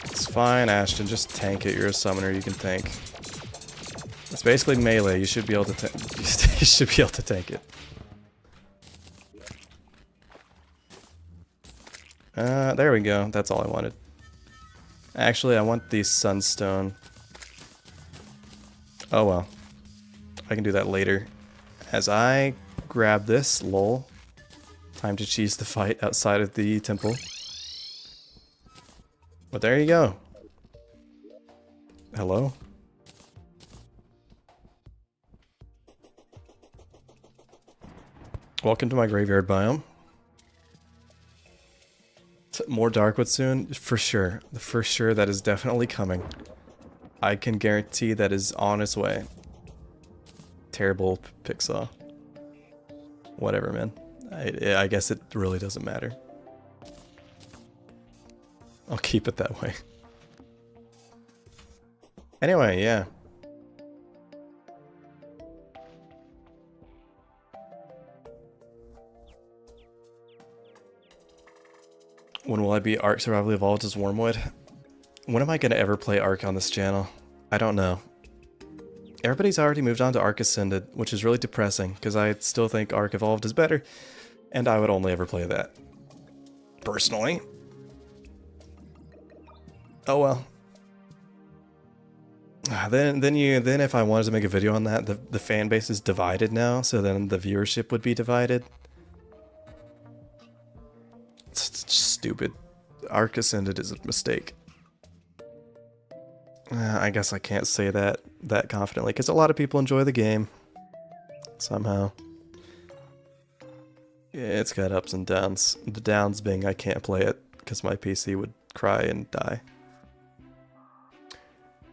It's fine, Ashton. Just tank it. You're a summoner. You can tank. It's basically melee. You should be able to you should be able to tank it. There we go. That's all I wanted. Actually, I want the sunstone. Oh well. I can do that later. As I grab this, lol. Time to cheese the fight outside of the temple. But there you go. Hello? Welcome to my graveyard biome. More Darkwood soon? For sure. For sure, that is definitely coming. I can guarantee that is on its way. Terrible Pixar. Whatever, man. I guess it really doesn't matter. I'll keep it that way. Anyway, yeah. When will I be Ark Survival Evolved as Wormwood? When am I going to ever play Ark on this channel? I don't know. Everybody's already moved on to Ark Ascended, which is really depressing, because I still think Ark Evolved is better, and I would only ever play that. Personally. Oh well. Then if I wanted to make a video on that, the fan base is divided now, so then the viewership would be divided. It's stupid. Ark Ascended is a mistake. I guess I can't say that confidently, because a lot of people enjoy the game. Somehow. Yeah, it's got ups and downs. The downs being I can't play it, because my PC would cry and die.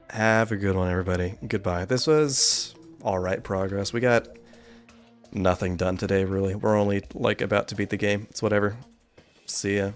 Have a good one, everybody. Goodbye. This was alright progress. We got nothing done today, really. We're only, like, about to beat the game. It's whatever. See ya.